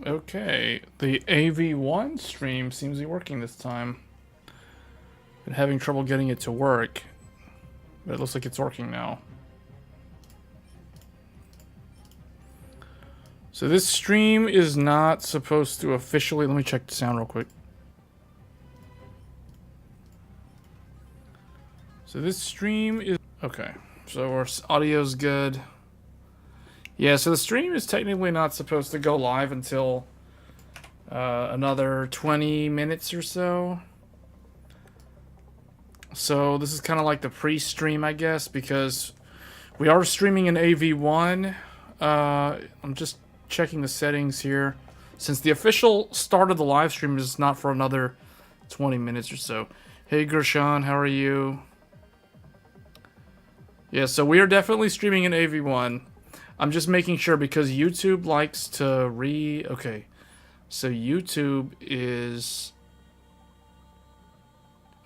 Okay, the AV1 stream seems to be working this time. Been having trouble getting it to work, but it looks like it's working now. So this stream is not supposed to officially... Let me check the sound real quick. So this stream is... Okay, so our audio's good. Yeah, so the stream is technically not supposed to go live until another 20 minutes or so. So this is kind of like the pre-stream, I guess, because we are streaming in AV1. I'm just checking the settings here. Since the official start of the live stream is not for another 20 minutes or so. Hey, Gershon, how are you? Yeah, so we are definitely streaming in AV1. I'm just making sure because YouTube likes to Okay, so YouTube is...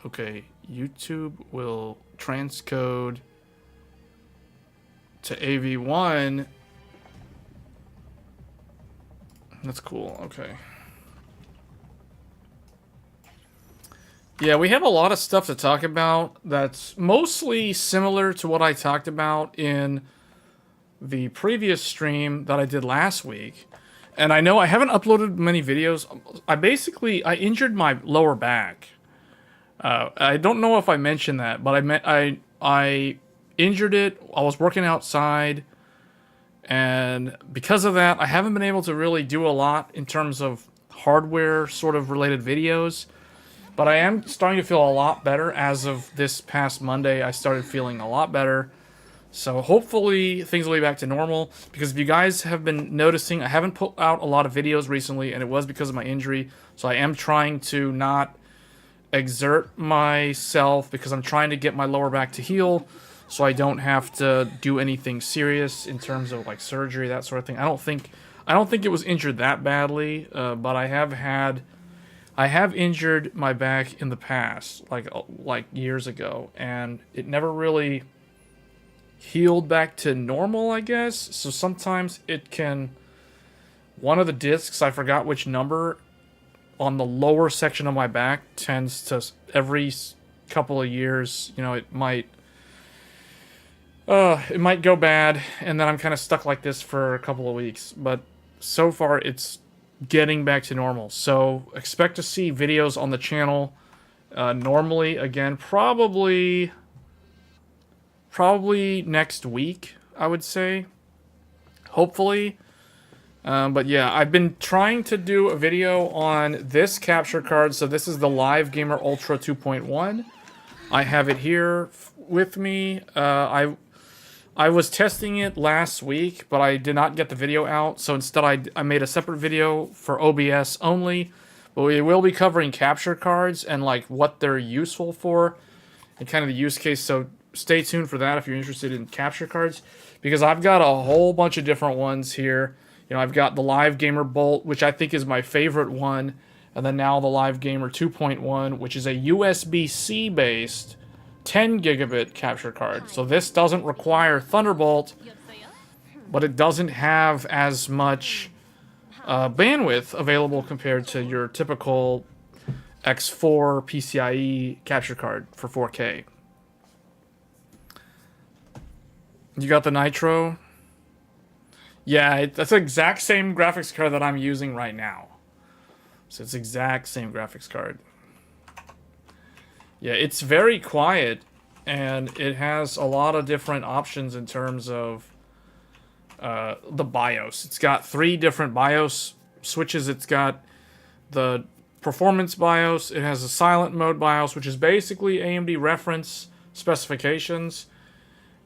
Okay, YouTube will transcode to AV1. That's cool, okay. Yeah, we have a lot of stuff to talk about that's mostly similar to what I talked about in the previous stream that I did last week. And I know I haven't uploaded many videos. I injured my lower back. I don't know if I mentioned that, but I injured it. I was working outside, and because of that, I haven't been able to really do a lot in terms of hardware sort of related videos. But I am starting to feel a lot better. As of this past Monday, I started feeling a lot better. So hopefully things will be back to normal, because if you guys have been noticing, I haven't put out a lot of videos recently, and it was because of my injury. So I am trying to not exert myself because I'm trying to get my lower back to heal so I don't have to do anything serious in terms of like surgery, that sort of thing. I don't think it was injured that badly, but I have injured my back in the past, like years ago, and it never really healed back to normal, I guess. So sometimes it can... One of the discs, I forgot which number, on the lower section of my back tends to, every couple of years, you know, it might go bad, and then I'm kind of stuck like this for a couple of weeks. But so far, it's getting back to normal. So expect to see videos on the channel normally again, probably next week, I would say. Hopefully. But yeah, I've been trying to do a video on this capture card. So this is the Live Gamer Ultra 2.1. I have it here with me. I was testing it last week, but I did not get the video out. So instead I made a separate video for OBS only. But we will be covering capture cards and like what they're useful for and kind of the use case. So stay tuned for that if you're interested in capture cards, because I've got a whole bunch of different ones here. You know, I've got the Live Gamer Bolt, which I think is my favorite one, and then now the Live Gamer 2.1, which is a USB-C based 10 gigabit capture card. So this doesn't require Thunderbolt, but it doesn't have as much bandwidth available compared to your typical X4 PCIe capture card for 4K. You got the Nitro? Yeah, that's the exact same graphics card that I'm using right now. So it's the exact same graphics card. Yeah, it's very quiet, and it has a lot of different options in terms of the BIOS. It's got 3 different BIOS switches. It's got the performance BIOS. It has a silent mode BIOS, which is basically AMD reference specifications.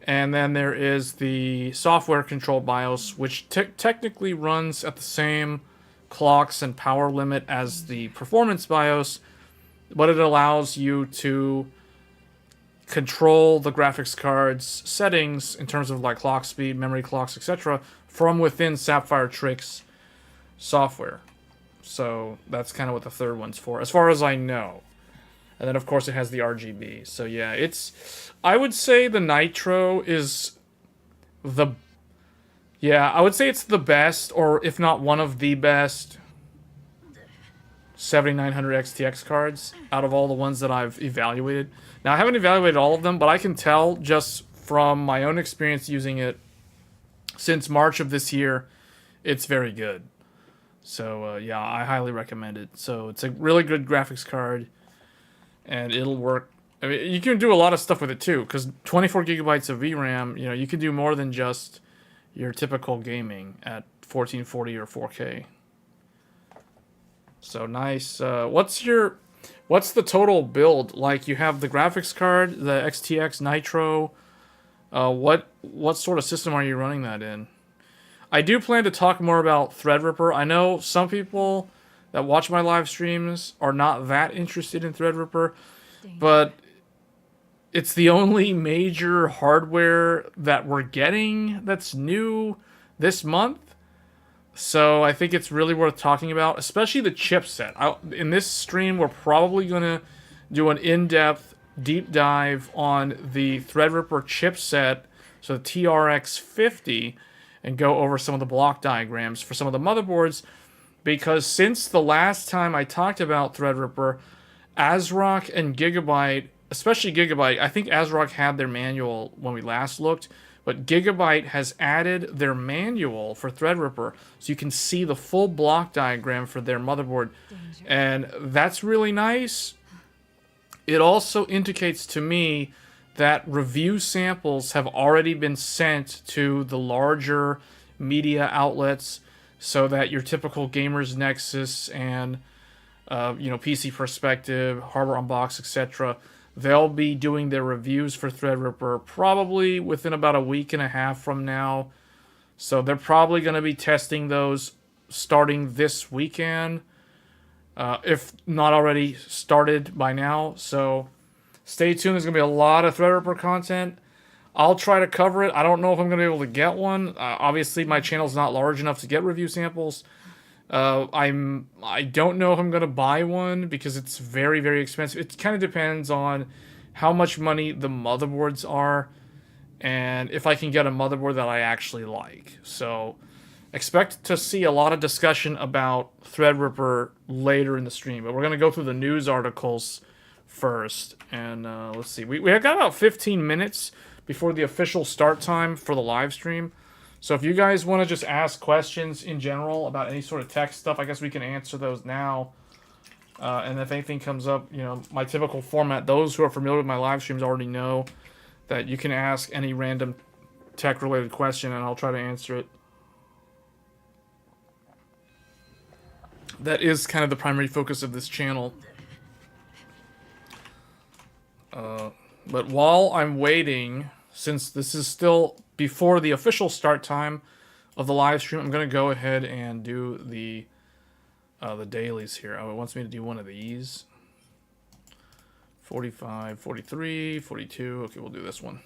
And then there is the software control BIOS, which technically runs at the same clocks and power limit as the performance BIOS, but it allows you to control the graphics card's settings in terms of like clock speed, memory clocks, etc. from within Sapphire Trick's software. So that's kind of what the third one's for, as far as I know. And then, of course, it has the RGB. So, yeah, I would say the Nitro is Yeah, I would say it's the best, or if not one of the best 7900 XTX cards out of all the ones that I've evaluated. Now, I haven't evaluated all of them, but I can tell just from my own experience using it since March of this year, it's very good. So, yeah, I highly recommend it. So, it's a really good graphics card, and it'll work. I mean, you can do a lot of stuff with it, too, because 24 gigabytes of VRAM, you know, you can do more than just your typical gaming at 1440 or 4K. So, nice. What's the total build? Like, you have the graphics card, the XTX Nitro. What sort of system are you running that in? I do plan to talk more about Threadripper. I know some people that watch my live streams are not that interested in Threadripper, but it's the only major hardware that we're getting that's new this month. So I think it's really worth talking about, especially the chipset. In this stream, we're probably going to do an in-depth deep dive on the Threadripper chipset, so the TRX50, and go over some of the block diagrams for some of the motherboards, because since the last time I talked about Threadripper, ASRock and Gigabyte, especially Gigabyte, I think ASRock had their manual when we last looked, but Gigabyte has added their manual for Threadripper, so you can see the full block diagram for their motherboard, and that's really nice. It also indicates to me that review samples have already been sent to the larger media outlets, so that your typical Gamers Nexus and PC Perspective, Hardware Unbox, etc., they'll be doing their reviews for Threadripper probably within about a week and a half from now. So they're probably going to be testing those starting this weekend, if not already started by now. So stay tuned. There's going to be a lot of Threadripper content. I'll try to cover it. I don't know if I'm going to be able to get one. Obviously, my channel's not large enough to get review samples. I don't know if I'm going to buy one because it's very, very expensive. It kind of depends on how much money the motherboards are and if I can get a motherboard that I actually like. So expect to see a lot of discussion about Threadripper later in the stream. But we're going to go through the news articles first. And let's see. We have got about 15 minutes before the official start time for the live stream. So if you guys want to just ask questions in general about any sort of tech stuff, I guess we can answer those now. And if anything comes up, my typical format, those who are familiar with my live streams already know that you can ask any random tech-related question and I'll try to answer it. That is kind of the primary focus of this channel. But while I'm waiting, since this is still before the official start time of the live stream, I'm going to go ahead and do the dailies here. Oh, it wants me to do one of these. 45, 43, 42. Okay, we'll do this one.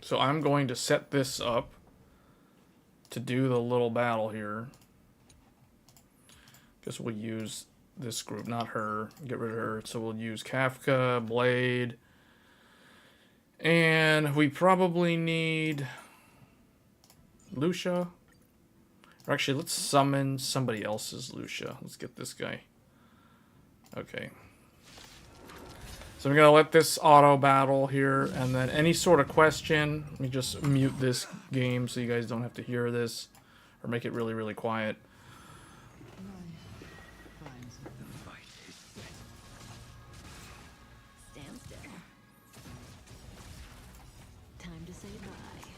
So I'm going to set this up to do the little battle here. Guess we'll use this group, not her. Get rid of her. So we'll use Kafka, Blade. And we probably need Lucia. Or actually, let's summon somebody else's Lucia. Let's get this guy. Okay. So I'm going to let this auto battle here. And then any sort of question, let me just mute this game so you guys don't have to hear this. Or make it really, really quiet.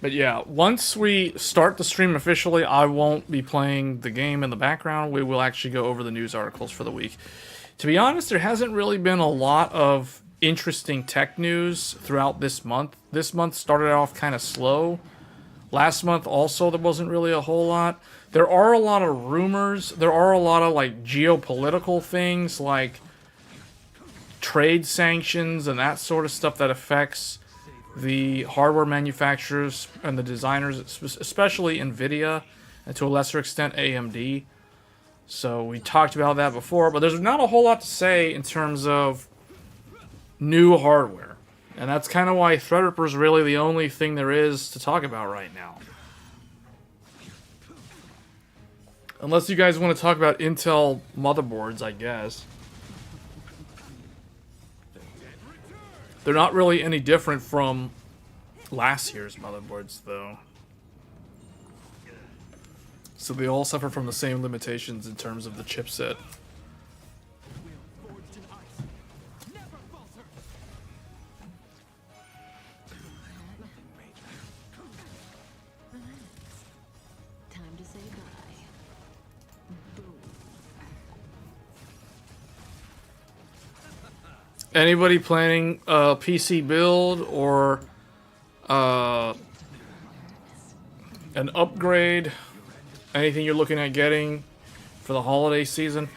But yeah, once we start the stream officially, I won't be playing the game in the background. We will actually go over the news articles for the week. To be honest, there hasn't really been a lot of interesting tech news throughout this month. This month started off kind of slow. Last month also, there wasn't really a whole lot. There are a lot of rumors. There are a lot of like geopolitical things like trade sanctions and that sort of stuff that affects the hardware manufacturers and the designers, especially Nvidia, and to a lesser extent AMD. So we talked about that before, but there's not a whole lot to say in terms of new hardware. And that's kind of why Threadripper is really the only thing there is to talk about right now. Unless you guys want to talk about Intel motherboards, I guess. They're not really any different from last year's motherboards, though. So they all suffer from the same limitations in terms of the chipset. Anybody planning a PC build or an upgrade? Anything you're looking at getting for the holiday season?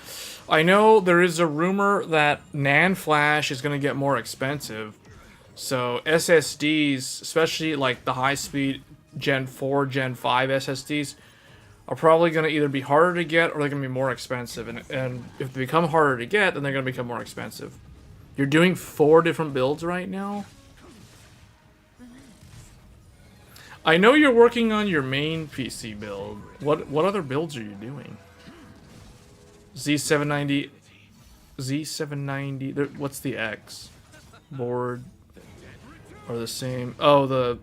I know there is a rumor that NAND flash is going to get more expensive. So SSDs, especially like the high-speed Gen 4, Gen 5 SSDs, are probably going to either be harder to get or they're going to be more expensive. And if they become harder to get, then they're going to become more expensive. You're doing 4 different builds right now? I know you're working on your main PC build. What other builds are you doing? Z790... Z790... What's the X? Board... Are the same... Oh,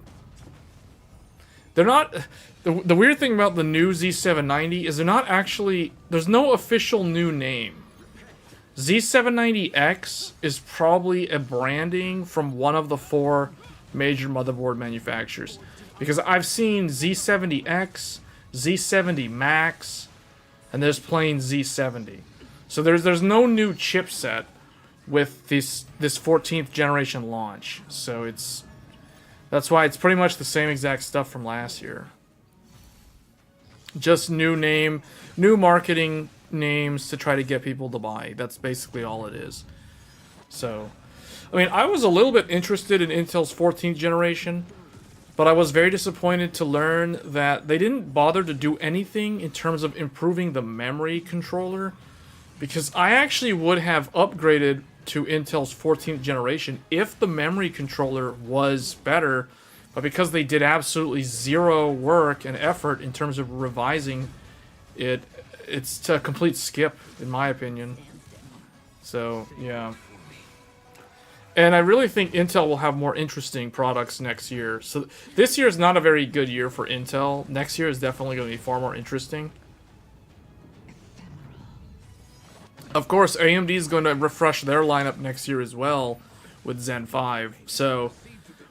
they're not... The weird thing about the new Z790 is they're not actually... There's no official new name. Z790X is probably a branding from one of the 4 major motherboard manufacturers. Because I've seen Z70X, Z70 Max, and there's plain Z70. So there's no new chipset with this 14th generation launch. So that's why it's pretty much the same exact stuff from last year. Just new name, new marketing names to try to get people to buy. That's basically all it is. So, I mean, I was a little bit interested in Intel's 14th generation, but I was very disappointed to learn that they didn't bother to do anything in terms of improving the memory controller, because I actually would have upgraded to Intel's 14th generation if the memory controller was better, but because they did absolutely zero work and effort in terms of revising it, it's a complete skip, in my opinion. So, yeah. And I really think Intel will have more interesting products next year. So, this year is not a very good year for Intel. Next year is definitely going to be far more interesting. Of course, AMD is going to refresh their lineup next year as well with Zen 5. So,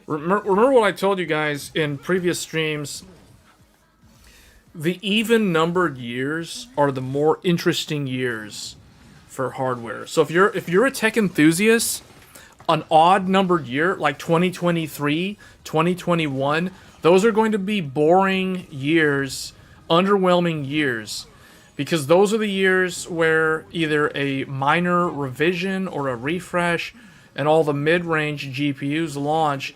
remember what I told you guys in previous streams? The even-numbered years are the more interesting years for hardware. So if you're a tech enthusiast, an odd-numbered year like 2023, 2021, those are going to be boring years, underwhelming years, because those are the years where either a minor revision or a refresh and all the mid-range GPUs launch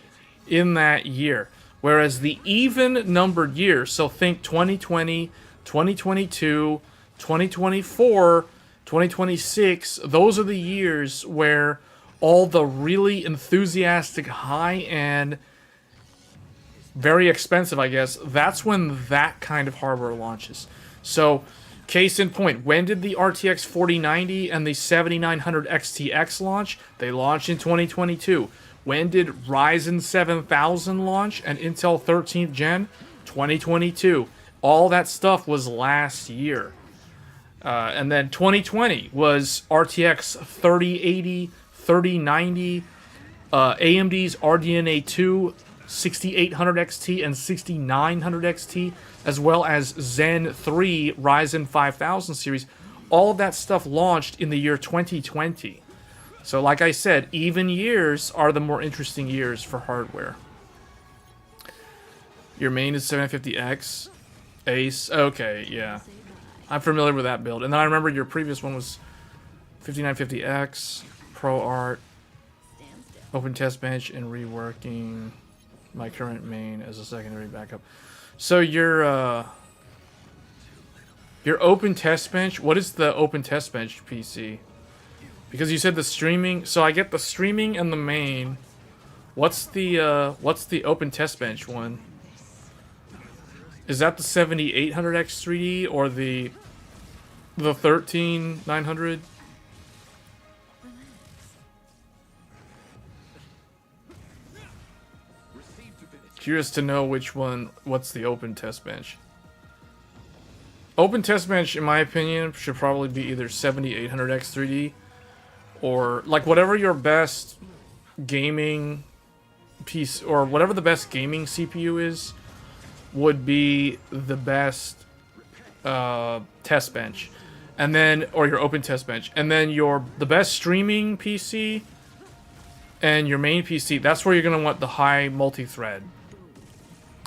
in that year. Whereas the even-numbered years, so think 2020, 2022, 2024, 2026, those are the years where all the really enthusiastic, high-end, very expensive, I guess, that's when that kind of hardware launches. So, case in point, when did the RTX 4090 and the 7900 XTX launch? They launched in 2022. When did Ryzen 7000 launch and Intel 13th Gen? 2022. All that stuff was last year. And then 2020 was RTX 3080, 3090, AMD's RDNA 2, 6800 XT and 6900 XT, as well as Zen 3 Ryzen 5000 series. All of that stuff launched in the year 2020. So like I said, even years are the more interesting years for hardware. Your main is 750X. Ace. Okay, yeah. I'm familiar with that build. And then I remember your previous one was 5950X, ProArt, Open Test Bench, and reworking my current main as a secondary backup. So your Open Test Bench, what is the Open Test Bench PC? Because you said the streaming, so I get the streaming and the main What's the open test bench one? Is that the 7800X3D or the 13900? Curious to know which one. What's the open test bench? Open test bench, in my opinion, should probably be either 7800X3D or like whatever your best gaming piece or whatever the best gaming CPU is would be the best test bench, and then or your open test bench, and then the best streaming PC and your main PC. That's where you're gonna want the high multi-thread.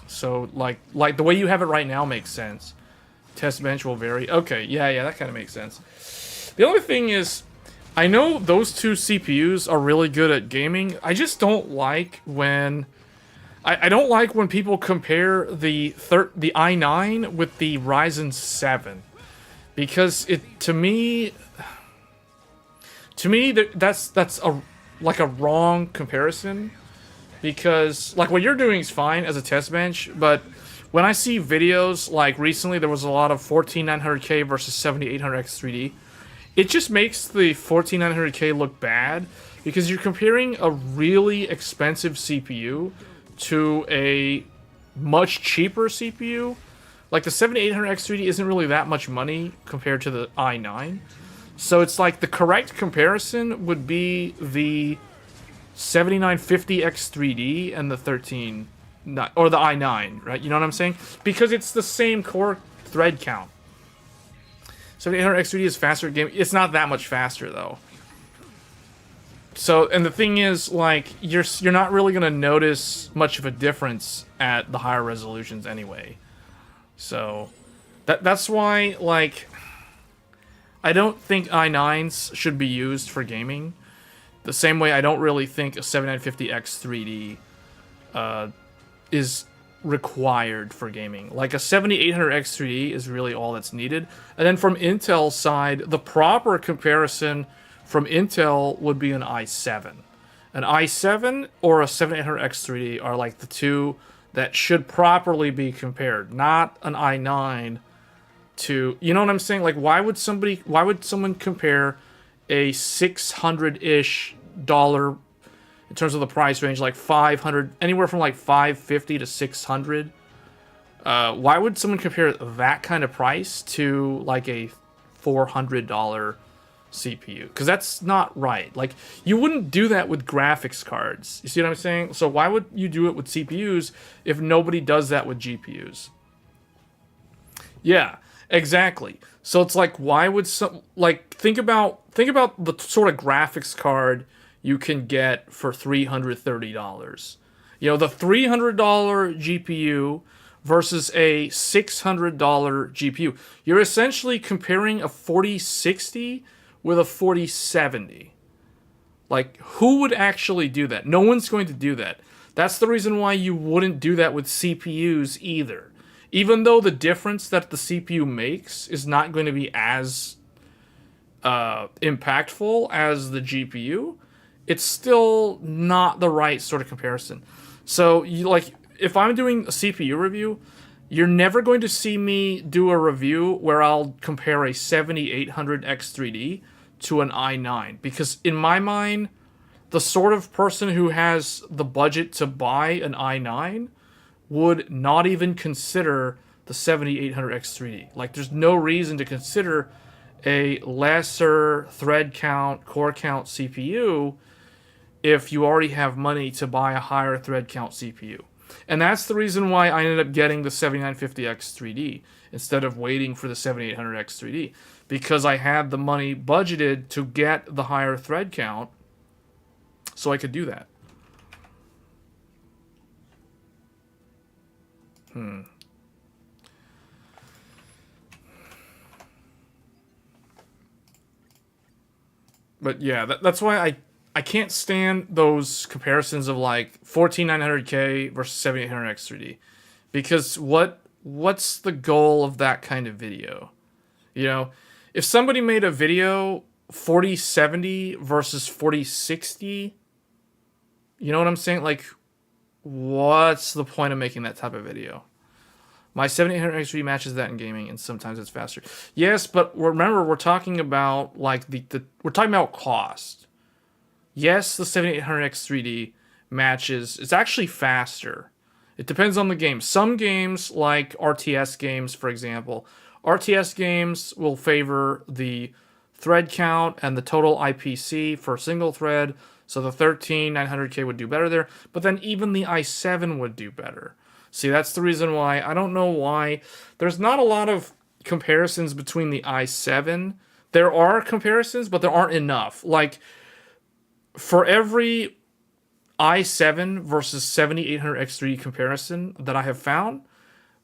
So like the way you have it right now makes sense. Test bench will vary. Okay, yeah, that kind of makes sense. The only thing is, I know those two CPUs are really good at gaming. I just don't like when I don't like when people compare the i9 with the Ryzen 7, because to me that's like a wrong comparison. Because, like, what you're doing is fine as a test bench, but when I see videos, like, recently there was a lot of 14900K versus 7800X3D, it just makes the 14900K look bad, because you're comparing a really expensive CPU to a much cheaper CPU. Like, the 7800X3D isn't really that much money compared to the i9. So it's like, the correct comparison would be the 7950X3D and the 13, or the i9, right? You know what I'm saying? Because it's the same core thread count. 7800X3D is faster at game. It's not that much faster though. So, and the thing is, like, you're not really gonna notice much of a difference at the higher resolutions anyway. So, that's why, like, I don't think i9s should be used for gaming. The same way I don't really think a 7950X3D is required for gaming. Like a 7800X3D is really all that's needed. And then from Intel's side, the proper comparison from Intel would be an i7. An i7 or a 7800X3D are like the two that should properly be compared, not an i9 to, you know what I'm saying? Like, why would someone compare a $600-ish in terms of the price range, like 500, anywhere from like 550 to 600? Why would someone compare that kind of price to like a $400 CPU? Because that's not right. Like, you wouldn't do that with graphics cards. You see what I'm saying? So why would you do it with CPUs if nobody does that with GPUs? Yeah, exactly. So it's like, why would some, like, think about the sort of graphics card you can get for $330. You know, the $300 GPU versus a $600 GPU. You're essentially comparing a 4060 with a 4070. Like, who would actually do that? No one's going to do that. That's the reason why you wouldn't do that with CPUs either. Even though the difference that the CPU makes is not going to be as impactful as the GPU, it's still not the right sort of comparison. So, if I'm doing a CPU review, you're never going to see me do a review where I'll compare a 7800X3D to an i9. Because in my mind, the sort of person who has the budget to buy an i9 would not even consider the 7800X3D. Like, there's no reason to consider a lesser thread count, core count CPU if you already have money to buy a higher thread count CPU. And that's the reason why I ended up getting the 7950X3D instead of waiting for the 7800X3D. Because I had the money budgeted to get the higher thread count, so I could do that. But yeah, that's why I can't stand those comparisons of like 14900K versus 7800X3D. Because what's the goal of that kind of video? You know, if somebody made a video 4070 versus 4060, You know what I'm saying? Like, what's the point of making that type of video? My 7800X3 matches that in gaming, and sometimes it's faster. Yes, but remember, we're talking about like we're talking about cost. Yes, the 7800X3D matches. It's actually faster. It depends on the game. Some games, like RTS games, for example, RTS games will favor the thread count and the total IPC for single thread. So the 13900K would do better there. But then even the i7 would do better. See, that's the reason why. I don't know why. There's not a lot of comparisons between the i7. There are comparisons, but there aren't enough. Like, for every i7 versus 7800X3 comparison that I have found,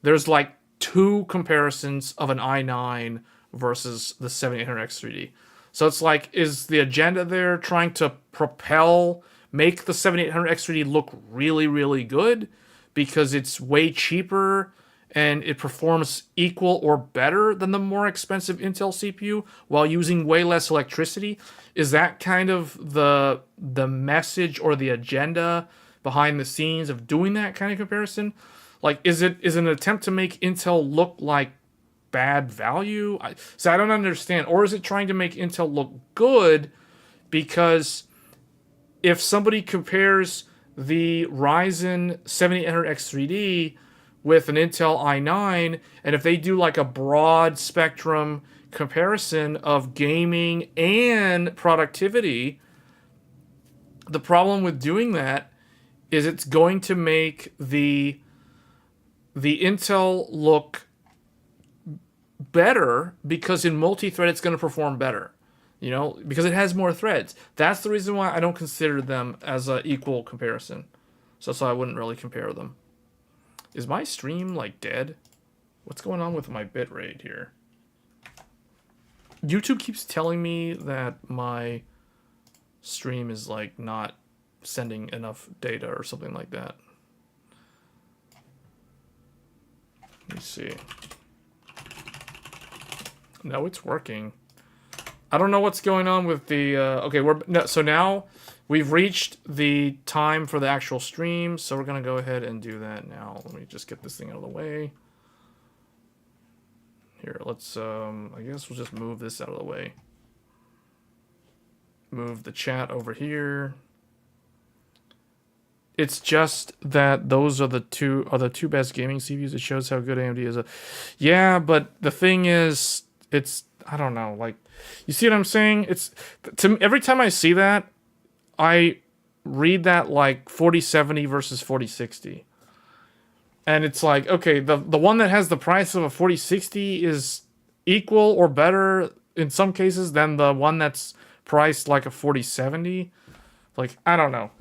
there's like 2 comparisons of an i9 versus the 7800X3D. So it's like, is the agenda there trying to make the 7800X3D look really, really good because it's way cheaper and it performs equal or better than the more expensive Intel CPU while using way less electricity? Is that kind of the message or the agenda behind the scenes of doing that kind of comparison? Like, is an attempt to make Intel look like bad value? So I don't understand. Or is it trying to make Intel look good? Because if somebody compares the Ryzen 7800X3D with an Intel i9, and if they do like a broad spectrum comparison of gaming and productivity, the problem with doing that is it's going to make the Intel look better because in multi-thread it's going to perform better. You know, because it has more threads. That's the reason why I don't consider them as an equal comparison. So I wouldn't really compare them. Is my stream, like, dead? What's going on with my bitrate here? YouTube keeps telling me that my stream is, like, not sending enough data or something like that. Let me see. No, it's working. I don't know what's going on with the... okay, so now we've reached the time for the actual stream, so we're going to go ahead and do that now. Let me just get this thing out of the way. Here, let's... I guess we'll just move this out of the way. Move the chat over here. It's just that those are the two best gaming CPUs. It shows how good AMD is. Yeah, but the thing is, it's... I don't know, like... You see what I'm saying? Every time I see that, I read that like 4070 versus 4060. And it's like, okay, the one that has the price of a 4060 is equal or better in some cases than the one that's priced like a 4070. Like, I don't know.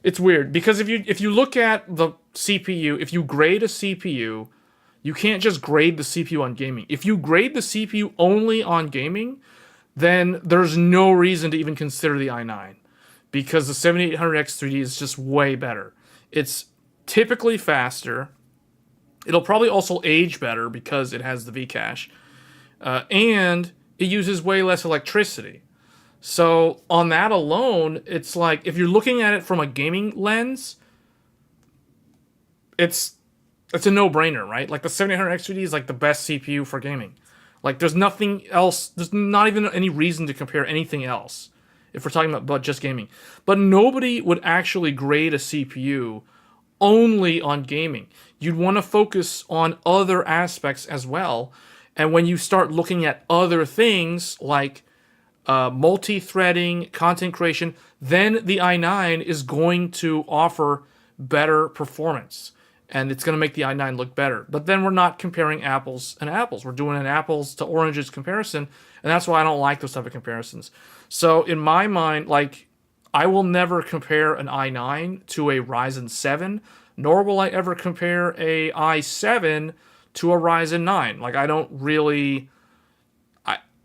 It's weird because if you look at the CPU, if you grade a CPU, you can't just grade the CPU on gaming. If you grade the CPU only on gaming, then there's no reason to even consider the i9 because the 7800X3D is just way better. It's typically faster. It'll probably also age better because it has the V-cache. And it uses way less electricity. So on that alone, it's like, if you're looking at it from a gaming lens, it's a no-brainer, right? Like the 7800X3D is like the best CPU for gaming. Like there's nothing else, there's not even any reason to compare anything else if we're talking about just gaming. But nobody would actually grade a CPU only on gaming. You'd want to focus on other aspects as well. And when you start looking at other things like multi-threading, content creation, then the i9 is going to offer better performance. And it's going to make the i9 look better. But then we're not comparing apples and apples. We're doing an apples to oranges comparison, and that's why I don't like those type of comparisons. So in my mind, like, I will never compare an i9 to a Ryzen 7, nor will I ever compare a i7 to a Ryzen 9. Like, I don't really...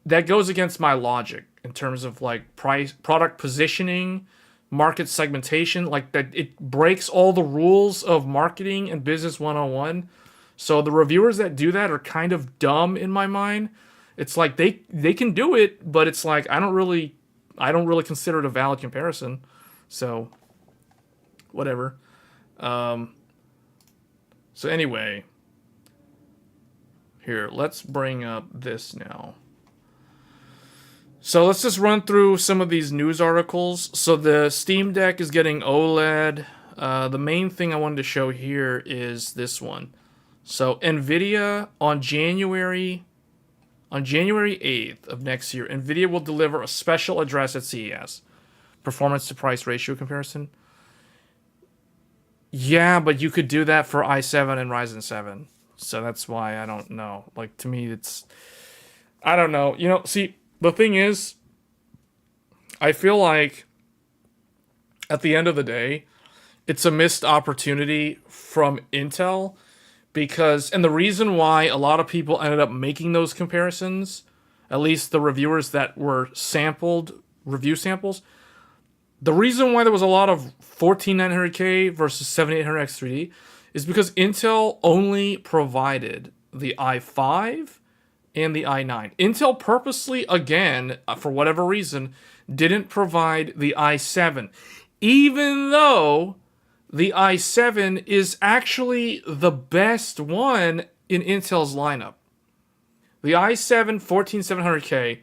that goes against my logic in terms of, like, price, product positioning, market segmentation, like that. It breaks all the rules of marketing and business 101. So the reviewers that do that are kind of dumb in my mind. It's like they can do it, but it's like I don't really consider it a valid comparison. So whatever. So anyway, here, let's bring up this now. So let's just run through some of these news articles. So the Steam Deck is getting OLED. The main thing I wanted to show here is this one. So Nvidia on January 8th of next year, Nvidia will deliver a special address at CES. Performance to price ratio comparison. Yeah, but you could do that for i7 and Ryzen 7. So that's why I don't know. Like, to me, it's... I don't know. You know, see, the thing is, I feel like at the end of the day, it's a missed opportunity from Intel because, and the reason why a lot of people ended up making those comparisons, at least the reviewers that were sampled, review samples, the reason why there was a lot of 14900K versus 7800X3D is because Intel only provided the i5 and the i9. Intel purposely, again, for whatever reason, didn't provide the i7, even though the i7 is actually the best one in Intel's lineup. The i7 14700K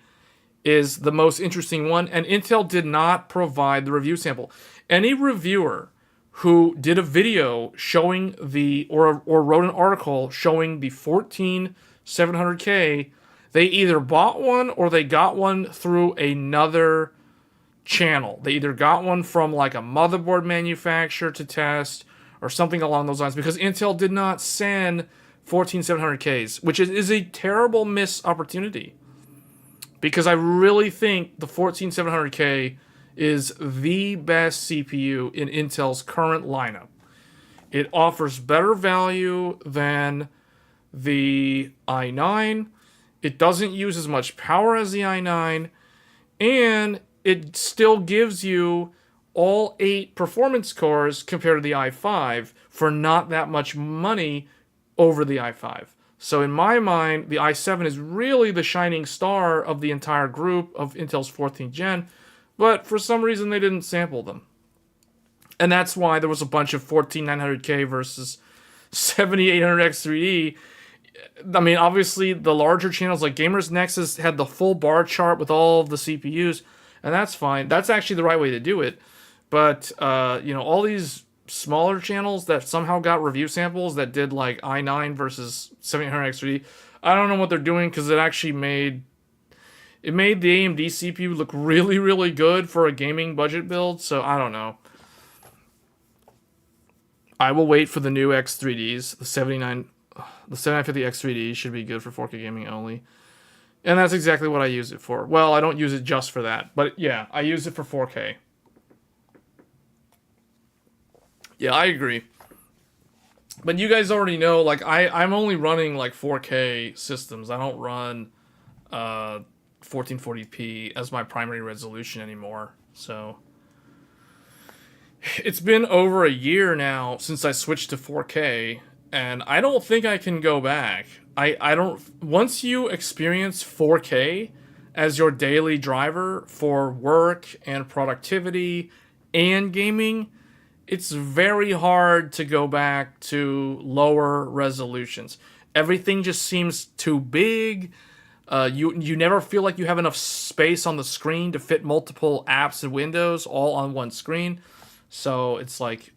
is the most interesting one, and Intel did not provide the review sample. Any reviewer who did a video showing the, or wrote an article showing the 14700K, they either bought one or they got one through another channel. They either got one from like a motherboard manufacturer to test or something along those lines, because Intel did not send 14700Ks, which is a terrible missed opportunity. Because I really think the 14700K is the best CPU in Intel's current lineup. It offers better value than the i9. It doesn't use as much power as the i9. And it still gives you all 8 performance cores compared to the i5 for not that much money over the i5. So in my mind, the i7 is really the shining star of the entire group of Intel's 14th gen, but for some reason they didn't sample them. And that's why there was a bunch of 14900K versus 7800X3D. I mean, obviously the larger channels like Gamers Nexus had the full bar chart with all of the CPUs, and that's fine. That's actually the right way to do it. But, you know, all these smaller channels that somehow got review samples that did like i9 versus 7800X3D, I don't know what they're doing, because it actually made the AMD CPU look really, really good for a gaming budget build. So I don't know. I will wait for the new X3Ds. The 7950X3D should be good for 4K gaming only. And that's exactly what I use it for. Well, I don't use it just for that, but yeah, I use it for 4K. Yeah, I agree. But you guys already know, like, I'm only running, like, 4K systems. I don't run 1440p as my primary resolution anymore. So, it's been over a year now since I switched to 4K, and I don't think I can go back. I don't... Once you experience 4K as your daily driver for work and productivity and gaming, it's very hard to go back to lower resolutions. Everything just seems too big. You never feel like you have enough space on the screen to fit multiple apps and windows all on one screen. So it's like,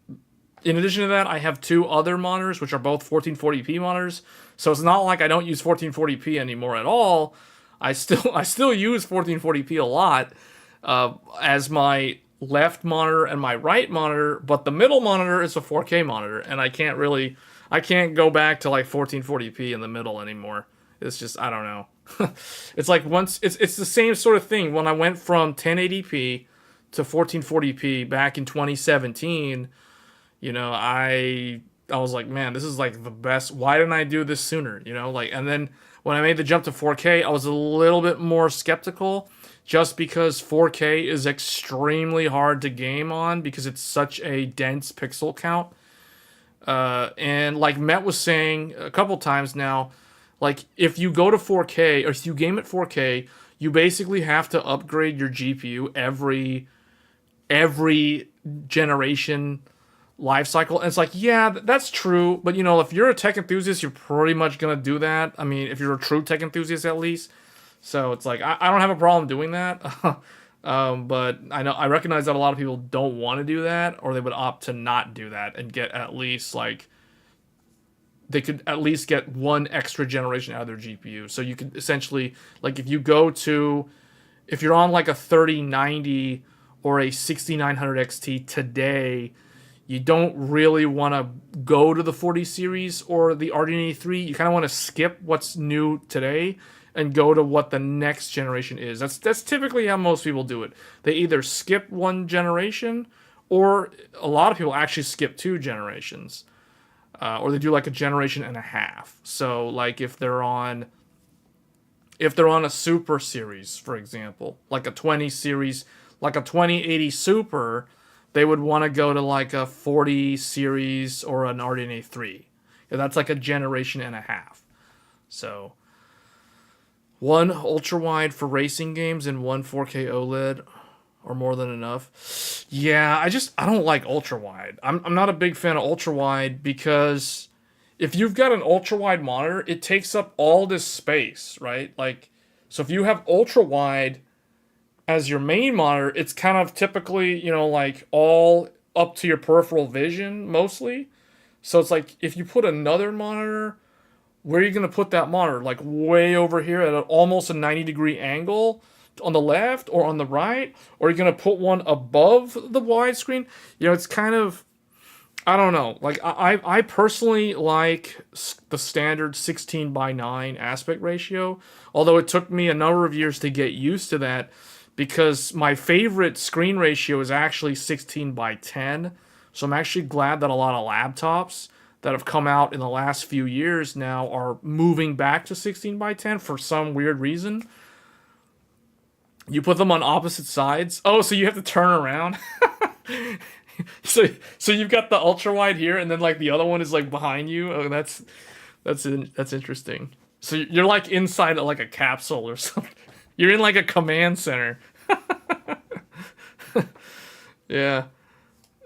in addition to that, I have 2 other monitors, which are both 1440p monitors. So it's not like I don't use 1440p anymore at all. I still use 1440p a lot as my left monitor and my right monitor, but the middle monitor is a 4K monitor, and I can't go back to like 1440p in the middle anymore. It's just, I don't know. It's like it's the same sort of thing. When I went from 1080p to 1440p back in 2017, you know, I was like, man, this is like the best. Why didn't I do this sooner? You know, like, and then when I made the jump to 4K, I was a little bit more skeptical, just because 4K is extremely hard to game on because it's such a dense pixel count. And like Met was saying a couple times now, like if you go to 4K or if you game at 4K, you basically have to upgrade your GPU every generation life cycle. And it's like, yeah, that's true. But, you know, if you're a tech enthusiast, you're pretty much going to do that. I mean, if you're a true tech enthusiast, at least. So it's like, I don't have a problem doing that. But I recognize that a lot of people don't want to do that, or they would opt to not do that and get at least like, they could at least get one extra generation out of their GPU. So you could essentially, like, if you're on like a 3090 or a 6900 XT today, you don't really want to go to the 40 series or the RDNA3. You kind of want to skip what's new today and go to what the next generation is. That's typically how most people do it. They either skip one generation, or a lot of people actually skip 2 generations. Or they do like a generation and a half. So like if they're on a Super series, for example, like a 20 series, like a 2080 Super, they would want to go to like a 40 series or an RDNA 3. Yeah, that's like a generation and a half. So one ultra wide for racing games and one 4K OLED are more than enough. Yeah, I don't like ultra wide. I'm not a big fan of ultra wide because if you've got an ultra wide monitor, it takes up all this space, right? Like, so if you have ultra wide as your main monitor, it's kind of typically, you know, like all up to your peripheral vision mostly. So it's like if you put another monitor, where are you going to put that monitor? Like way over here at almost a 90-degree angle on the left or on the right? Or are you going to put one above the widescreen? You know, it's kind of, I don't know. Like I personally like the standard 16:9 aspect ratio, although it took me a number of years to get used to that because my favorite screen ratio is actually 16:10. So I'm actually glad that a lot of laptops that have come out in the last few years now are moving back to 16:10 for some weird reason. You put them on opposite sides. Oh, so you have to turn around. So you've got the ultra wide here, and then like the other one is like behind you. Oh, that's interesting. So you're like inside of like a capsule or something. You're in like a command center. Yeah,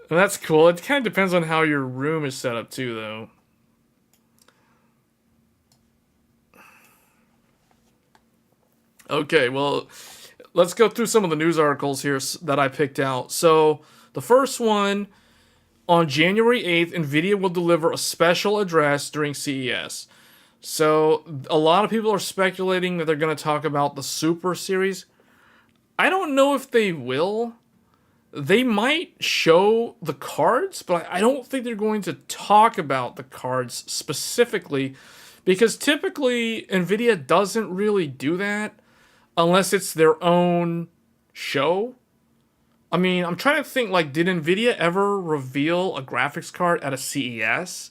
well, that's cool. It kind of depends on how your room is set up too, though. Okay, well, let's go through some of the news articles here that I picked out. So the first one, on January 8th, Nvidia will deliver a special address during CES. So a lot of people are speculating that they're going to talk about the Super series. I don't know if they will. They might show the cards, but I don't think they're going to talk about the cards specifically, because typically Nvidia doesn't really do that unless it's their own show. I mean, I'm trying to think, like, did Nvidia ever reveal a graphics card at a CES?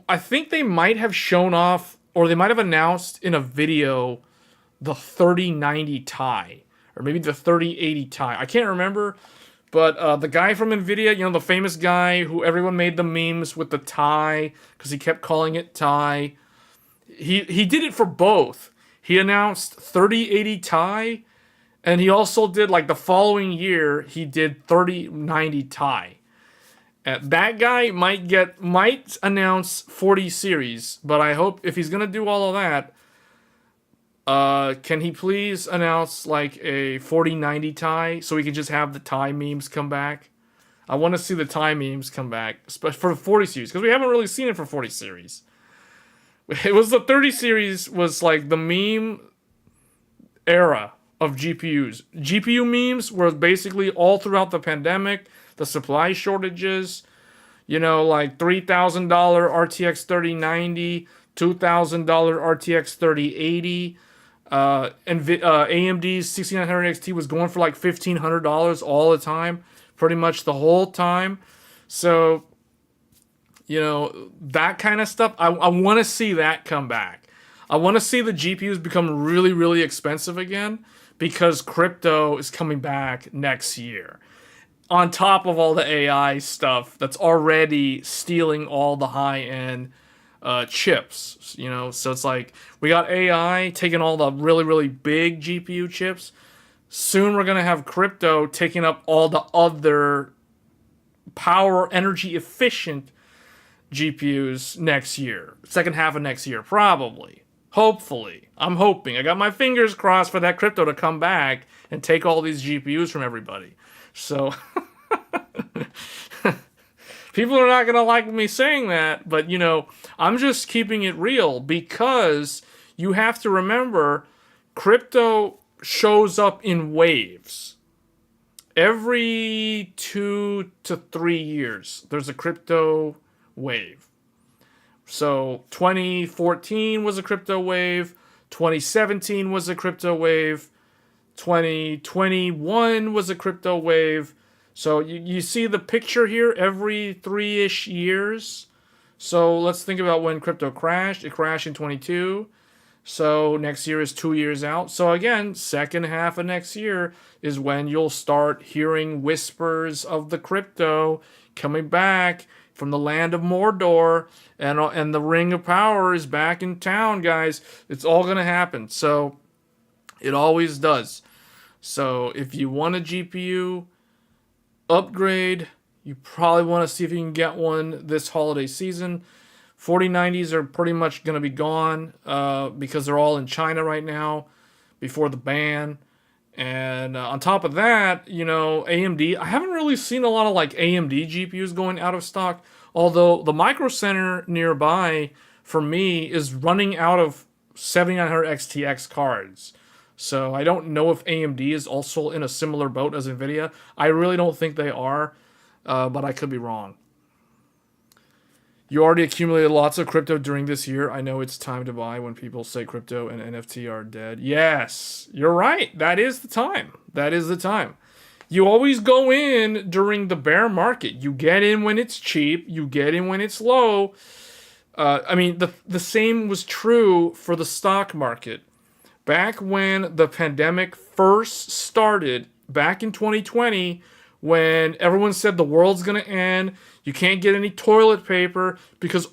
I think they might have shown off, or they might have announced in a video, the 3090 Ti, or maybe the 3080 Ti. I can't remember, but the guy from Nvidia, you know, the famous guy who everyone made the memes with the Ti, because he kept calling it Ti, he did it for both. He announced 3080 Ti, and he also did, like, the following year, he did 3090 Ti. That guy might announce 40 series, but I hope if he's gonna do all of that, can he please announce like a 4090 Ti so we can just have the Ti memes come back? I want to see the Ti memes come back, especially for the 40 series, because we haven't really seen it for 40 series. It was the 30 series was like the meme era of GPUs. GPU memes were basically all throughout the pandemic, the supply shortages, you know, like $3,000 RTX 3090, $2,000 RTX 3080, and AMD's 6900 XT was going for like $1,500 all the time, pretty much the whole time. So, you know, that kind of stuff, I want to see that come back. I want to see the GPUs become really, really expensive again, because crypto is coming back next year. On top of all the AI stuff that's already stealing all the high-end chips, you know? So it's like, we got AI taking all the really, really big GPU chips. Soon we're going to have crypto taking up all the other power, energy efficient GPUs next year. Second half of next year, probably. Hopefully. I'm hoping. I got my fingers crossed for that crypto to come back and take all these GPUs from everybody. So, people are not going to like me saying that, but, you know, I'm just keeping it real because you have to remember crypto shows up in waves. Every 2 to 3 years, there's a crypto wave. So 2014 was a crypto wave, 2017 was a crypto wave, 2021 was a crypto wave. So you see the picture here every 3-ish years. So let's think about when crypto crashed. It crashed in 22. So next year is 2 years out. So again, second half of next year is when you'll start hearing whispers of the crypto coming back from the land of Mordor, and the Ring of Power is back in town, guys. It's all going to happen. So it always does. So if you want a GPU upgrade, you probably want to see if you can get one this holiday season. 4090s are pretty much going to be gone because they're all in China right now before the ban. And on top of that, you know, AMD, I haven't really seen a lot of like AMD GPUs going out of stock, although the Micro Center nearby for me is running out of 7900 XTX cards. So I don't know if AMD is also in a similar boat as Nvidia. I really don't think they are, but I could be wrong. You already accumulated lots of crypto during this year. I know it's time to buy when people say crypto and NFT are dead. Yes, you're right. That is the time. That is the time. You always go in during the bear market. You get in when it's cheap. You get in when it's low. I mean, the same was true for the stock market. Back when the pandemic first started, back in 2020, when everyone said the world's going to end, you can't get any toilet paper because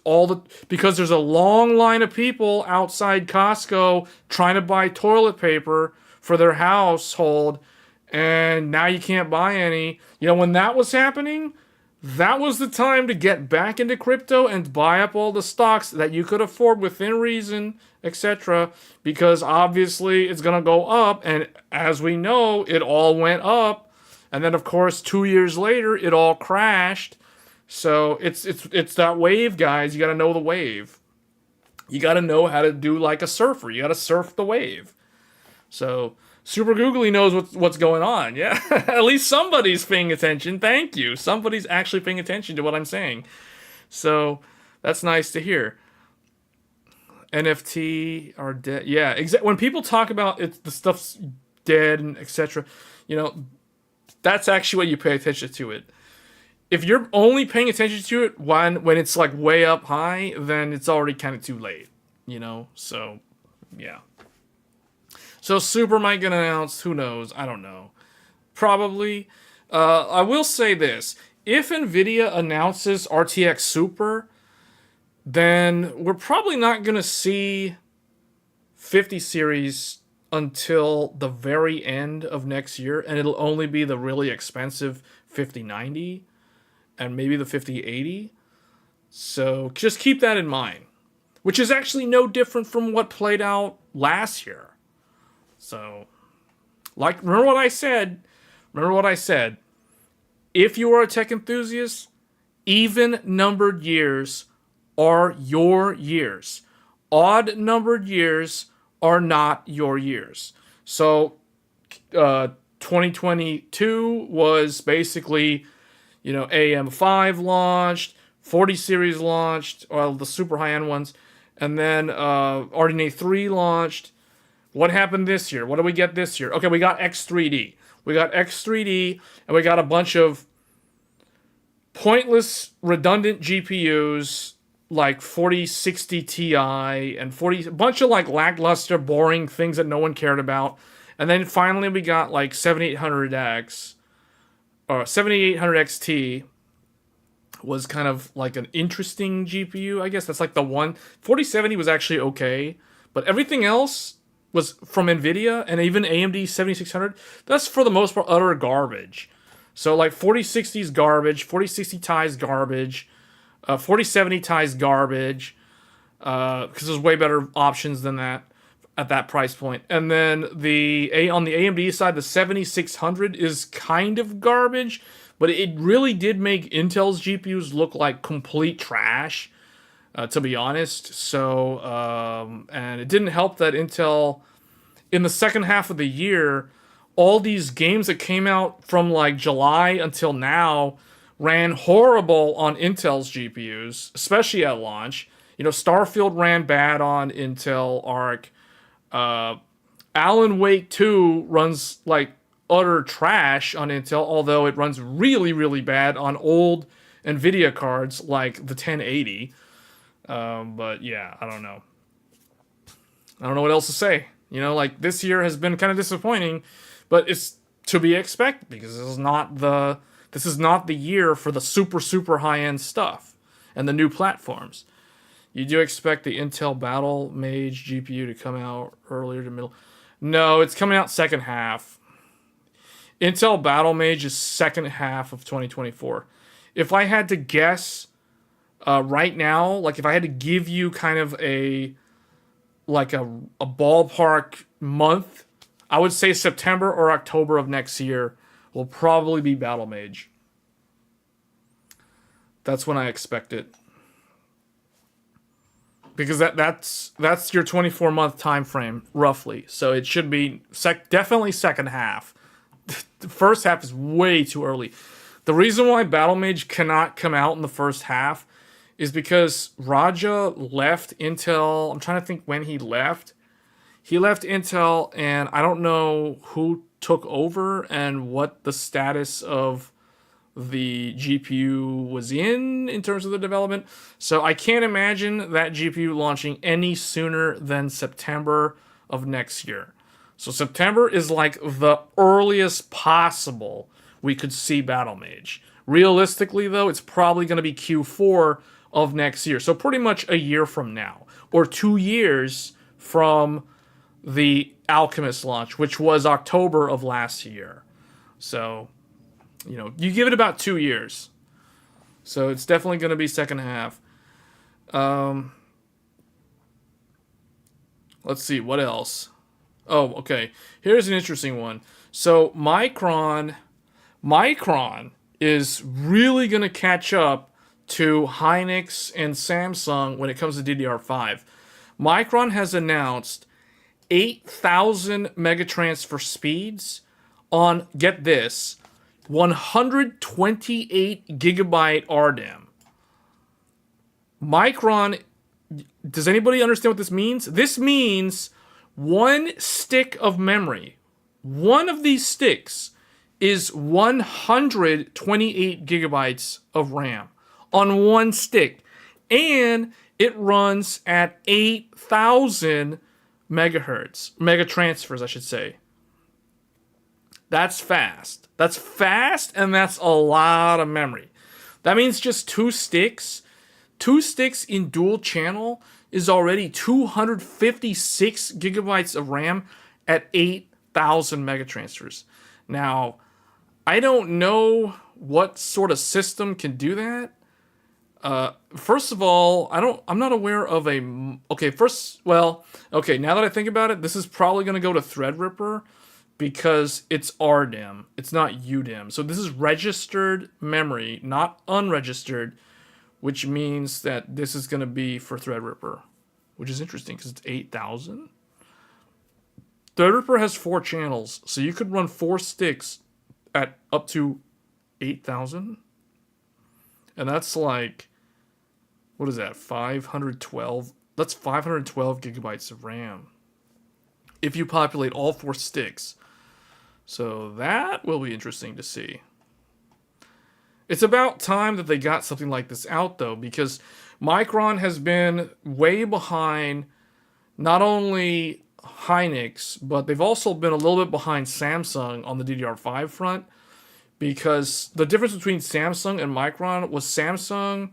there's a long line of people outside Costco trying to buy toilet paper for their household, and now you can't buy any. You know, when that was happening, that was the time to get back into crypto and buy up all the stocks that you could afford within reason, etc. Because obviously it's going to go up, and as we know, it all went up. And then, of course, 2 years later, it all crashed. So it's that wave, guys. You got to know the wave. You got to know how to do like a surfer. You got to surf the wave. So Super Googly knows what's going on. Yeah, at least somebody's paying attention. Thank you. Somebody's actually paying attention to what I'm saying. So that's nice to hear. NFT are dead. Yeah, when people talk about it, the stuff's dead and etc. You know, that's actually when you pay attention to it. If you're only paying attention to it when it's like way up high, then it's already kind of too late, you know? So, yeah. So Super might get announced. Who knows? I don't know. Probably. I will say this. If Nvidia announces RTX Super, then we're probably not going to see 50 series until the very end of next year, and it'll only be the really expensive 5090 and maybe the 5080. So just keep that in mind, which is actually no different from what played out last year. So, like, remember what I said. If you are a tech enthusiast, even numbered years are your years. Odd numbered years are not your years. So 2022 was basically, you know, AM5 launched, 40 series launched, well, the super high-end ones, and then RDNA 3 launched. What happened this year? What did we get this year? Okay, we got X3D. And we got a bunch of pointless, redundant GPUs like 4060 Ti and a bunch of like lackluster, boring things that no one cared about. And then finally we got like 7800X or 7800 XT was kind of like an interesting GPU, I guess. That's like the one. 4070 was actually okay, but everything else was from Nvidia and even AMD 7600. That's for the most part utter garbage. So like 4060 is garbage, 4060 Ti is garbage, 4070 Ti is garbage, because there's way better options than that at that price point. And then on the AMD side, the 7600 is kind of garbage, but it really did make Intel's GPUs look like complete trash, to be honest. So, and it didn't help that Intel, in the second half of the year, all these games that came out from like July until now ran horrible on Intel's GPUs, especially at launch. You know, Starfield ran bad on Intel Arc. Alan Wake 2 runs like utter trash on Intel, although it runs really, really bad on old Nvidia cards like the 1080. But yeah, I don't know. I don't know what else to say. You know, like this year has been kind of disappointing, but it's to be expected because this is not the year for the super high end stuff and the new platforms. You do expect the Intel Battle Mage GPU to come out earlier to middle. No, it's coming out second half. Intel Battle Mage is second half of 2024. If I had to guess right now, like if I had to give you kind of a ballpark month, I would say September or October of next year will probably be Battle Mage. That's when I expect it. Because that's your 24-month time frame, roughly. So it should be definitely second half. The first half is way too early. The reason why Battle Mage cannot come out in the first half is because Raja left Intel. I'm trying to think when he left. He left Intel, and I don't know who took over and what the status of the GPU was in terms of the development. So I can't imagine that GPU launching any sooner than September of next year. So September is like the earliest possible we could see Battle Mage. Realistically, though, it's probably going to be Q4 of next year. So pretty much a year from now, or 2 years from the Alchemist launch, which was October of last year. So, you know, you give it about 2 years. So it's definitely going to be second half. Let's see, what else? Oh, okay. Here's an interesting one. So Micron is really going to catch up to Hynix and Samsung when it comes to DDR5. Micron has announced 8,000 megatransfer speeds on, get this, 128 gigabyte RDIMM. Micron, does anybody understand what this means? This means one stick of memory, one of these sticks is 128 gigabytes of RAM on one stick. And it runs at 8,000 megatransfers, I should say. That's fast. That's fast, and that's a lot of memory. That means just two sticks in dual channel is already 256 gigabytes of RAM at 8,000 megatransfers. Now, I don't know what sort of system can do that. First of all, I'm not aware of a, now that I think about it, this is probably going to go to Threadripper because it's RDIMM. It's not UDIMM. So this is registered memory, not unregistered, which means that this is going to be for Threadripper, which is interesting because it's 8,000. Threadripper has 4 channels, so you could run 4 sticks at up to 8,000. And that's like, what is that, 512? That's 512 gigabytes of RAM if you populate all 4 sticks. So that will be interesting to see. It's about time that they got something like this out, though, because Micron has been way behind not only Hynix, but they've also been a little bit behind Samsung on the DDR5 front, because the difference between Samsung and Micron was Samsung,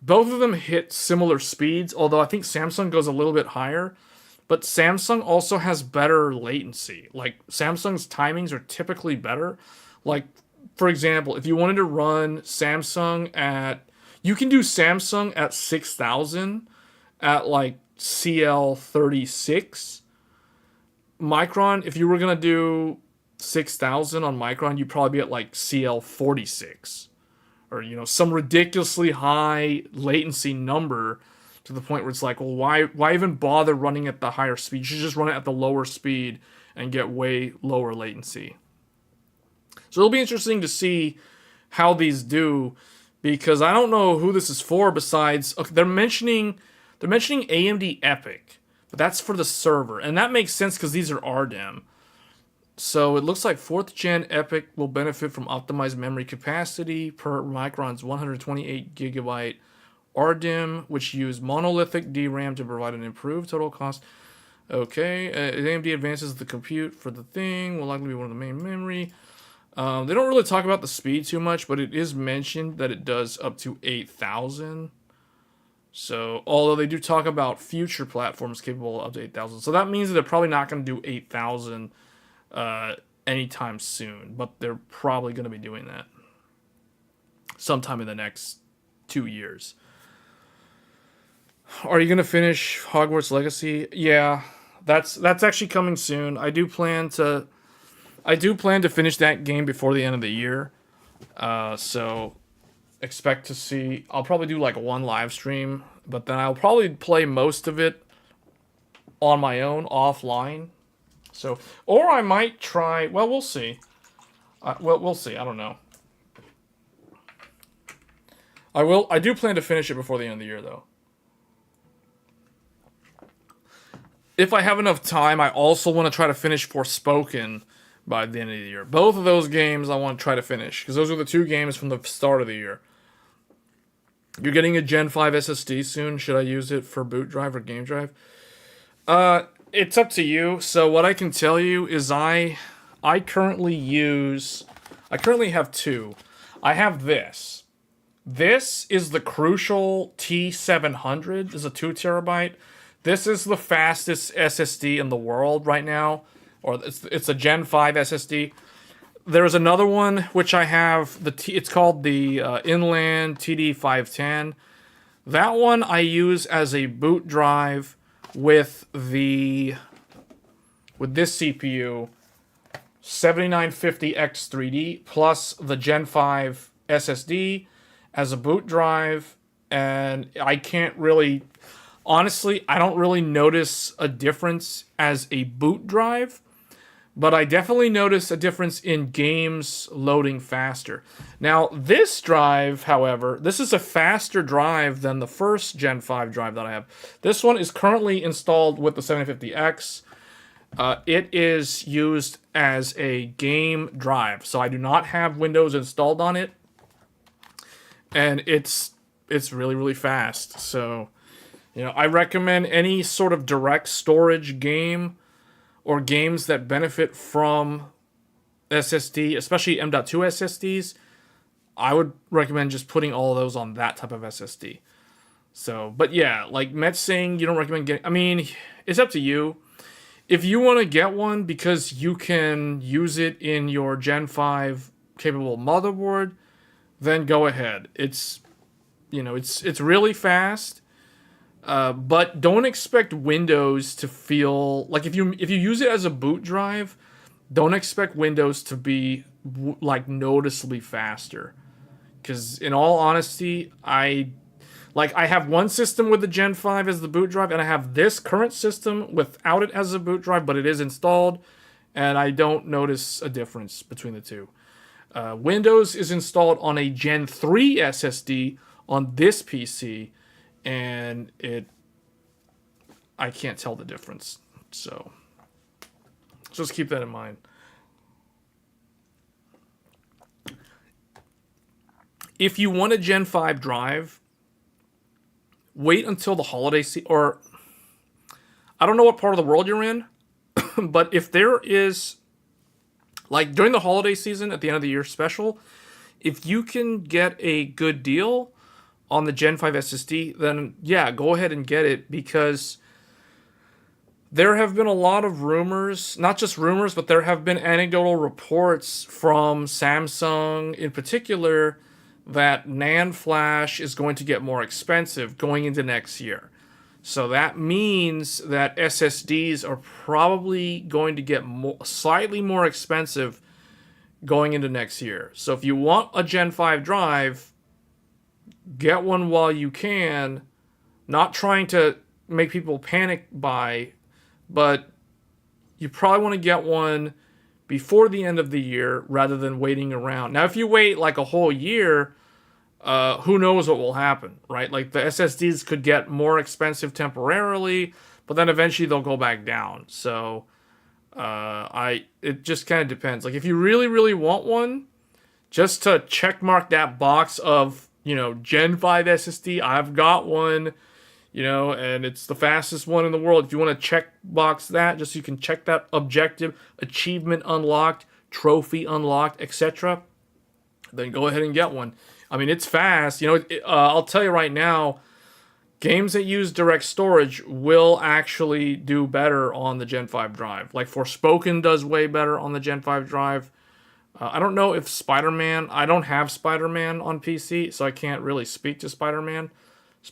both of them hit similar speeds, although I think Samsung goes a little bit higher, but Samsung also has better latency. Like, Samsung's timings are typically better. Like, for example, if you wanted to run Samsung at, you can do Samsung at 6000 at like CL36. Micron, if you were going to do 6000 on Micron, you'd probably be at like CL46, or some ridiculously high latency number, to the point where it's like, well, why even bother running at the higher speed? You should just run it at the lower speed and get way lower latency. So it'll be interesting to see how these do, because I don't know who this is for besides, okay, they're mentioning AMD Epic, but that's for the server, and that makes sense because these are RDIMM. So it looks like 4th gen Epic will benefit from optimized memory capacity per Micron's 128 gigabyte RDIMM, which use monolithic DRAM to provide an improved total cost. Okay, AMD advances the compute for the thing will likely be one of the main memory. They don't really talk about the speed too much, but it is mentioned that it does up to 8,000. So, although they do talk about future platforms capable of up to 8,000. So that means that they're probably not going to do 8,000 anytime soon. But they're probably going to be doing that sometime in the next 2 years. Are you going to finish Hogwarts Legacy? Yeah, that's actually coming soon. I do plan to finish that game before the end of the year. So expect to see, I'll probably do like one live stream, but then I'll probably play most of it on my own offline. So, or I might try, well, we'll see. We'll see. I don't know. I do plan to finish it before the end of the year, though. If I have enough time, I also want to try to finish Forspoken by the end of the year. Both of those games I want to try to finish, because those are the 2 games from the start of the year. You're getting a Gen 5 SSD soon. Should I use it for boot drive or game drive? It's up to you. So what I can tell you is I currently have 2. I have this. This is the Crucial T700. This is a 2 terabyte. This is the fastest SSD in the world right now, or it's a Gen 5 SSD. There's another one which I have. It's called the Inland TD510. That one I use as a boot drive with this CPU, 7950X3D plus the Gen 5 SSD as a boot drive, and I can't really. Honestly, I don't really notice a difference as a boot drive, but I definitely notice a difference in games loading faster. Now, this drive, however, this is a faster drive than the first Gen 5 drive that I have. This one is currently installed with the 750X. It is used as a game drive, so I do not have Windows installed on it, and it's really, really fast. So, I recommend any sort of direct storage game or games that benefit from SSD, especially M.2 SSDs. I would recommend just putting all of those on that type of SSD. So, but yeah, like Met's saying, you don't recommend getting, I mean, it's up to you. If you want to get one because you can use it in your Gen 5 capable motherboard, then go ahead. It's really fast. But don't expect Windows to feel like if you use it as a boot drive, don't expect Windows to be like noticeably faster. Because in all honesty, I have one system with the Gen 5 as the boot drive, and I have this current system without it as a boot drive, but it is installed, and I don't notice a difference between the two. Windows is installed on a Gen 3 SSD on this PC, and I can't tell the difference. So just keep that in mind. If you want a Gen 5 drive, wait until the holiday season, or I don't know what part of the world you're in, but if there is, like during the holiday season at the end of the year special, if you can get a good deal on the Gen 5 SSD, then yeah, go ahead and get it, because There have been a lot of rumors, not just rumors, but there have been anecdotal reports from Samsung in particular that NAND flash is going to get more expensive going into next year. So that means that SSDs are probably going to get slightly more expensive going into next year. So if you want a Gen 5 drive, get one while you can. Not trying to make people panic buy, but you probably want to get one before the end of the year rather than waiting around. Now, if you wait like a whole year, who knows what will happen, right? Like the SSDs could get more expensive temporarily, but then eventually they'll go back down. So it just kind of depends. Like if you really, really want one, just to check mark that box of, Gen 5 SSD, I've got one, and it's the fastest one in the world. If you want to check box that, just so you can check that objective, achievement unlocked, trophy unlocked, etc., then go ahead and get one. I mean, it's fast. I'll tell you right now, games that use direct storage will actually do better on the Gen 5 drive. Like Forspoken does way better on the Gen 5 drive. I don't know if Spider-Man... I don't have Spider-Man on PC, so I can't really speak to Spider-Man's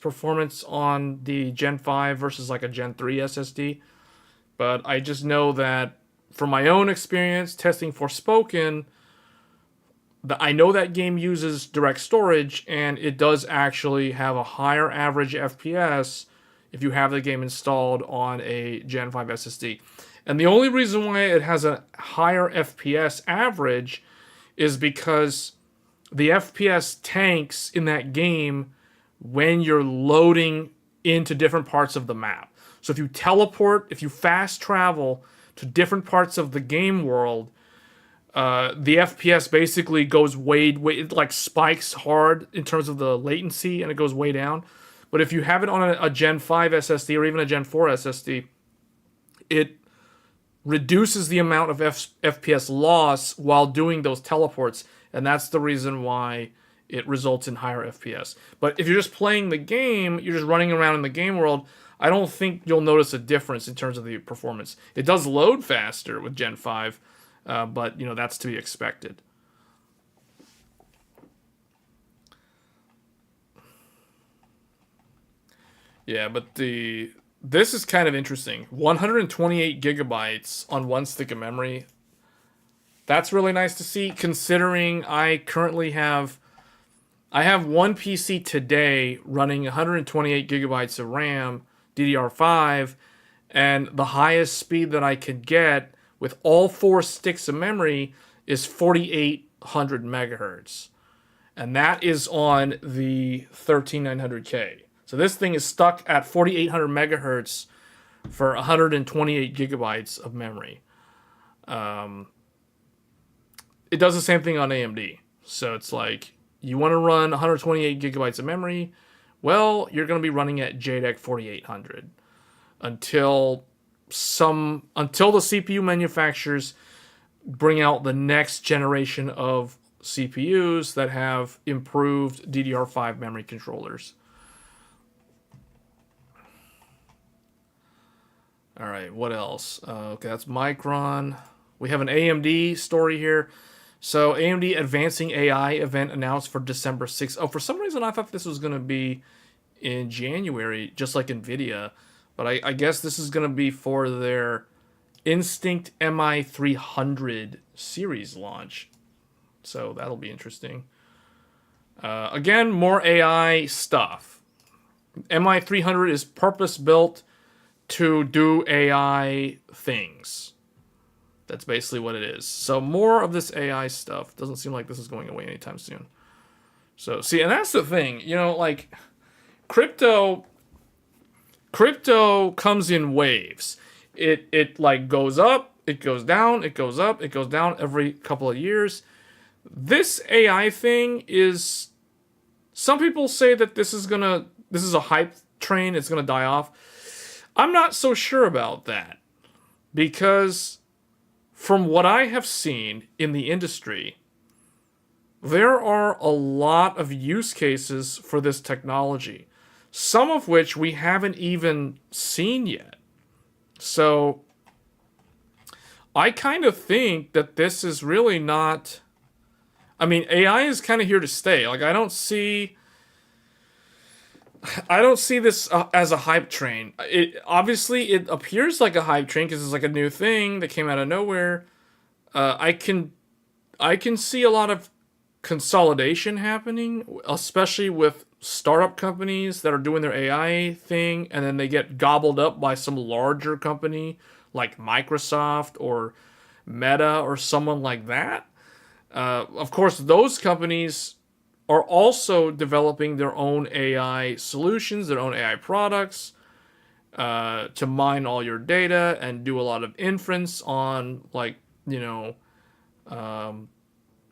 performance on the Gen 5 versus like a Gen 3 SSD. But I just know that from my own experience testing Forspoken, I know that game uses direct storage, and it does actually have a higher average FPS if you have the game installed on a Gen 5 SSD. And the only reason why it has a higher FPS average is because the FPS tanks in that game when you're loading into different parts of the map. So if you teleport, if you fast travel to different parts of the game world, the FPS basically goes way, it like spikes hard in terms of the latency, and it goes way down. But if you have it on a Gen 5 SSD or even a Gen 4 SSD, it reduces the amount of FPS loss while doing those teleports, and that's the reason why it results in higher FPS. But if you're just playing the game, you're just running around in the game world, I don't think you'll notice a difference in terms of the performance. It does load faster with Gen 5, but that's to be expected. Yeah, but this is kind of interesting. 128 gigabytes on one stick of memory. That's really nice to see, considering I have one PC today running 128 gigabytes of RAM, DDR5, and the highest speed that I could get with all 4 sticks of memory is 4800 megahertz. And that is on the 13900K. So this thing is stuck at 4800 megahertz for 128 gigabytes of memory. It does the same thing on AMD. So it's like, you want to run 128 gigabytes of memory, well, you're going to be running at JEDEC 4800 until the CPU manufacturers bring out the next generation of CPUs that have improved DDR5 memory controllers. All right, what else? Okay, that's Micron. We have an AMD story here. So AMD Advancing AI event announced for December 6th. Oh, for some reason I thought this was going to be in January, just like Nvidia. But I guess this is going to be for their Instinct MI300 series launch. So that'll be interesting. Again, more AI stuff. MI300 is purpose-built to do AI things. That's basically what it is. So more of this AI stuff. Doesn't seem like this is going away anytime soon. So, see, and that's the thing. Like, crypto comes in waves. It like goes up, it goes down, it goes up, it goes down every couple of years. This AI thing is... Some people say that this is a hype train, it's gonna die off. I'm not so sure about that. Because from what I have seen in the industry, there are a lot of use cases for this technology, some of which we haven't even seen yet. So I kind of think that this is really not. I mean, AI is kind of here to stay. Like, I don't see this as a hype train. It appears like a hype train because it's like a new thing that came out of nowhere. I can see a lot of consolidation happening, especially with startup companies that are doing their AI thing, and then they get gobbled up by some larger company like Microsoft or Meta or someone like that. Of course, those companies are also developing their own AI solutions, their own AI products to mine all your data and do a lot of inference on, like,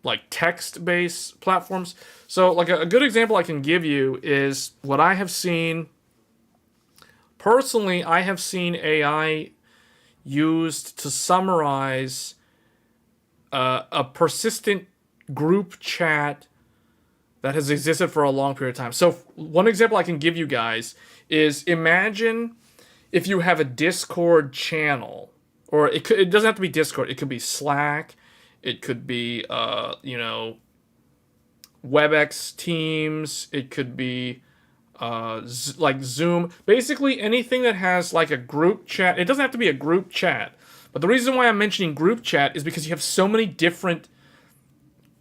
like text-based platforms. So, like, a good example I can give you is what I have seen. Personally, I have seen AI used to summarize a persistent group chat that has existed for a long period of time. So one example I can give you guys is, imagine if you have a Discord channel, or it doesn't have to be Discord. It could be Slack. It could be WebEx Teams. It could be like Zoom. Basically anything that has like a group chat. It doesn't have to be a group chat. But the reason why I'm mentioning group chat is because you have so many different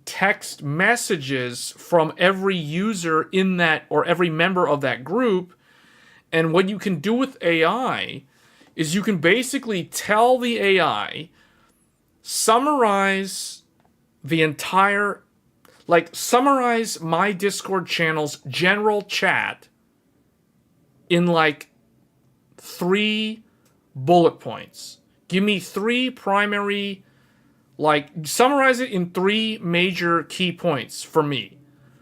text messages from every user in that, or every member of that group. And what you can do with AI is you can basically tell the AI, summarize the entire, like, summarize my Discord channel's general chat in like 3 bullet points. Give me 3 primary, like, summarize it in 3 major key points for me,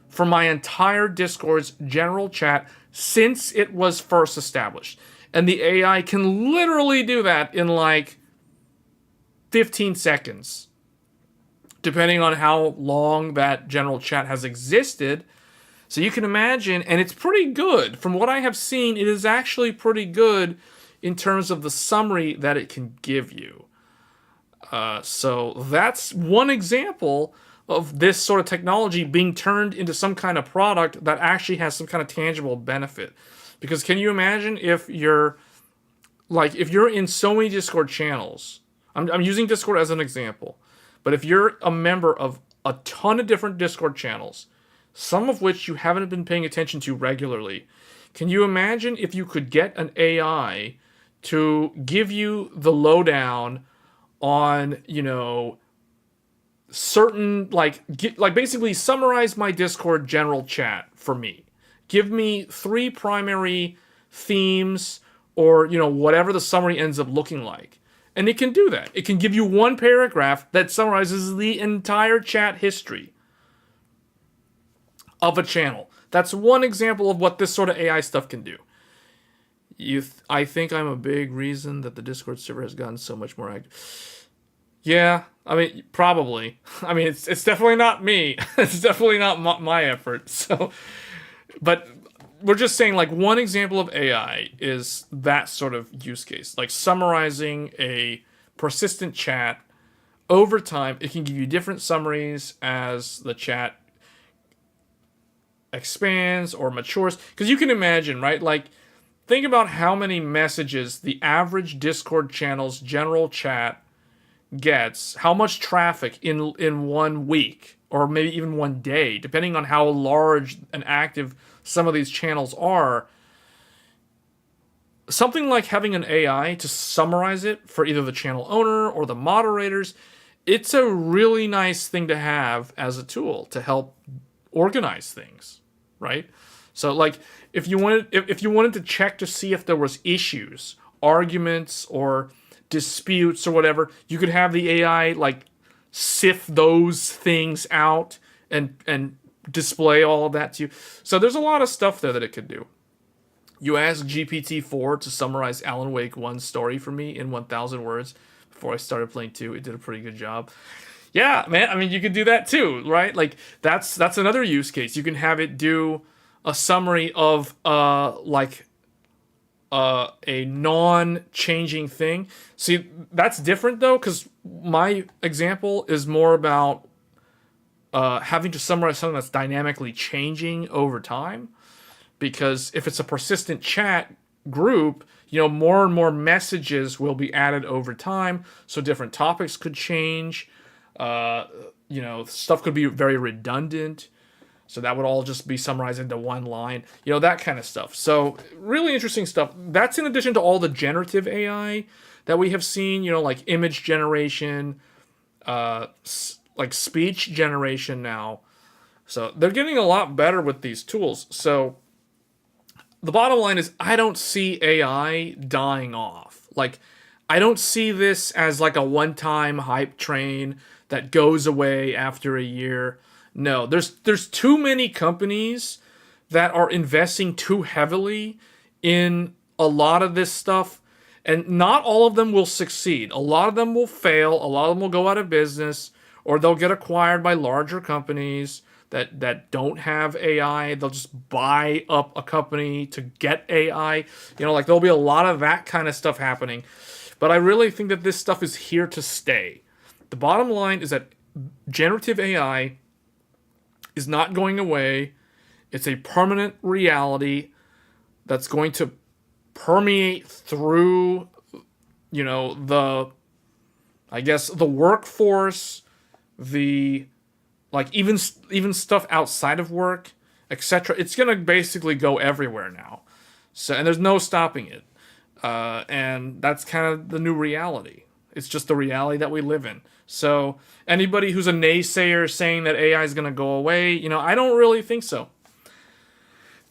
for my entire Discord's general chat since it was first established. And the AI can literally do that in like 15 seconds, depending on how long that general chat has existed. So you can imagine, and it's pretty good. From what I have seen, it is actually pretty good in terms of the summary that it can give you. So that's one example of this sort of technology being turned into some kind of product that actually has some kind of tangible benefit. Because can you imagine if you're in so many Discord channels? I'm using Discord as an example, but if you're a member of a ton of different Discord channels, some of which you haven't been paying attention to regularly, can you imagine if you could get an AI to give you the lowdown on, certain, basically summarize my Discord general chat for me. Give me 3 primary themes, or, whatever the summary ends up looking like. And it can do that. It can give you 1 paragraph that summarizes the entire chat history of a channel. That's one example of what this sort of AI stuff can do. I think I'm a big reason that the Discord server has gotten so much more active. Yeah, I mean, probably. I mean, it's definitely not me. It's definitely not my effort. So, but we're just saying, like, one example of AI is that sort of use case, like summarizing a persistent chat over time. It can give you different summaries as the chat expands or matures. Because you can imagine, right? Like, think about how many messages the average Discord channel's general chat gets, how much traffic in 1 week, or maybe even 1 day, depending on how large and active some of these channels are. Something like having an AI to summarize it for either the channel owner or the moderators, it's a really nice thing to have as a tool to help organize things, right? So, like, if you wanted to check to see if there was issues, arguments, or disputes or whatever, you could have the AI like sift those things out and display all of that to you. So there's a lot of stuff there that it could do. You asked GPT-4 to summarize Alan Wake 1's story for me in 1,000 words before I started playing 2. It did a pretty good job. Yeah, man. I mean, you could do that too, right? Like, that's another use case. You can have it do a summary of like a non-changing thing. See, that's different though, because my example is more about having to summarize something that's dynamically changing over time. Because if it's a persistent chat group, more and more messages will be added over time, so different topics could change. Stuff could be very redundant. So that would all just be summarized into one line, that kind of stuff. So really interesting stuff. That's in addition to all the generative AI that we have seen, like image generation, like speech generation now. So they're getting a lot better with these tools. So the bottom line is I don't see AI dying off. Like, I don't see this as like a one-time hype train that goes away after a year. No, there's too many companies that are investing too heavily in a lot of this stuff, and not all of them will succeed. A lot of them will fail, a lot of them will go out of business, or they'll get acquired by larger companies that don't have AI. They'll just buy up a company to get AI. Like there'll be a lot of that kind of stuff happening. But I really think that this stuff is here to stay. The bottom line is that generative AI is not going away. It's a permanent reality that's going to permeate through, the workforce, even stuff outside of work, etc. It's gonna basically go everywhere now. So, and there's no stopping it. And that's kind of the new reality. It's just the reality that we live in. So anybody who's a naysayer saying that AI is going to go away, I don't really think so.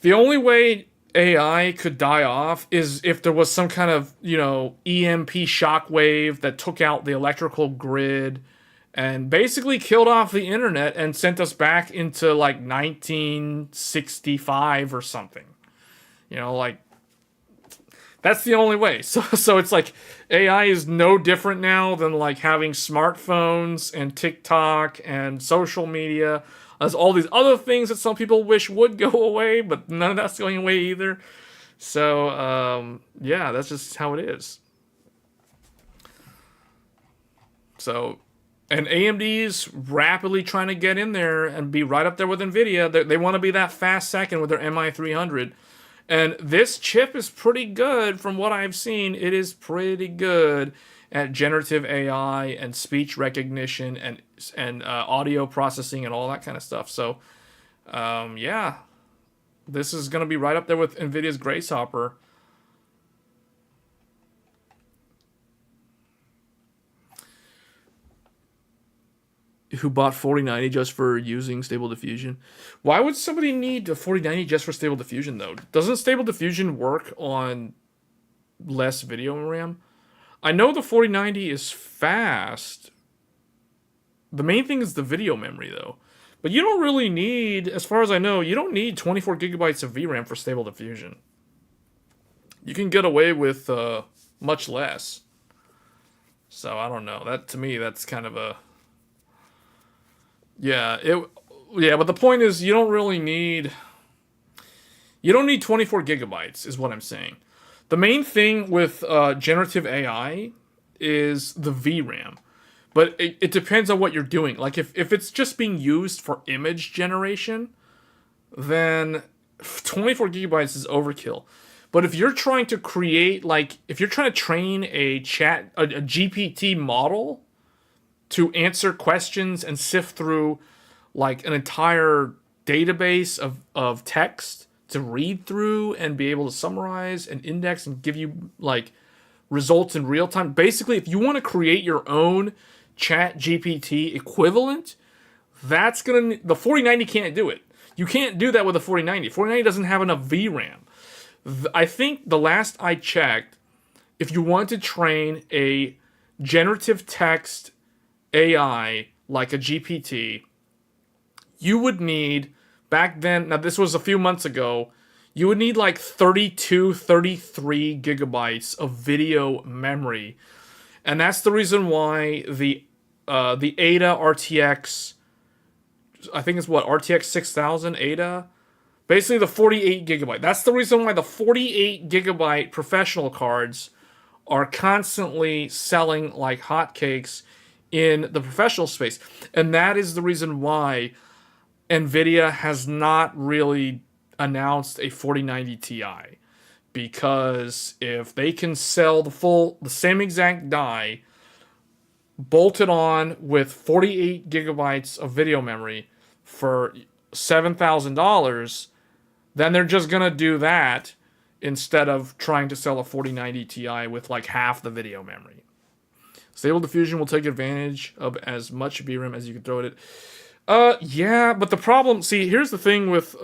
The only way AI could die off is if there was some kind of, EMP shockwave that took out the electrical grid and basically killed off the internet and sent us back into like 1965 or something. That's the only way. So it's like AI is no different now than like having smartphones and TikTok and social media. There's all these other things that some people wish would go away, but none of that's going away either. So that's just how it is. So, and AMD's rapidly trying to get in there and be right up there with Nvidia. They want to be that fast second with their MI300. And this chip is pretty good from what I've seen. It is pretty good at generative AI and speech recognition and audio processing and all that kind of stuff. So, this is going to be right up there with NVIDIA's Grace Hopper. Who bought 4090 just for using Stable Diffusion? Why would somebody need a 4090 just for Stable Diffusion, though? Doesn't Stable Diffusion work on less video RAM? I know the 4090 is fast. The main thing is the video memory, though. But you don't really need, as far as I know, you don't need 24 gigabytes of VRAM for Stable Diffusion. You can get away with much less. So, I don't know. That, to me, that's kind of a... but the point is you don't need 24 gigabytes is what I'm saying. The main thing with generative AI is the VRAM. But it depends on what you're doing. Like if it's just being used for image generation, then 24 gigabytes is overkill. But if you're trying to create, if you're trying to train a GPT model to answer questions and sift through like an entire database of text to read through and be able to summarize and index and give you like results in real time. Basically, if you want to create your own Chat GPT equivalent, the 4090 can't do it. You can't do that with a 4090. 4090 doesn't have enough VRAM. I think the last I checked, if you want to train a generative text AI like a GPT, you would need, back then, now this was a few months ago, you would need like 32, 33 gigabytes of video memory. And that's the reason why the Ada RTX, I think it's RTX 6000 Ada, Basically, the 48 gigabyte. That's the reason why the 48 gigabyte professional cards are constantly selling like hotcakes in the professional space. And that is the reason why Nvidia has not really announced a 4090 Ti. Because if they can sell the same exact die bolted on with 48 gigabytes of video memory for $7,000, then they're just going to do that instead of trying to sell a 4090 Ti with like half the video memory. Stable Diffusion will take advantage of as much VRAM as you can throw at it. Yeah, but the problem... See, here's the thing with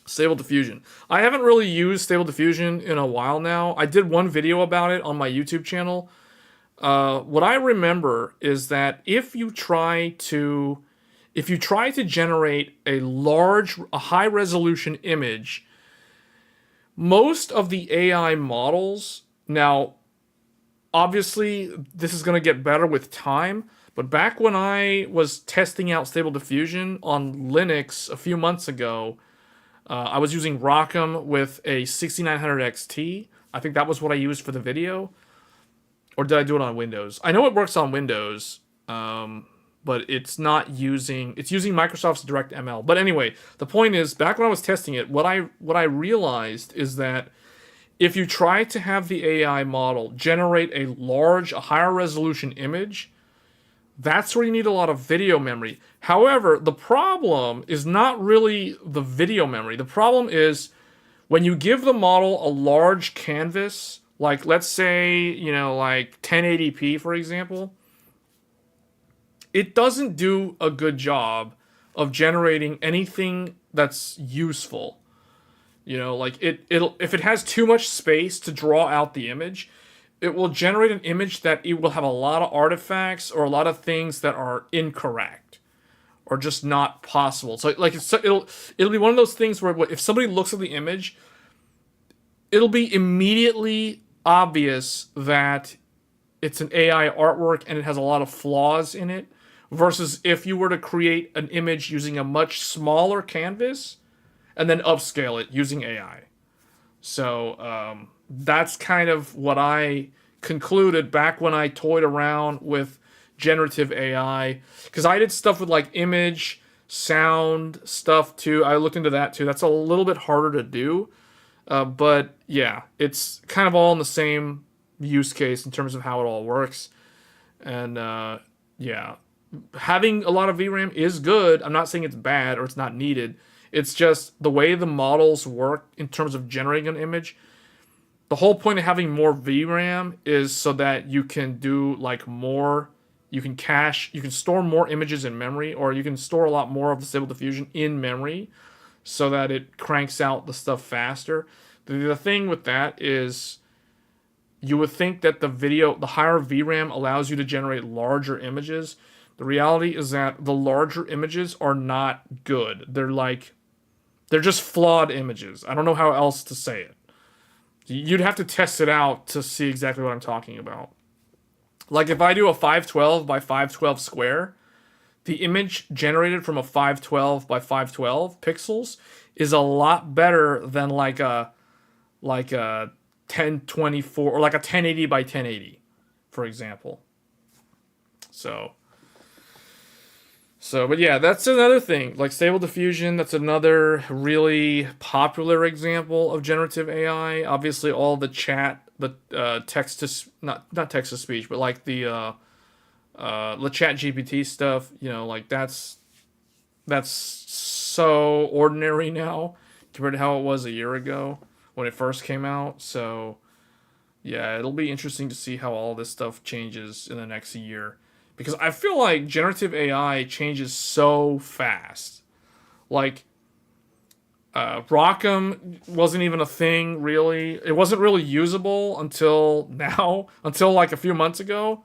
Stable Diffusion. I haven't really used Stable Diffusion in a while now. I did one video about it on my YouTube channel. What I remember is that if you try to generate a high resolution image, most of the AI models, now obviously this is going to get better with time, but back when I was testing out Stable Diffusion on Linux a few months ago, I was using Rockham with a 6900 XT. I think that was what I used for the video. Or did I do it on Windows? I know it works on Windows, but it's using Microsoft's DirectML. But anyway, the point is, back when I was testing it, what I realized is that if you try to have the AI model generate a higher resolution image, that's where you need a lot of video memory. However, the problem is not really the video memory. The problem is when you give the model a large canvas, like let's say, like 1080p, for example, it doesn't do a good job of generating anything that's useful. Like if it has too much space to draw out the image, it will generate an image that it will have a lot of artifacts or a lot of things that are incorrect or just not possible. So like it'll be one of those things where if somebody looks at the image, it'll be immediately obvious that it's an AI artwork and it has a lot of flaws in it, versus if you were to create an image using a much smaller canvas and then upscale it using AI. So that's kind of what I concluded back when I toyed around with generative AI, because I did stuff with like image, sound stuff too. I looked into that too. That's a little bit harder to do, but yeah, it's kind of all in the same use case in terms of how it all works. And yeah, having a lot of VRAM is good. I'm not saying it's bad or it's not needed. It's just the way the models work in terms of generating an image. The whole point of having more VRAM is so that you can do like more, you can store more images in memory, or you can store a lot more of the Stable Diffusion in memory so that it cranks out the stuff faster. The thing with that is you would think that the higher VRAM allows you to generate larger images. The reality is that the larger images are not good. They're just flawed images. I don't know how else to say it. You'd have to test it out to see exactly what I'm talking about. Like if I do a 512 by 512 square, the image generated from a 512 by 512 pixels is a lot better than like a 1024 or like a 1080 by 1080, for example. But yeah, that's another thing. Like Stable Diffusion, that's another really popular example of generative AI. Obviously, all the chat, the text to not text to speech, but like the chat GPT stuff. Like that's so ordinary now compared to how it was a year ago when it first came out. So yeah, it'll be interesting to see how all this stuff changes in the next year. Because I feel like generative AI changes so fast. Like, Rockham wasn't even a thing, really. It wasn't really usable until now, until like a few months ago.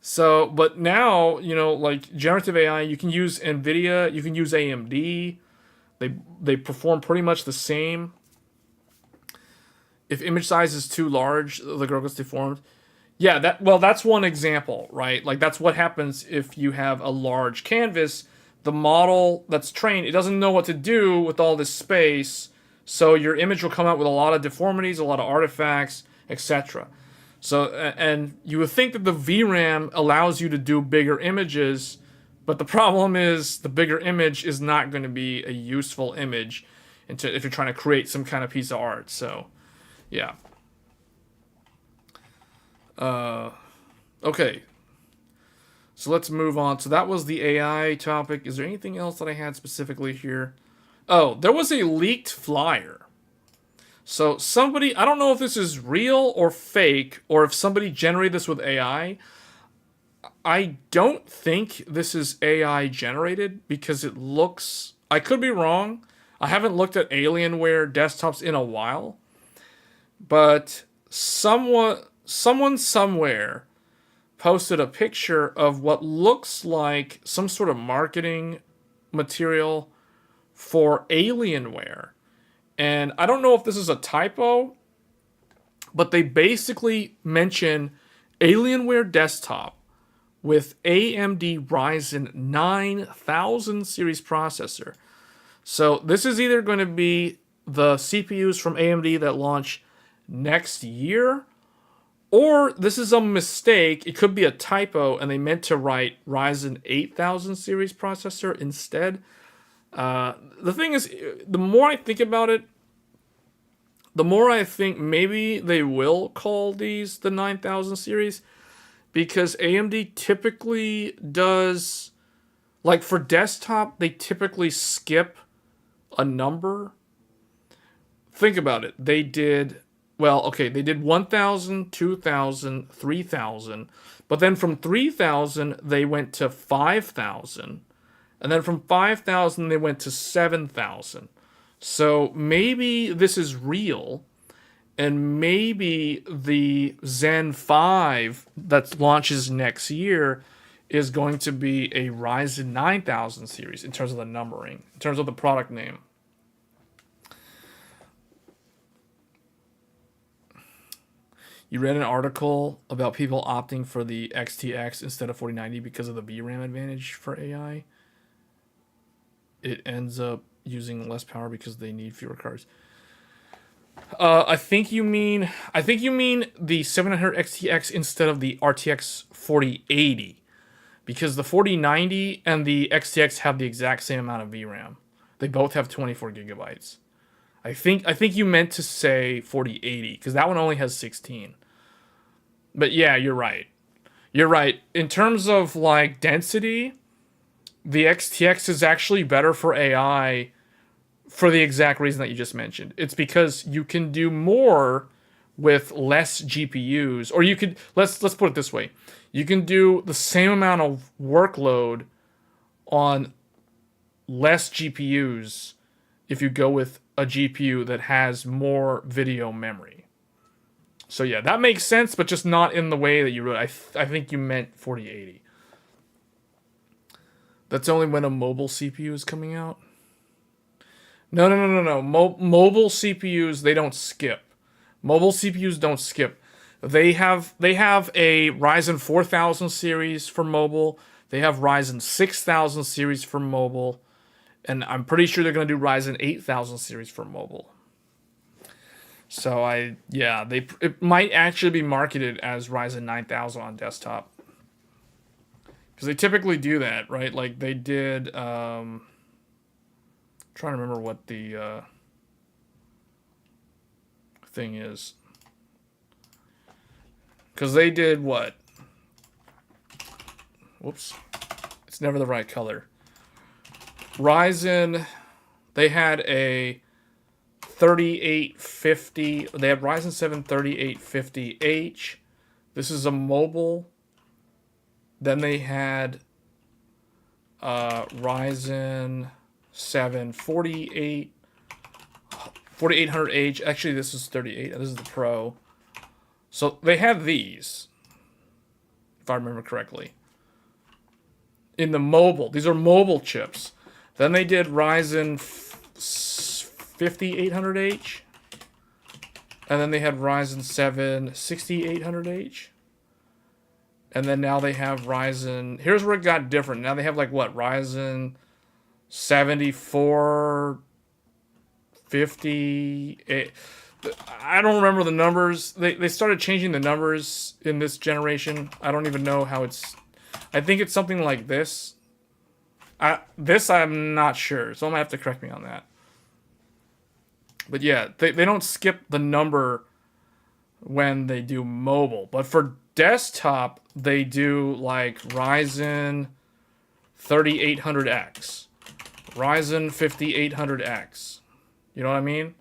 So, but now, like generative AI, you can use Nvidia, you can use AMD. They perform pretty much the same. If image size is too large, the girl gets deformed. Yeah, that's one example, right? Like that's what happens if you have a large canvas, the model that's trained, it doesn't know what to do with all this space, so your image will come out with a lot of deformities, a lot of artifacts, etc. So, and you would think that the VRAM allows you to do bigger images, but the problem is the bigger image is not going to be a useful image if you're trying to create some kind of piece of art. So, yeah. Okay. So let's move on. So that was the AI topic. Is there anything else that I had specifically here? Oh, there was a leaked flyer. So somebody, I don't know if this is real or fake, or if somebody generated this with AI. I don't think this is AI generated because it looks, I could be wrong. I haven't looked at Alienware desktops in a while. But someone somewhere posted a picture of what looks like some sort of marketing material for Alienware. And I don't know if this is a typo, but they basically mention Alienware desktop with AMD Ryzen 9000 series processor. So this is either going to be the CPUs from AMD that launch next year, or this is a mistake. It could be a typo, and they meant to write Ryzen 8000 series processor instead. The thing is, the more I think about it, the more I think maybe they will call these the 9000 series, because AMD typically does, like for desktop, they typically skip a number. Think about it. They did, well, okay, they did 1000, 2000, 3000, but then from 3000 they went to 5000, and then from 5000 they went to 7000. So maybe this is real, and maybe the Zen 5 that launches next year is going to be a Ryzen 9000 series in terms of the numbering, in terms of the product name. You read an article about people opting for the XTX instead of 4090 because of the VRAM advantage for AI. It ends up using less power because they need fewer cards. I think you mean the 700 XTX instead of the RTX 4080, because the 4090 and the XTX have the exact same amount of VRAM. They both have 24 gigabytes. I think you meant to say 4080 because that one only has 16. But yeah, you're right. You're right. In terms of like density, the XTX is actually better for AI for the exact reason that you just mentioned. It's because you can do more with less GPUs, or you could, let's put it this way. You can do the same amount of workload on less GPUs if you go with a GPU that has more video memory. So yeah, that makes sense, but just not in the way that you wrote. I think you meant 4080. That's only when a mobile CPU is coming out. No. Mobile CPUs, they don't skip. Mobile CPUs don't skip. They have a Ryzen 4000 series for mobile. They have Ryzen 6000 series for mobile. And I'm pretty sure they're going to do Ryzen 8000 series for mobile. So it might actually be marketed as Ryzen 9000 on desktop. Because they typically do that, right? Like they did, trying to remember what the thing is. Because they did what? Whoops. It's never the right color. Ryzen, they had a 3850. They have Ryzen 7 3850H. This is a mobile. Then they had Ryzen 7 4800H. Actually, this is 38. This is the Pro. So they have these, if I remember correctly, in the mobile. These are mobile chips. Then they did Ryzen 5800H. And then they had Ryzen 7 6800H. And then now they have Ryzen. Here's where it got different. Now they have like what? Ryzen 7450. I don't remember the numbers. They started changing the numbers in this generation. I don't even know how it's... I think it's something like this. This I'm not sure, so I'm going to have to correct me on that. But yeah, they don't skip the number when they do mobile. But for desktop, they do like Ryzen 3800X. Ryzen 5800X. You know what I mean?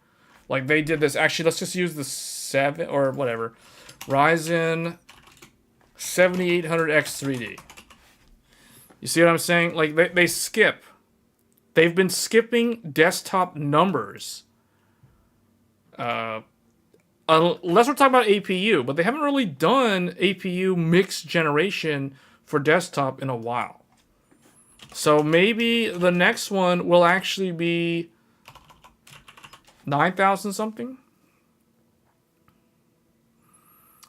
Like they did this. Actually, let's just use the 7 or whatever. Ryzen 7800X 3D. You see what I'm saying? Like they skip. They've been skipping desktop numbers. Unless we're talking about APU, but they haven't really done APU mixed generation for desktop in a while. So maybe the next one will actually be 9,000 something.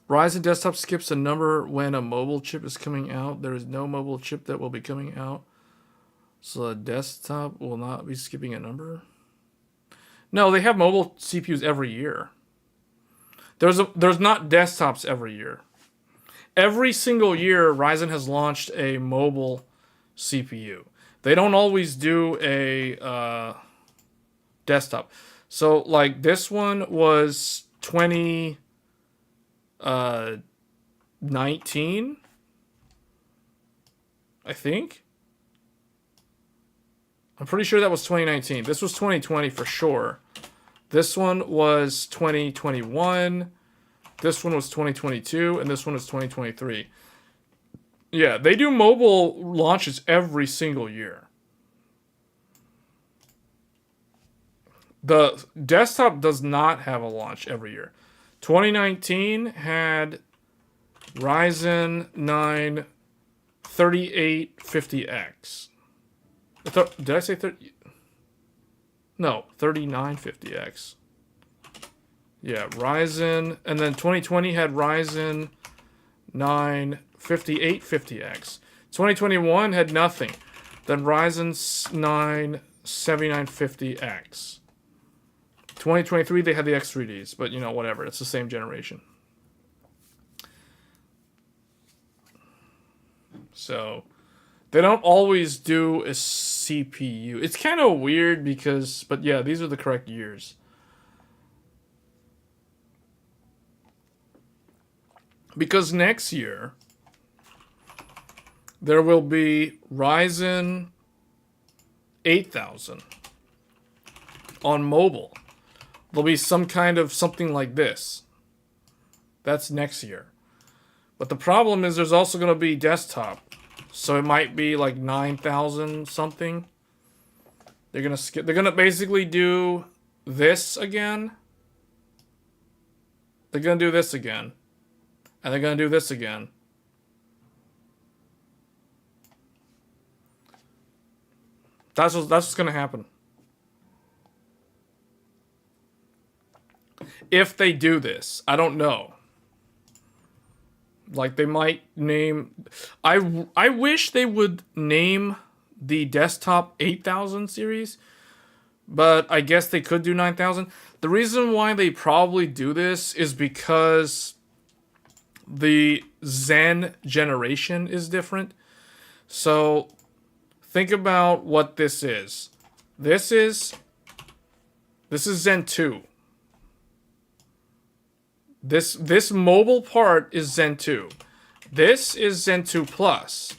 Ryzen desktop skips a number when a mobile chip is coming out. There is no mobile chip that will be coming out. So the desktop will not be skipping a number. No, they have mobile CPUs every year. There's not desktops every year. Every single year, Ryzen has launched a mobile CPU. They don't always do a desktop. So, like, this one was 2019, I think. I'm pretty sure that was 2019. This was 2020 for sure. This one was 2021. This one was 2022. And this one was 2023. Yeah, they do mobile launches every single year. The desktop does not have a launch every year. 2019 had Ryzen 9 3850X. Did I say 30? No, 3950X. Yeah, Ryzen. And then 2020 had Ryzen 9 5850X. 2021 had nothing. Then Ryzen 9 7950X. 2023 they had the X3Ds, but you know, whatever. It's the same generation. So they don't always do a CPU. It's kind of weird because, but yeah, these are the correct years. Because next year, there will be Ryzen 8000 on mobile. There'll be some kind of something like this. That's next year. But the problem is there's also going to be desktop. So it might be like 9,000 something. They're going to skip. They're going to basically do this again. They're going to do this again. And they're going to do this again. That's what's going to happen. If they do this, I don't know. Like they might name... I wish they would name the desktop 8000 series. But I guess they could do 9000. The reason why they probably do this is because the Zen generation is different. So think about what this is. This is Zen 2. This mobile part is Zen 2. This is Zen 2 Plus.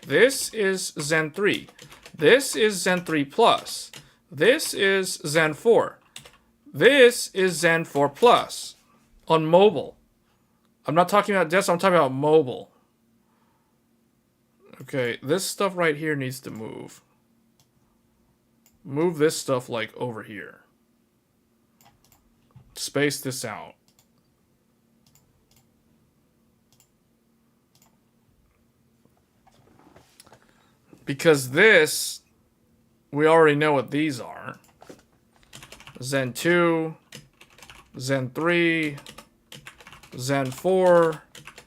This is Zen 3. This is Zen 3 Plus. This is Zen 4. This is Zen 4 Plus on mobile. I'm not talking about desktop, I'm talking about mobile. Okay, this stuff right here needs to move. Move this stuff like over here. Space this out. Because this, we already know what these are. Zen 2, Zen 3, Zen 4,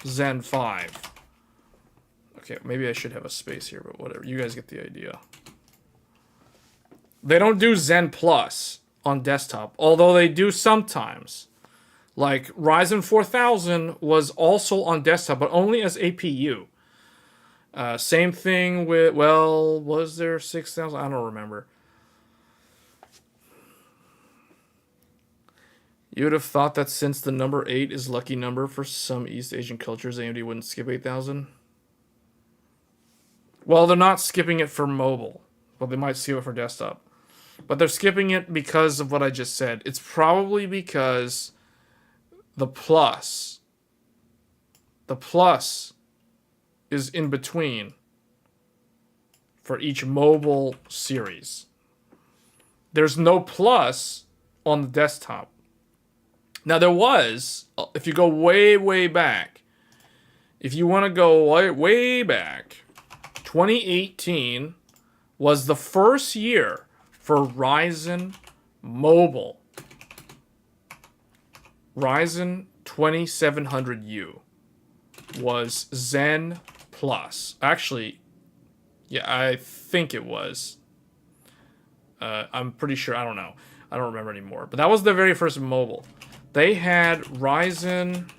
Zen 5. Okay, maybe I should have a space here, but whatever. You guys get the idea. They don't do Zen Plus on desktop, although they do sometimes. Like Ryzen 4000 was also on desktop, but only as APU. Same thing with, well, was there 6000? I don't remember. You would have thought that since the number 8 is lucky number for some East Asian cultures, AMD wouldn't skip 8000. Well, they're not skipping it for mobile, but they might skip it for desktop. But they're skipping it because of what I just said. It's probably because the plus is in between for each mobile series. There's no plus on the desktop. Now there was, if you go way, way back, if you want to go way, way back, 2018 was the first year for Ryzen Mobile. Ryzen 2700U was Zen Plus. Actually, yeah, I think it was. I'm pretty sure. I don't know. I don't remember anymore. But that was the very first mobile. They had Ryzen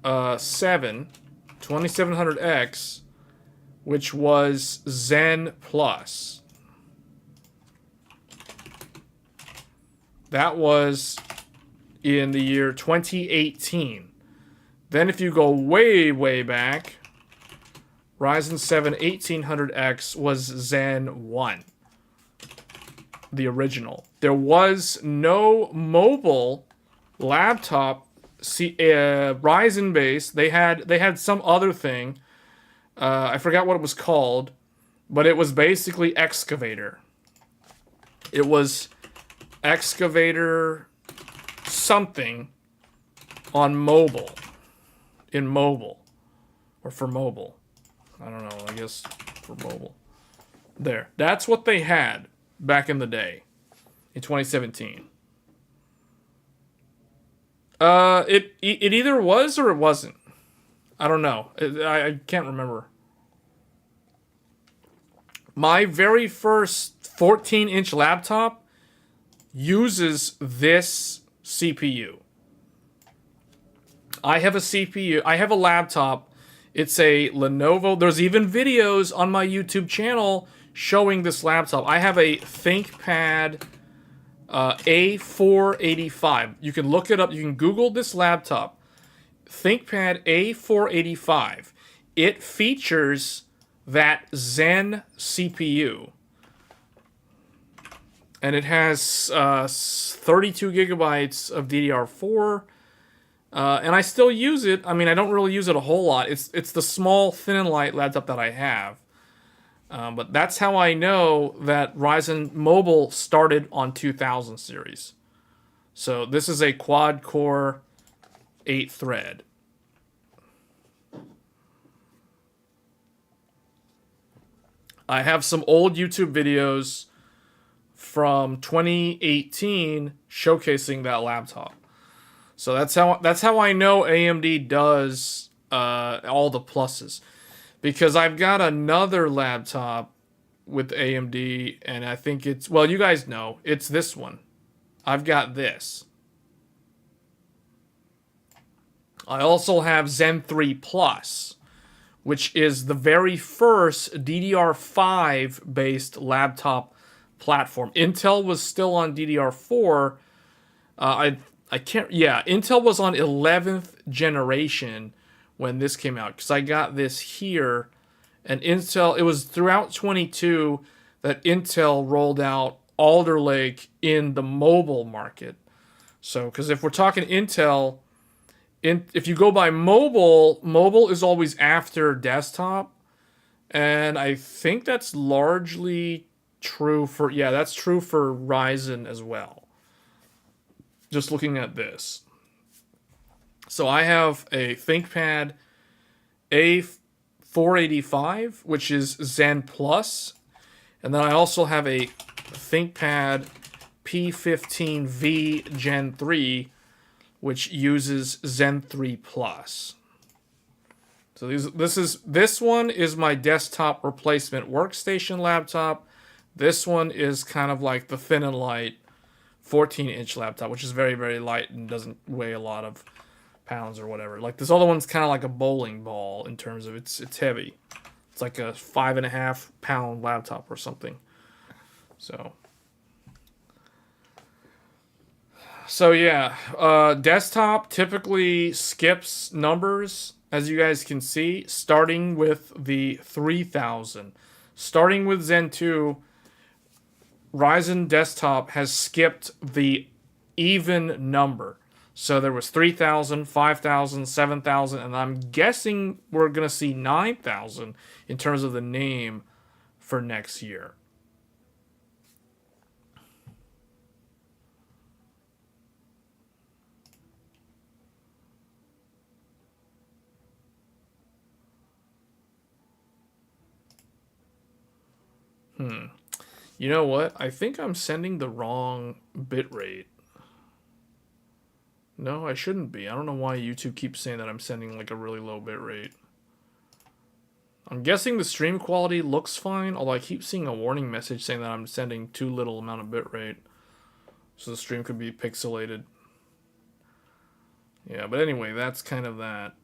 7 2700X, which was Zen Plus. That was in the year 2018. Then if you go way, way back, Ryzen 7 1800X was Zen 1. The original. There was no mobile laptop Ryzen base. They had some other thing. I forgot what it was called, but it was basically Excavator. It was Excavator something on mobile. In mobile. Or for mobile. I don't know, I guess for mobile. There. That's what they had back in the day. In 2017. It either was or it wasn't. I don't know. I can't remember. My very first 14-inch laptop uses this CPU. I have a CPU. I have a laptop. It's a Lenovo. There's even videos on my YouTube channel showing this laptop. I have a ThinkPad A485. You can look it up. You can Google this laptop. ThinkPad A485. It features that Zen CPU. And it has 32 gigabytes of DDR4. And I still use it. I mean, I don't really use it a whole lot. It's the small, thin and light laptop that I have. But that's how I know that Ryzen Mobile started on 2000 series. So this is a quad-core 8-thread. I have some old YouTube videos from 2018 showcasing that laptop. So that's how I know AMD does all the pluses. Because I've got another laptop with AMD, and I think it's, well, you guys know, it's this one. I've got this. I also have Zen 3 Plus, which is the very first DDR5 based laptop platform. Intel was still on DDR4. I can't, yeah, Intel was on 11th generation when this came out, because I got this here, and Intel, it was throughout 22 that Intel rolled out Alder Lake in the mobile market. So, because if we're talking Intel, if you go by mobile is always after desktop, and I think that's largely true for, yeah, that's true for Ryzen as well. Just looking at this. So I have a ThinkPad A485, which is Zen Plus. And then I also have a ThinkPad P15V Gen 3, which uses Zen 3 Plus. So this one is my desktop replacement workstation laptop. This one is kind of like the thin and light 14-inch laptop, which is very, very light and doesn't weigh a lot of pounds or whatever. Like this other one's kind of like a bowling ball in terms of it's heavy. It's like a 5.5-pound laptop or something. So yeah, desktop typically skips numbers, as you guys can see, starting with the 3000. Starting with Zen 2, Ryzen desktop has skipped the even number. So there was 3,000, 5,000, 7,000, and I'm guessing we're going to see 9,000 in terms of the name for next year. You know what? I think I'm sending the wrong bitrate. No, I shouldn't be. I don't know why YouTube keeps saying that I'm sending like a really low bitrate. I'm guessing the stream quality looks fine, although I keep seeing a warning message saying that I'm sending too little amount of bitrate. So the stream could be pixelated. Yeah, but anyway, that's kind of that.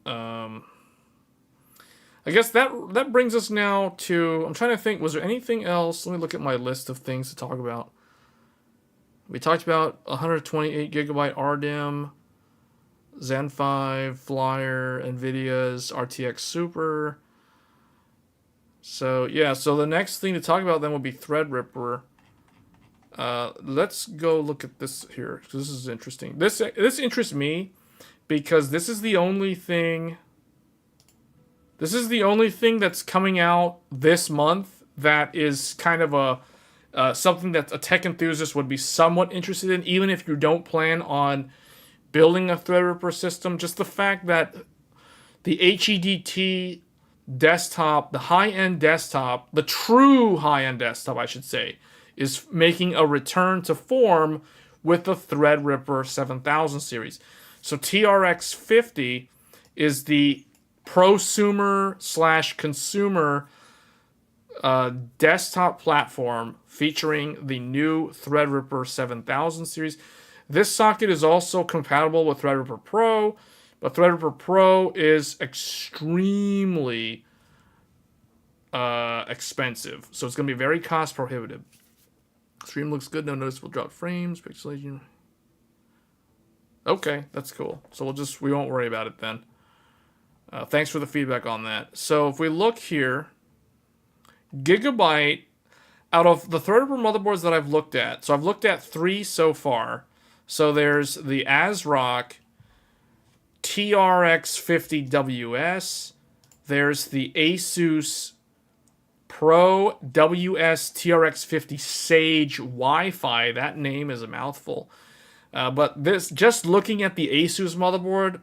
I guess that brings us now to... I'm trying to think, was there anything else? Let me look at my list of things to talk about. We talked about 128 gigabyte RDIMM, Zen 5, Flyer, Nvidia's RTX Super. So, yeah, so the next thing to talk about then would be Threadripper. Let's go look at this here, because this is interesting. This interests me, because this is the only thing... This is the only thing that's coming out this month that is kind of a something that a tech enthusiast would be somewhat interested in, even if you don't plan on building a Threadripper system. Just the fact that the HEDT desktop, the high-end desktop, the true high-end desktop, I should say, is making a return to form with the Threadripper 7000 series. So TRX50 is the prosumer/consumer desktop platform featuring the new Threadripper 7000 series. This socket is also compatible with Threadripper Pro, but Threadripper Pro is extremely expensive, so it's going to be very cost prohibitive. Stream looks good, no noticeable drop frames, pixelation. Okay, that's cool. So we won't worry about it then. Thanks for the feedback on that. So if we look here, Gigabyte, out of the Threadripper motherboards that I've looked at, so I've looked at 3 so far. So there's the ASRock TRX50WS. There's the Asus Pro WS TRX50 Sage Wi-Fi. That name is a mouthful. But just looking at the Asus motherboard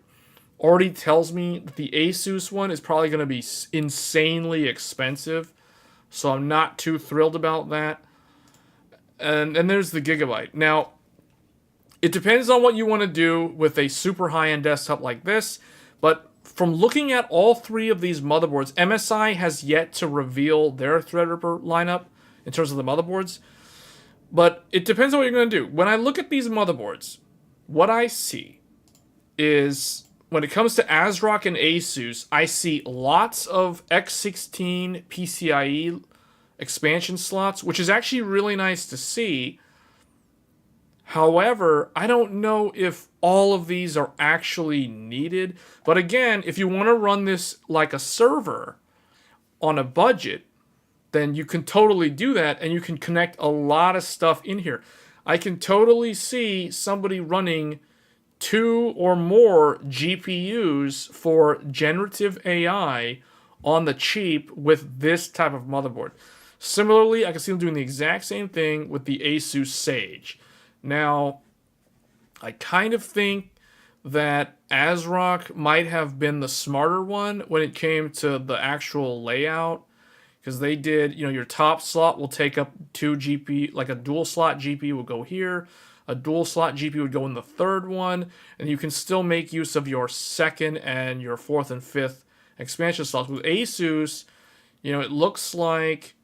already tells me that the Asus one is probably going to be insanely expensive. So I'm not too thrilled about that. And there's the Gigabyte. Now, it depends on what you want to do with a super high-end desktop like this. But from looking at all 3 of these motherboards, MSI has yet to reveal their Threadripper lineup in terms of the motherboards. But it depends on what you're going to do. When I look at these motherboards, what I see is... when it comes to ASRock and Asus, I see lots of X16 PCIe expansion slots, which is actually really nice to see. However, I don't know if all of these are actually needed. But again, if you want to run this like a server on a budget, then you can totally do that, and you can connect a lot of stuff in here. I can totally see somebody running 2 or more GPUs for generative AI on the cheap with this type of motherboard. Similarly, I can see them doing the exact same thing with the Asus Sage. Now, I kind of think that ASRock might have been the smarter one when it came to the actual layout, because they did, your top slot will take up 2 GPU, like a dual slot GPU will go here. A dual slot GPU would go in the third one, and you can still make use of your second and your fourth and fifth expansion slots. With Asus, it looks like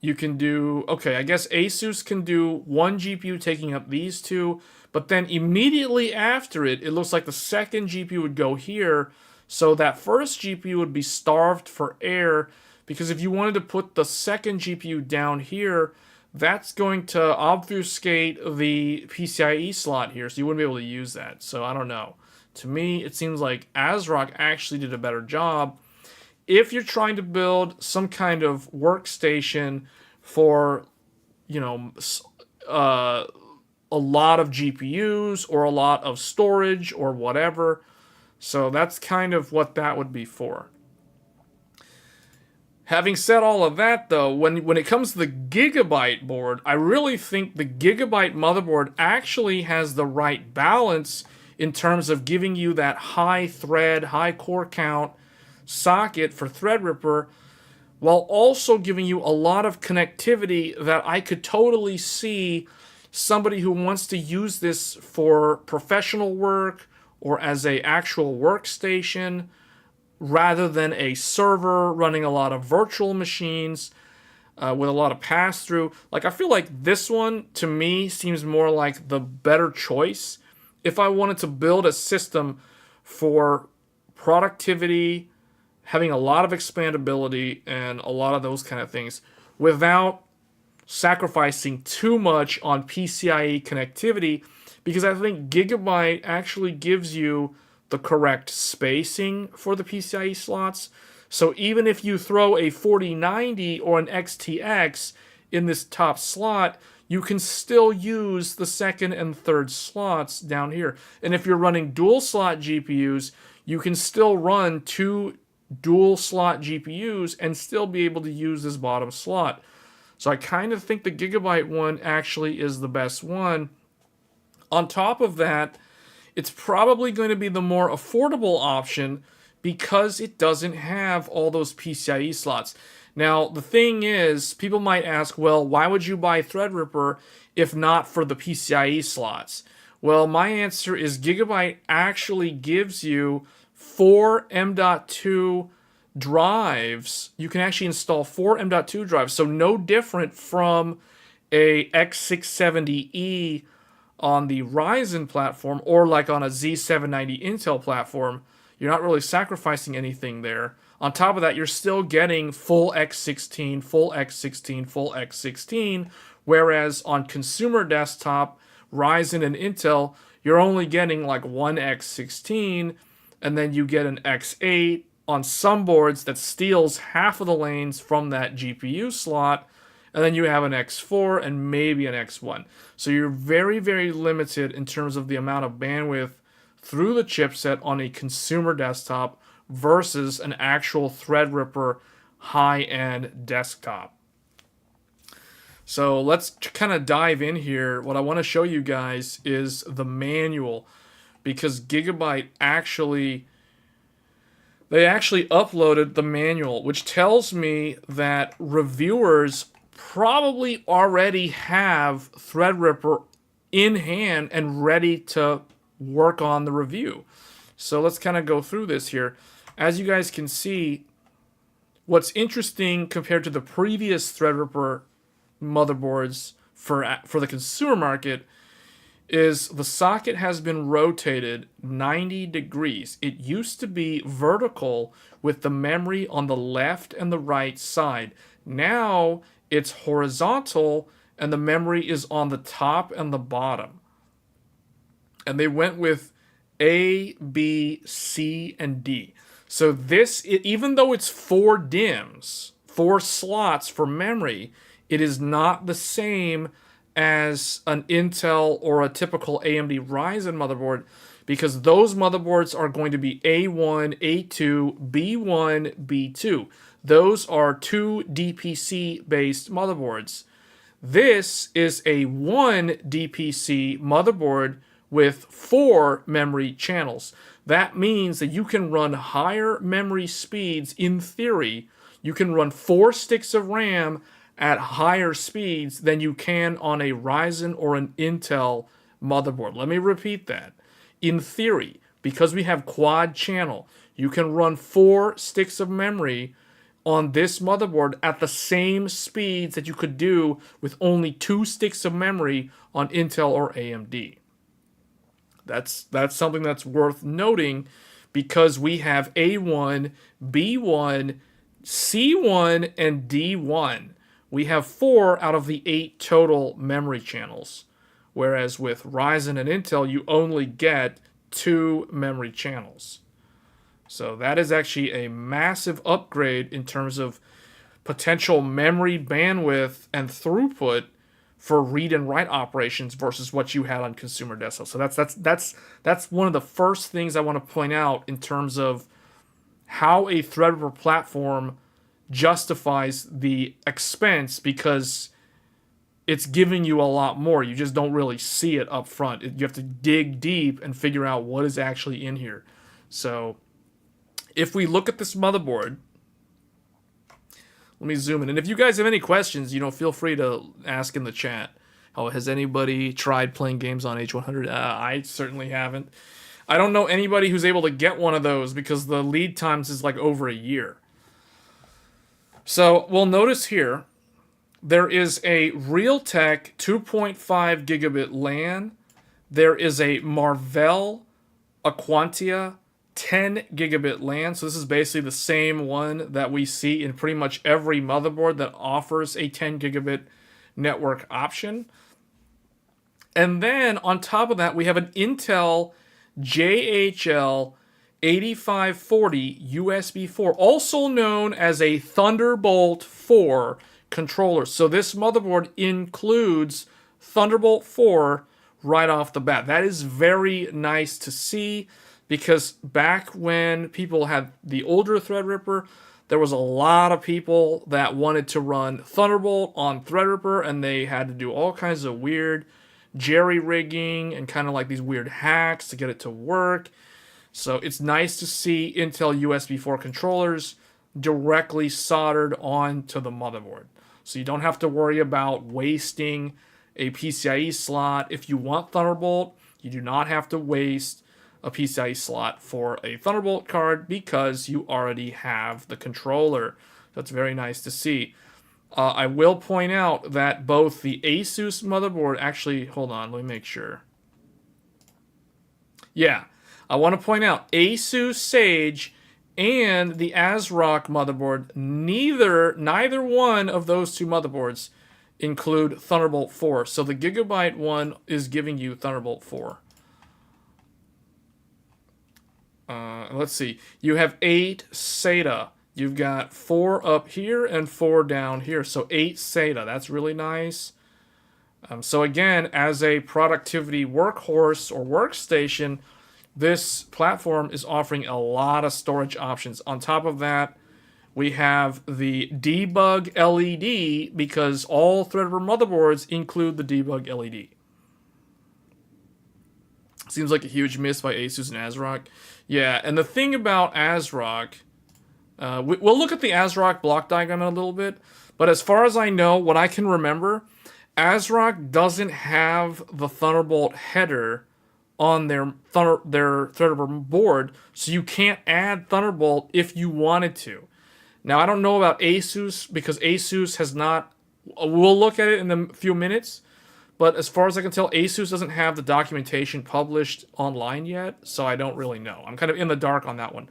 You can do, okay, I guess Asus can do one GPU taking up these two, but then immediately after it, it looks like the second GPU would go here, so that first GPU would be starved for air, because if you wanted to put the second GPU down here, that's going to obfuscate the PCIe slot here, so you wouldn't be able to use that. So I don't know. To me, it seems like ASRock actually did a better job. If you're trying to build some kind of workstation for, you know, a lot of GPUs or a lot of storage or whatever, so that's kind of what that would be for. Having said all of that, though, when it comes to the Gigabyte board, I really think the Gigabyte motherboard actually has the right balance in terms of giving you that high thread, high core count socket for Threadripper, while also giving you a lot of connectivity that I could totally see somebody who wants to use this for professional work or as a actual workstation rather than a server running a lot of virtual machines with a lot of pass-through. Like, I feel like this one, to me, seems more like the better choice if I wanted to build a system for productivity, having a lot of expandability, and a lot of those kind of things without sacrificing too much on PCIe connectivity, because I think Gigabyte actually gives you the correct spacing for the PCIe slots. So even if you throw a 4090 or an XTX in this top slot, you can still use the second and third slots down here. And if you're running dual slot GPUs, you can still run two dual slot GPUs and still be able to use this bottom slot. So I kind of think the Gigabyte one actually is the best one. On top of that, it's probably going to be the more affordable option because it doesn't have all those PCIe slots. Now, the thing is, people might ask, well, why would you buy Threadripper if not for the PCIe slots? Well, my answer is Gigabyte actually gives you 4 M.2 drives. You can actually install 4 M.2 drives, so no different from a X670E on the Ryzen platform or like on a Z790 Intel platform. You're not really sacrificing anything there. On top of that, you're still getting full X16, full X16, full X16, whereas on consumer desktop, Ryzen and Intel, you're only getting like one X16, and then you get an X8 on some boards that steals half of the lanes from that GPU slot, and then you have an X4 and maybe an X1. So you're very, very limited in terms of the amount of bandwidth through the chipset on a consumer desktop versus an actual Threadripper high-end desktop. So let's kind of dive in here. What I want to show you guys is the manual, because Gigabyte actually uploaded the manual, which tells me that reviewers probably already have Threadripper in hand and ready to work on the review. So let's kind of go through this here. As you guys can see, what's interesting compared to the previous Threadripper motherboards for the consumer market is the socket has been rotated 90 degrees. It used to be vertical with the memory on the left and the right side. Now it's horizontal and the memory is on the top and the bottom. And they went with A, B, C, and D. So this, even though it's 4 DIMMs, 4 slots for memory, it is not the same as an Intel or a typical AMD Ryzen motherboard, because those motherboards are going to be A1, A2, B1, B2. Those are 2 DPC based motherboards. This is a 1 DPC motherboard with 4 memory channels. That means that you can run higher memory speeds in theory. You can run 4 sticks of RAM at higher speeds than you can on a Ryzen or an Intel motherboard. Let me repeat that. In theory, because we have quad channel, you can run 4 sticks of memory on this motherboard at the same speeds that you could do with only 2 sticks of memory on Intel or AMD. That's something that's worth noting, because we have A1, B1, C1, and D1. We have 4 out of the 8 total memory channels, whereas with Ryzen and Intel, you only get 2 memory channels. So that is actually a massive upgrade in terms of potential memory bandwidth and throughput for read and write operations versus what you had on consumer desktop. So that's one of the first things I want to point out in terms of how a Threadripper platform justifies the expense, because it's giving you a lot more. You just don't really see it up front. You have to dig deep and figure out what is actually in here. So if we look at this motherboard, let me zoom in. And if you guys have any questions, feel free to ask in the chat. Oh, has anybody tried playing games on H100? I certainly haven't. I don't know anybody who's able to get one of those, because the lead times is like over a year. So we'll notice here, there is a Realtek 2.5 gigabit LAN. There is a Marvell Aquantia 10 gigabit LAN. So this is basically the same one that we see in pretty much every motherboard that offers a 10 gigabit network option. And then on top of that, we have an Intel JHL 8540 USB 4, also known as a Thunderbolt 4 controller. So this motherboard includes Thunderbolt 4 right off the bat. That is very nice to see, because back when people had the older Threadripper, there was a lot of people that wanted to run Thunderbolt on Threadripper, and they had to do all kinds of weird jerry-rigging and kind of like these weird hacks to get it to work. So it's nice to see Intel USB 4 controllers directly soldered onto the motherboard. So you don't have to worry about wasting a PCIe slot. If you want Thunderbolt, you do not have to waste a PCIe slot for a Thunderbolt card, because you already have the controller. That's very nice to see. I will point out that both the Asus motherboard, actually, hold on, let me make sure. Yeah, I want to point out Asus Sage and the ASRock motherboard, neither one of those two motherboards include Thunderbolt 4. So the Gigabyte one is giving you Thunderbolt 4. Let's see. You have 8 SATA. You've got 4 up here and 4 down here. So 8 SATA. That's really nice. So again, as a productivity workhorse or workstation, this platform is offering a lot of storage options. On top of that, we have the debug LED, because all Threadripper motherboards include the debug LED. Seems like a huge miss by Asus and ASRock. Yeah, and the thing about ASRock, we'll look at the ASRock block diagram in a little bit, but as far as I know, what I can remember, ASRock doesn't have the Thunderbolt header on their Threadripper board, so you can't add Thunderbolt if you wanted to. Now, I don't know about Asus, because Asus has not... We'll look at it in a few minutes, but as far as I can tell, Asus doesn't have the documentation published online yet, so I don't really know. I'm kind of in the dark on that one.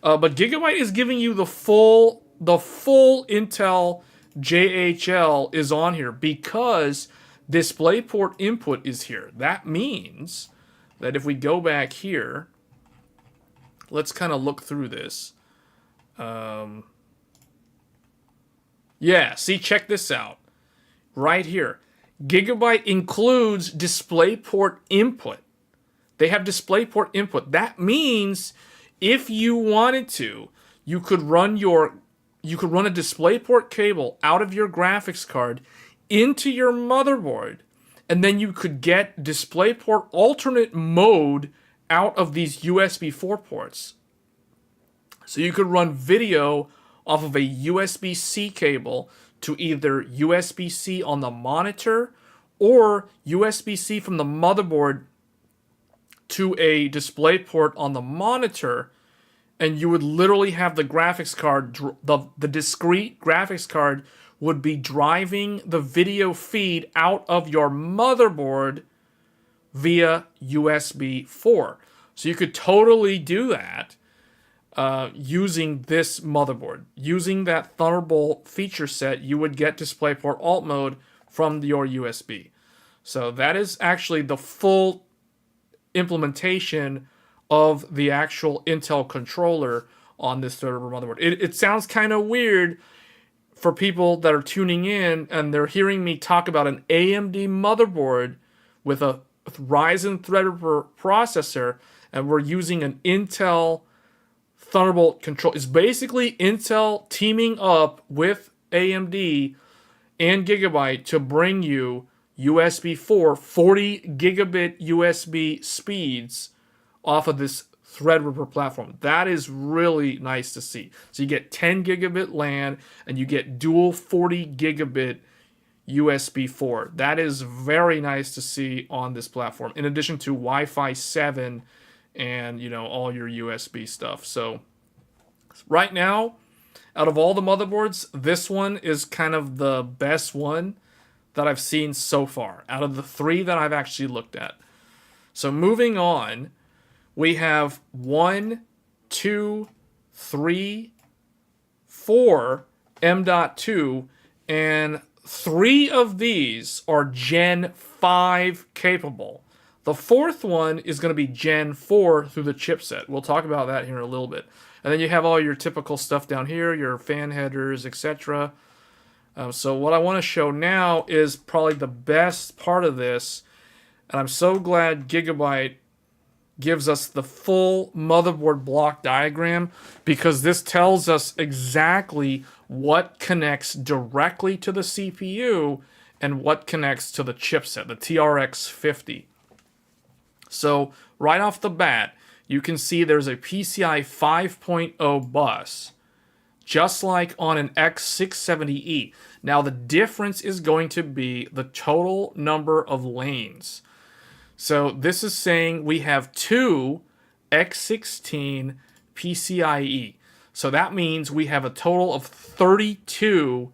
But Gigabyte is giving you the full Intel JHL is on here, because DisplayPort input is here. That means that if we go back here, let's kind of look through this. Yeah, see, check this out. Right here. Gigabyte includes DisplayPort input. They have DisplayPort input. That means if you wanted to, you could run a DisplayPort cable out of your graphics card into your motherboard, and then you could get DisplayPort alternate mode out of these USB 4 ports. So you could run video off of a USB-C cable to either USB-C on the monitor or USB-C from the motherboard to a DisplayPort on the monitor, and you would literally have the graphics card, the discrete graphics card would be driving the video feed out of your motherboard via USB 4. So you could totally do that using this motherboard. Using that Thunderbolt feature set, you would get DisplayPort Alt Mode from your USB. So that is actually the full implementation of the actual Intel controller on this Threadripper motherboard. It sounds kind of weird for people that are tuning in and they're hearing me talk about an AMD motherboard with a Ryzen Threadripper processor, and we're using an Intel Thunderbolt control. It's basically Intel teaming up with AMD and Gigabyte to bring you USB 4 40 gigabit USB speeds off of this Threadripper platform. That is really nice to see. So you get 10 gigabit LAN and you get dual 40 gigabit USB 4. That is very nice to see on this platform, in addition to Wi-Fi 7 and, you know, all your USB stuff. So right now, out of all the motherboards, this one is kind of the best one that I've seen so far, out of the three that I've actually looked at. So moving on, we have 1, 2, 3, 4 M.2, and 3 of these are Gen 5 capable. The fourth one is going to be Gen 4 through the chipset. We'll talk about that here in a little bit. And then you have all your typical stuff down here, your fan headers, etc. So what I want to show now is probably the best part of this. And I'm so glad Gigabyte gives us the full motherboard block diagram, because this tells us exactly what connects directly to the CPU and what connects to the chipset, the TRX50. So right off the bat, you can see there's a PCI 5.0 bus, just like on an X670E. Now the difference is going to be the total number of lanes. So this is saying we have 2 X16 PCIe. So that means we have a total of 32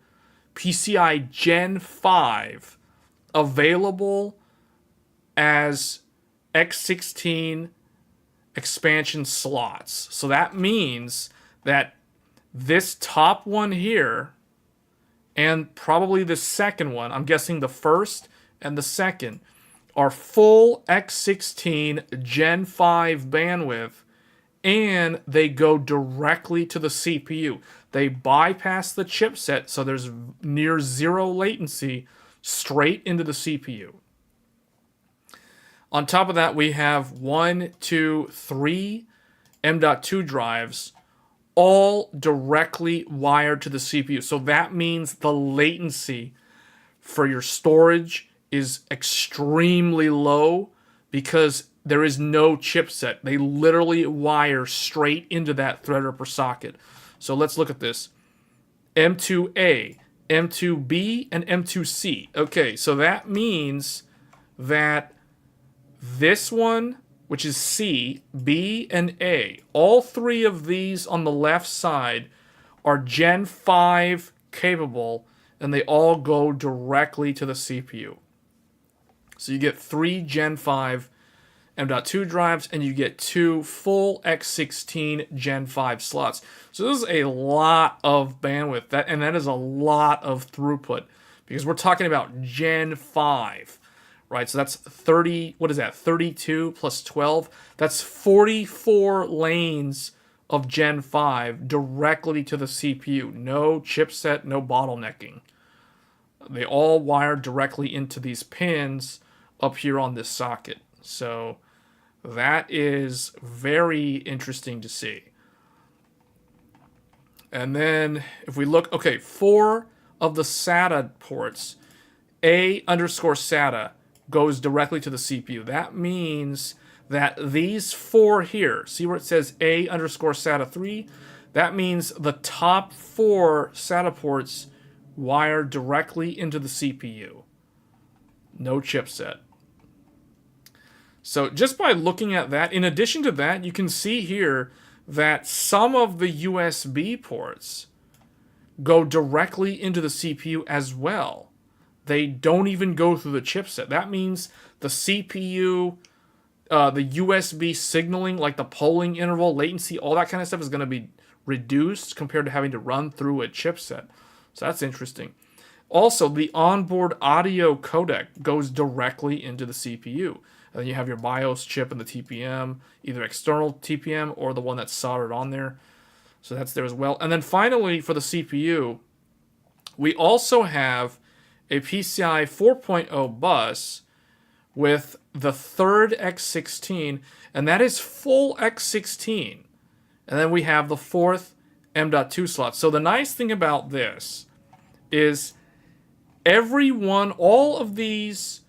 PCI Gen 5 available as X16 expansion slots. So that means that this top one here and probably the second one, I'm guessing the first and the second, are full X16 Gen 5 bandwidth, and they go directly to the CPU. They bypass the chipset, so there's near zero latency, straight into the CPU. On top of that, we have 1, 2, 3 M.2 drives, all directly wired to the CPU. So that means the latency for your storage is extremely low because there is no chipset. They literally wire straight into that Threadripper socket. So let's look at this. M2A, M2B, and M2C. Okay, so that means that this one, which is C, B, and A, all 3 of these on the left side are Gen 5 capable, and they all go directly to the CPU. So you get 3 Gen 5 M.2 drives, and you get 2 full X16 Gen 5 slots. So this is a lot of bandwidth, and that is a lot of throughput, because we're talking about Gen 5. Right, so that's 30, what is that, 32 plus 12? That's 44 lanes of Gen 5 directly to the CPU. No chipset, no bottlenecking. They all wire directly into these pins up here on this socket. So that is very interesting to see. And then if we look, okay, 4 of the SATA ports, A_SATA, goes directly to the CPU. That means that these 4 here, see where it says A_SATA 3? That means the top 4 SATA ports wire directly into the CPU. No chipset. So just by looking at that, in addition to that, you can see here that some of the USB ports go directly into the CPU as well. They don't even go through the chipset. That means the CPU, the USB signaling, like the polling interval, latency, all that kind of stuff is going to be reduced compared to having to run through a chipset. So that's interesting. Also, the onboard audio codec goes directly into the CPU. And then you have your BIOS chip and the TPM, either external TPM or the one that's soldered on there. So that's there as well. And then finally, for the CPU, we also have a PCI 4.0 bus with the third X16, and that is full X16. And then we have the fourth M.2 slot. So the nice thing about this is all of these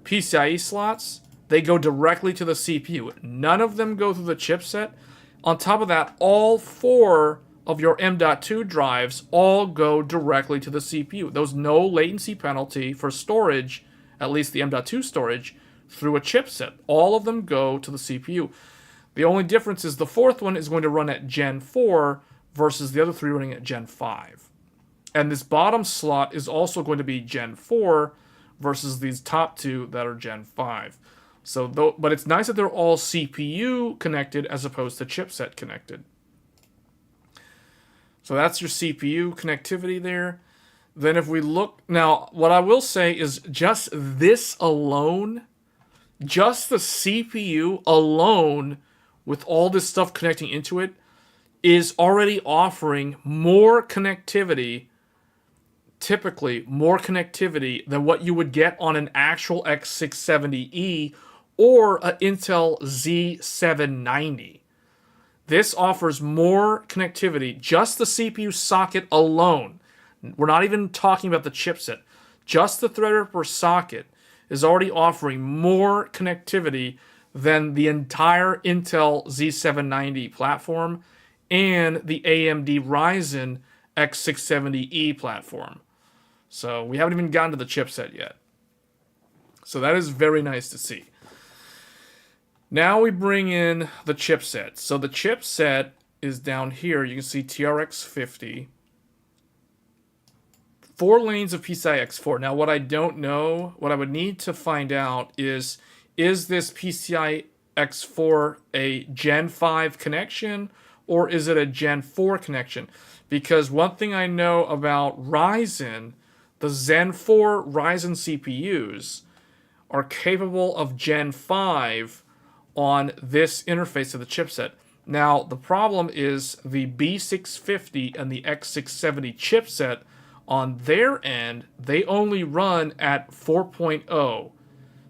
PCIe slots, they go directly to the CPU. None of them go through the chipset. On top of that, all 4 of your M.2 drives all go directly to the CPU. There's no latency penalty for storage, at least the M.2 storage, through a chipset. All of them go to the CPU. The only difference is the 4th one is going to run at Gen 4 versus the other 3 running at Gen 5. And this bottom slot is also going to be Gen 4 versus these top 2 that are Gen 5. But it's nice that they're all CPU connected as opposed to chipset connected. So that's your CPU connectivity there. Then if we look, now what I will say is just this alone, just the CPU alone with all this stuff connecting into it is already offering more connectivity, typically more connectivity than what you would get on an actual X670E or an Intel Z790. This offers more connectivity, just the CPU socket alone. We're not even talking about the chipset. Just the Threadripper socket is already offering more connectivity than the entire Intel Z790 platform and the AMD Ryzen X670E platform. So we haven't even gotten to the chipset yet. So that is very nice to see. Now we bring in the chipset. So the chipset is down here. You can see TRX50. 4 lanes of PCI X4. Now what I don't know, what I would need to find out is this PCI X4 a Gen 5 connection or is it a Gen 4 connection? Because one thing I know about Ryzen, the Zen 4 Ryzen CPUs are capable of Gen 5 on this interface of the chipset. Now, the problem is the B650 and the X670 chipset on their end, they only run at 4.0.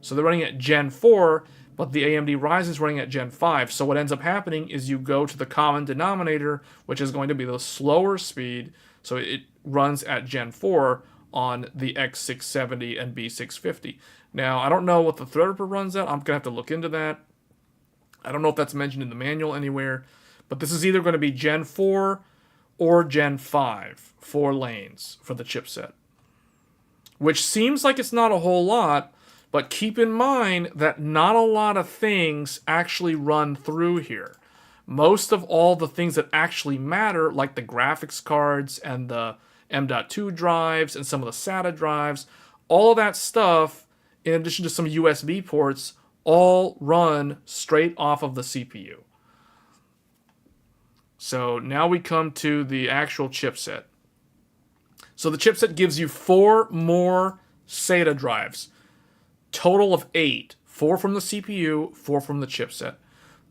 So they're running at Gen 4, but the AMD Ryzen is running at Gen 5. So what ends up happening is you go to the common denominator, which is going to be the slower speed. So it runs at Gen 4 on the X670 and B650. Now, I don't know what the Threadripper runs at. I'm going to have to look into that. I don't know if that's mentioned in the manual anywhere, but this is either going to be Gen 4 or Gen 5, 4 lanes for the chipset. Which seems like it's not a whole lot, but keep in mind that not a lot of things actually run through here. Most of all the things that actually matter, like the graphics cards and the M.2 drives and some of the SATA drives, all that stuff, in addition to some USB ports, all run straight off of the CPU. So now we come to the actual chipset. So the chipset gives you 4 more SATA drives. Total of 8. 4 from the CPU, 4 from the chipset.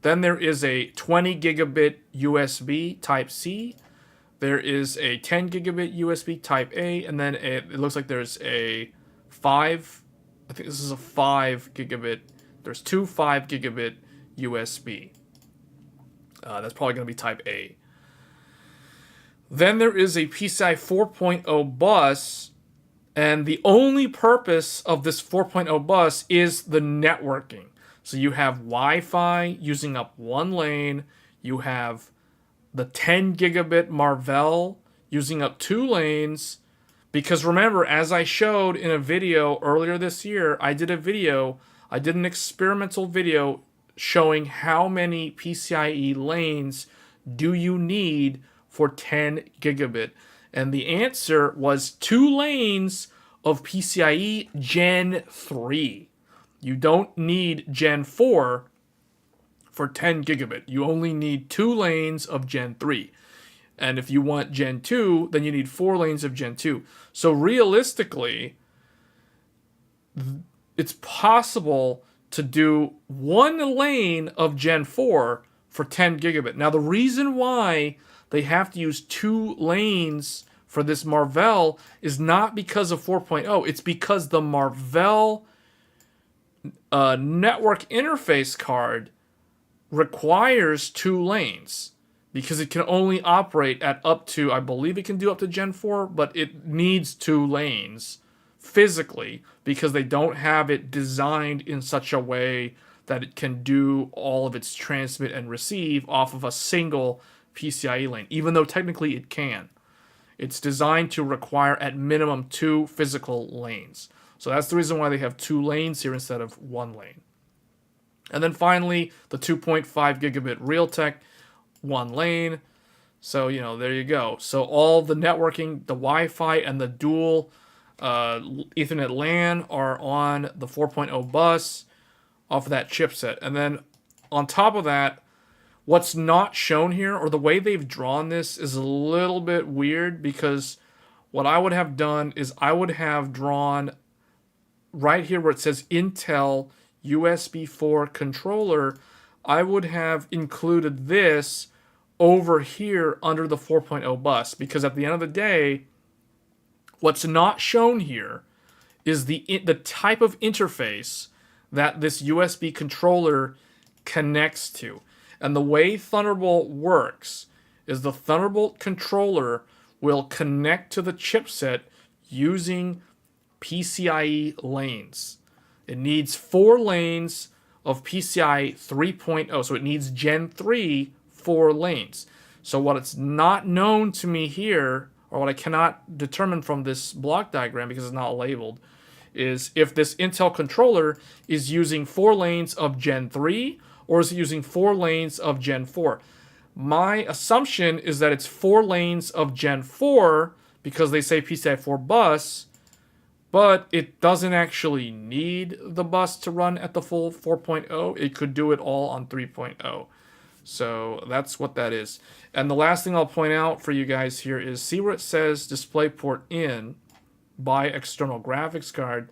Then there is a 20 gigabit USB Type-C. There is a 10 gigabit USB Type-A. And then it looks like there's a 5. I think this is a 5 gigabit. There's 2 5 gigabit USB. That's probably going to be Type-A. Then there is a PCI 4.0 bus, and the only purpose of this 4.0 bus is the networking. So you have Wi-Fi using up 1 lane, you have the 10 gigabit Marvell using up 2 lanes, because remember, as I showed in a video earlier this year, I did an experimental video showing how many PCIe lanes do you need for 10 gigabit? And the answer was 2 lanes of PCIe Gen 3. You don't need Gen 4 for 10 gigabit. You only need 2 lanes of Gen 3. And if you want Gen 2, then you need 4 lanes of Gen 2. So realistically, it's possible to do 1 lane of Gen 4 for 10 gigabit. Now, the reason why they have to use 2 lanes for this Marvell is not because of 4.0. It's because the Marvell network interface card requires 2 lanes because it can only operate at up to, I believe it can do up to Gen 4, but it needs 2 lanes physically because they don't have it designed in such a way that it can do all of its transmit and receive off of a single PCIe lane, even though technically it can. It's designed to require at minimum 2 physical lanes. So that's the reason why they have 2 lanes here instead of 1 lane. And then finally, the 2.5 gigabit Realtek, 1 lane. So, there you go. So all the networking, the Wi-Fi, and the dual Ethernet LAN are on the 4.0 bus off of that chipset. And then on top of that, what's not shown here, or the way they've drawn this, is a little bit weird, because what I would have done is I would have drawn right here where it says Intel USB 4 controller, I would have included this over here under the 4.0 bus, because at the end of the day, what's not shown here is the type of interface that this USB controller connects to. And the way Thunderbolt works is the Thunderbolt controller will connect to the chipset using PCIe lanes. It needs 4 lanes of PCIe 3.0, so it needs Gen 3 4 lanes. So what it's not known to me here, or what I cannot determine from this block diagram because it's not labeled, is if this Intel controller is using 4 lanes of Gen 3 or is it using 4 lanes of Gen 4. My assumption is that it's 4 lanes of Gen 4 because they say PCIe 4 bus, but it doesn't actually need the bus to run at the full 4.0. It could do it all on 3.0. So that's what that is. And the last thing I'll point out for you guys here is, see where it says DisplayPort in by external graphics card.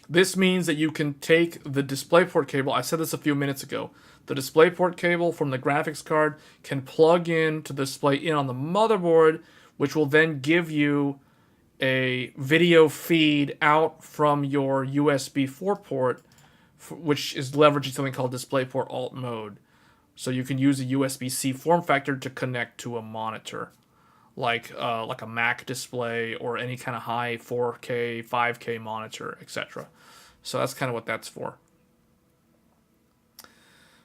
This means that you can take the DisplayPort cable. I said this a few minutes ago. The DisplayPort cable from the graphics card can plug in to display in on the motherboard, which will then give you a video feed out from your USB 4 port, which is leveraging something called DisplayPort Alt Mode. So you can use a USB-C form factor to connect to a monitor, like a Mac display or any kind of high 4K, 5K monitor, etc. So that's kind of what that's for.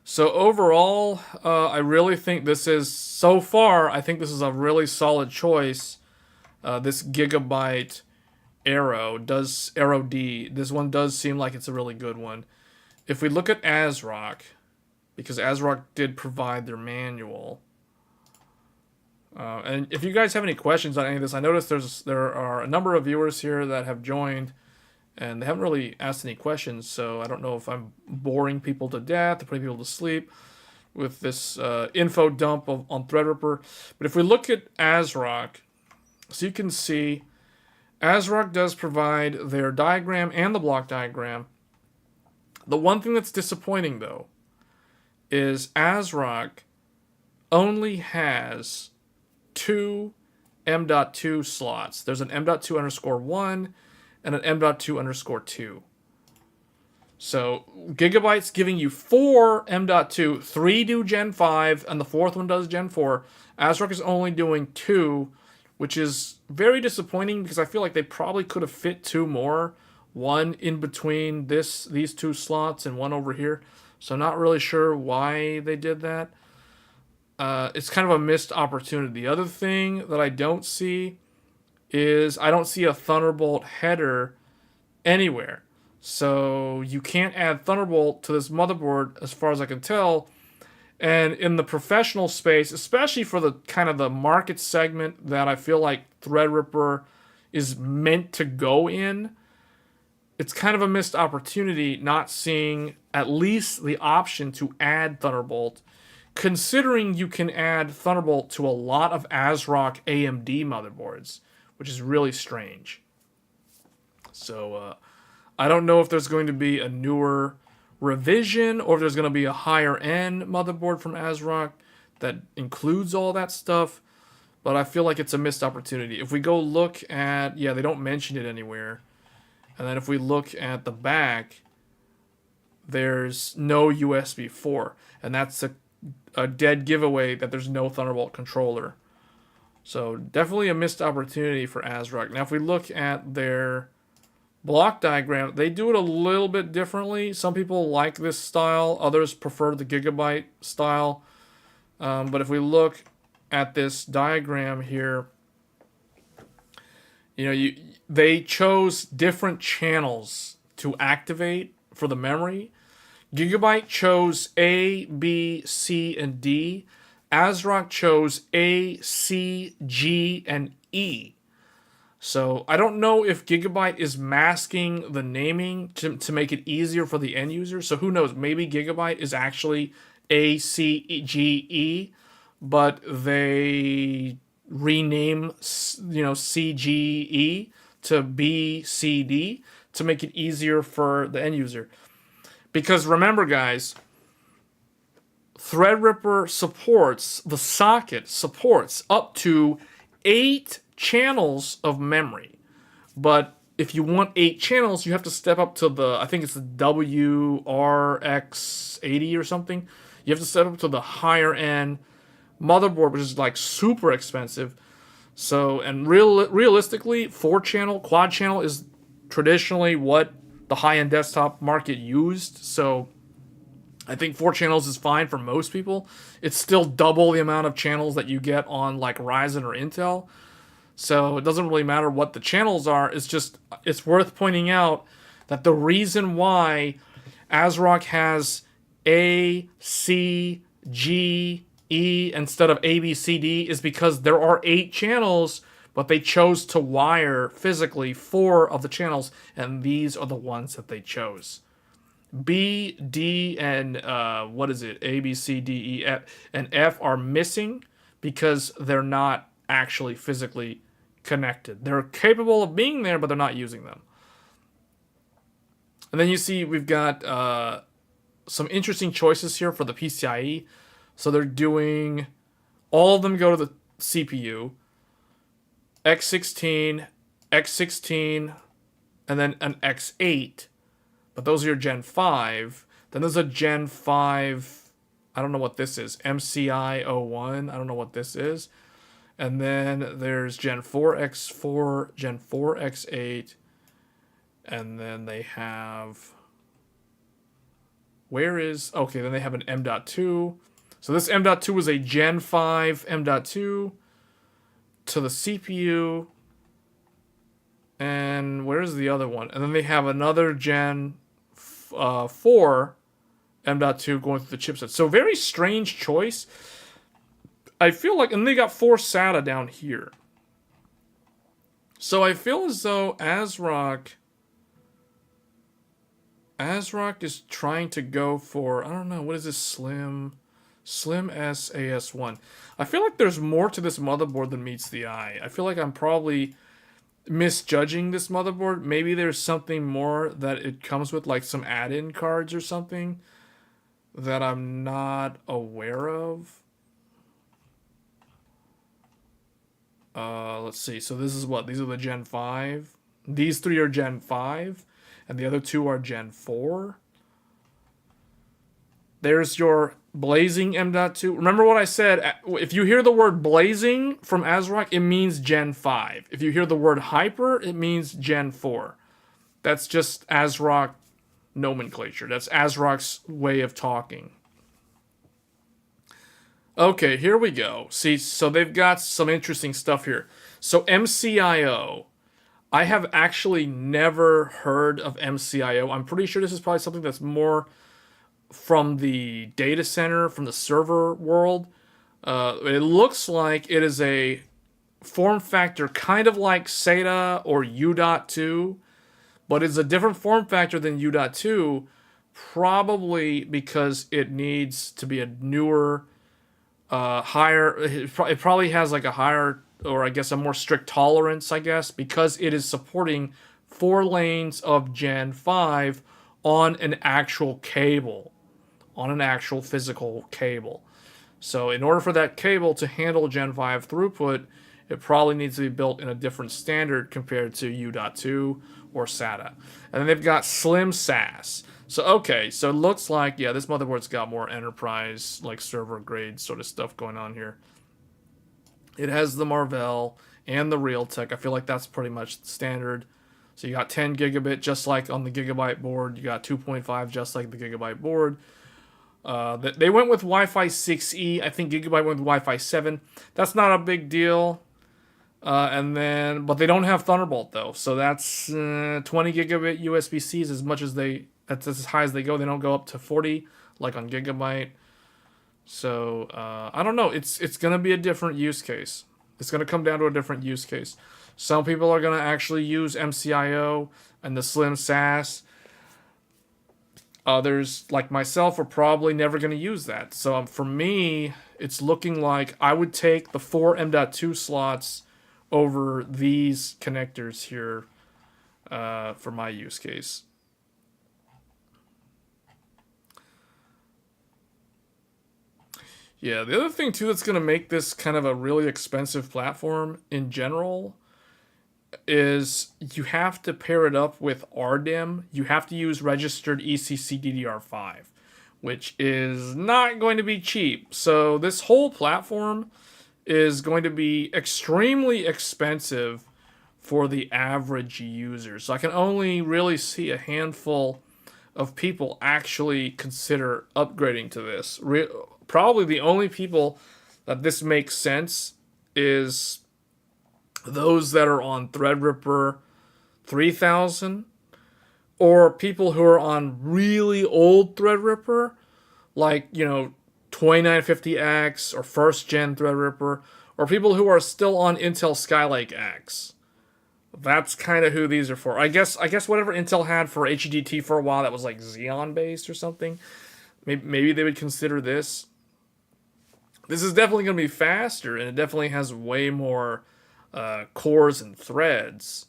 So overall, I really think this is, so far, I think this is a really solid choice. This Gigabyte Aero D. This one does seem like it's a really good one. If we look at ASRock, because ASRock did provide their manual, and if you guys have any questions on any of this, I noticed there are a number of viewers here that have joined, and they haven't really asked any questions, so I don't know if I'm boring people to death or putting people to sleep with this info dump on Threadripper. But if we look at ASRock, so you can see ASRock does provide their diagram and the block diagram. The one thing that's disappointing, though, is ASRock only has 2 M.2 slots. There's an M.2_1 and an M.2_2. So Gigabyte's giving you 4 M.2, 3 do Gen 5, and the 4th one does Gen 4. ASRock is only doing 2, which is very disappointing because I feel like they probably could have fit 2 more. One in between these 2 slots and one over here. So not really sure why they did that. It's kind of a missed opportunity. The other thing that I don't see is I don't see a Thunderbolt header anywhere. So you can't add Thunderbolt to this motherboard as far as I can tell. And in the professional space, especially for the kind of the market segment that I feel like Threadripper is meant to go in, it's kind of a missed opportunity not seeing at least the option to add Thunderbolt, considering you can add Thunderbolt to a lot of ASRock AMD motherboards, which is really strange. So I don't know if there's going to be a newer revision or if there's going to be a higher end motherboard from ASRock that includes all that stuff, but I feel like it's a missed opportunity. If we go look at, yeah, they don't mention it anywhere. And then if we look at the back, there's no USB 4. And that's a dead giveaway that there's no Thunderbolt controller. So definitely a missed opportunity for ASRock. Now if we look at their block diagram, they do it a little bit differently. Some people like this style. Others prefer the Gigabyte style. But if we look at this diagram here, you know, they chose different channels to activate for the memory. Gigabyte chose A, B, C, and D. ASRock chose A, C, G, and E. So I don't know if Gigabyte is masking the naming to make it easier for the end user. So who knows? Maybe Gigabyte is actually A, C, G, E, but they rename, you know, CGE to BCD to make it easier for the end user. Because remember, guys, Threadripper supports, the socket supports up to 8 channels of memory. But if you want 8 channels, you have to step up to the, I think it's the WRX80 or something. You have to step up to the higher end motherboard, which is like super expensive. So, and realistically, 4-channel, quad channel is traditionally what the high-end desktop market used. So I think 4 channels is fine for most people. It's still double the amount of channels that you get on like Ryzen or Intel. So it doesn't really matter what the channels are. It's just, it's worth pointing out that the reason why ASRock has A, C, G, E instead of A, B, C, D is because there are 8 channels, but they chose to wire physically 4 of the channels, and these are the ones that they chose. B, D, and what is it? A, B, C, D, E, F, and F are missing because they're not actually physically connected. They're capable of being there, but they're not using them. And then you see we've got some interesting choices here for the PCIe. So they're doing, all of them go to the CPU, X16, X16, and then an X8. But those are your Gen 5. Then there's a Gen 5, I don't know what this is, MCI 01, I don't know what this is. And then there's Gen 4 X4, Gen 4 X8, and then they have, okay, then they have an M.2. So this M.2 is a Gen 5 M.2 to the CPU. And where's the other one? And then they have another Gen 4 M.2 going through the chipset. So very strange choice. I feel like, and they got 4 SATA down here. So I feel as though ASRock is trying to go for, I don't know, what is this, Slim S AS1. I feel like there's more to this motherboard than meets the eye. I feel like I'm probably misjudging this motherboard. Maybe there's something more that it comes with, like some add-in cards or something that I'm not aware of. Let's see. So this is what? These are the Gen 5. These 3 are Gen 5, and the other 2 are Gen 4. There's your blazing M.2. Remember what I said? If you hear the word blazing from ASRock, it means Gen 5. If you hear the word hyper, it means Gen 4. That's just ASRock nomenclature. That's ASRock's way of talking. Okay, here we go. See, so they've got some interesting stuff here. So MCIO. I have actually never heard of MCIO. I'm pretty sure this is probably something that's more from the data center, from the server world. It looks like it is a form factor kind of like SATA or U.2, but it's a different form factor than U.2, probably because it needs to be a newer, higher. It probably has like a higher, or I guess a more strict tolerance, I guess, because it is supporting 4 lanes of Gen 5 on an actual cable, on an actual physical cable. So in order for that cable to handle Gen 5 throughput, it probably needs to be built in a different standard compared to U.2 or SATA. And then they've got slim SAS. So okay, so it looks like, yeah, this motherboard's got more enterprise, like server grade sort of stuff going on here. It has the Marvell and the Realtek. I feel like that's pretty much standard. So you got 10 gigabit just like on the Gigabyte board. You got 2.5 just like the Gigabyte board. They went with Wi-Fi 6E. I think Gigabyte went with Wi-Fi 7. That's not a big deal. But they don't have Thunderbolt though, so that's 20 gigabit USB-Cs that's as high as they go. They don't go up to 40 like on Gigabyte. So I don't know. It's gonna be a different use case. It's gonna come down to a different use case. Some people are gonna actually use MCIO and the slim SAS. Others, like myself, are probably never going to use that. So for me, it's looking like I would take the 4 M.2 slots over these connectors here for my use case. Yeah, the other thing, too, that's going to make this kind of a really expensive platform in general is you have to pair it up with RDIMM. You have to use registered ECC DDR5, which is not going to be cheap. So this whole platform is going to be extremely expensive for the average user. So I can only really see a handful of people actually consider upgrading to this. Probably the only people that this makes sense is those that are on Threadripper 3000, or people who are on really old Threadripper, like, 2950X or first gen Threadripper, or people who are still on Intel Skylake X. That's kind of who these are for. I guess whatever Intel had for HEDT for a while that was like Xeon based or something, maybe they would consider this. This is definitely going to be faster, and it definitely has way more cores and threads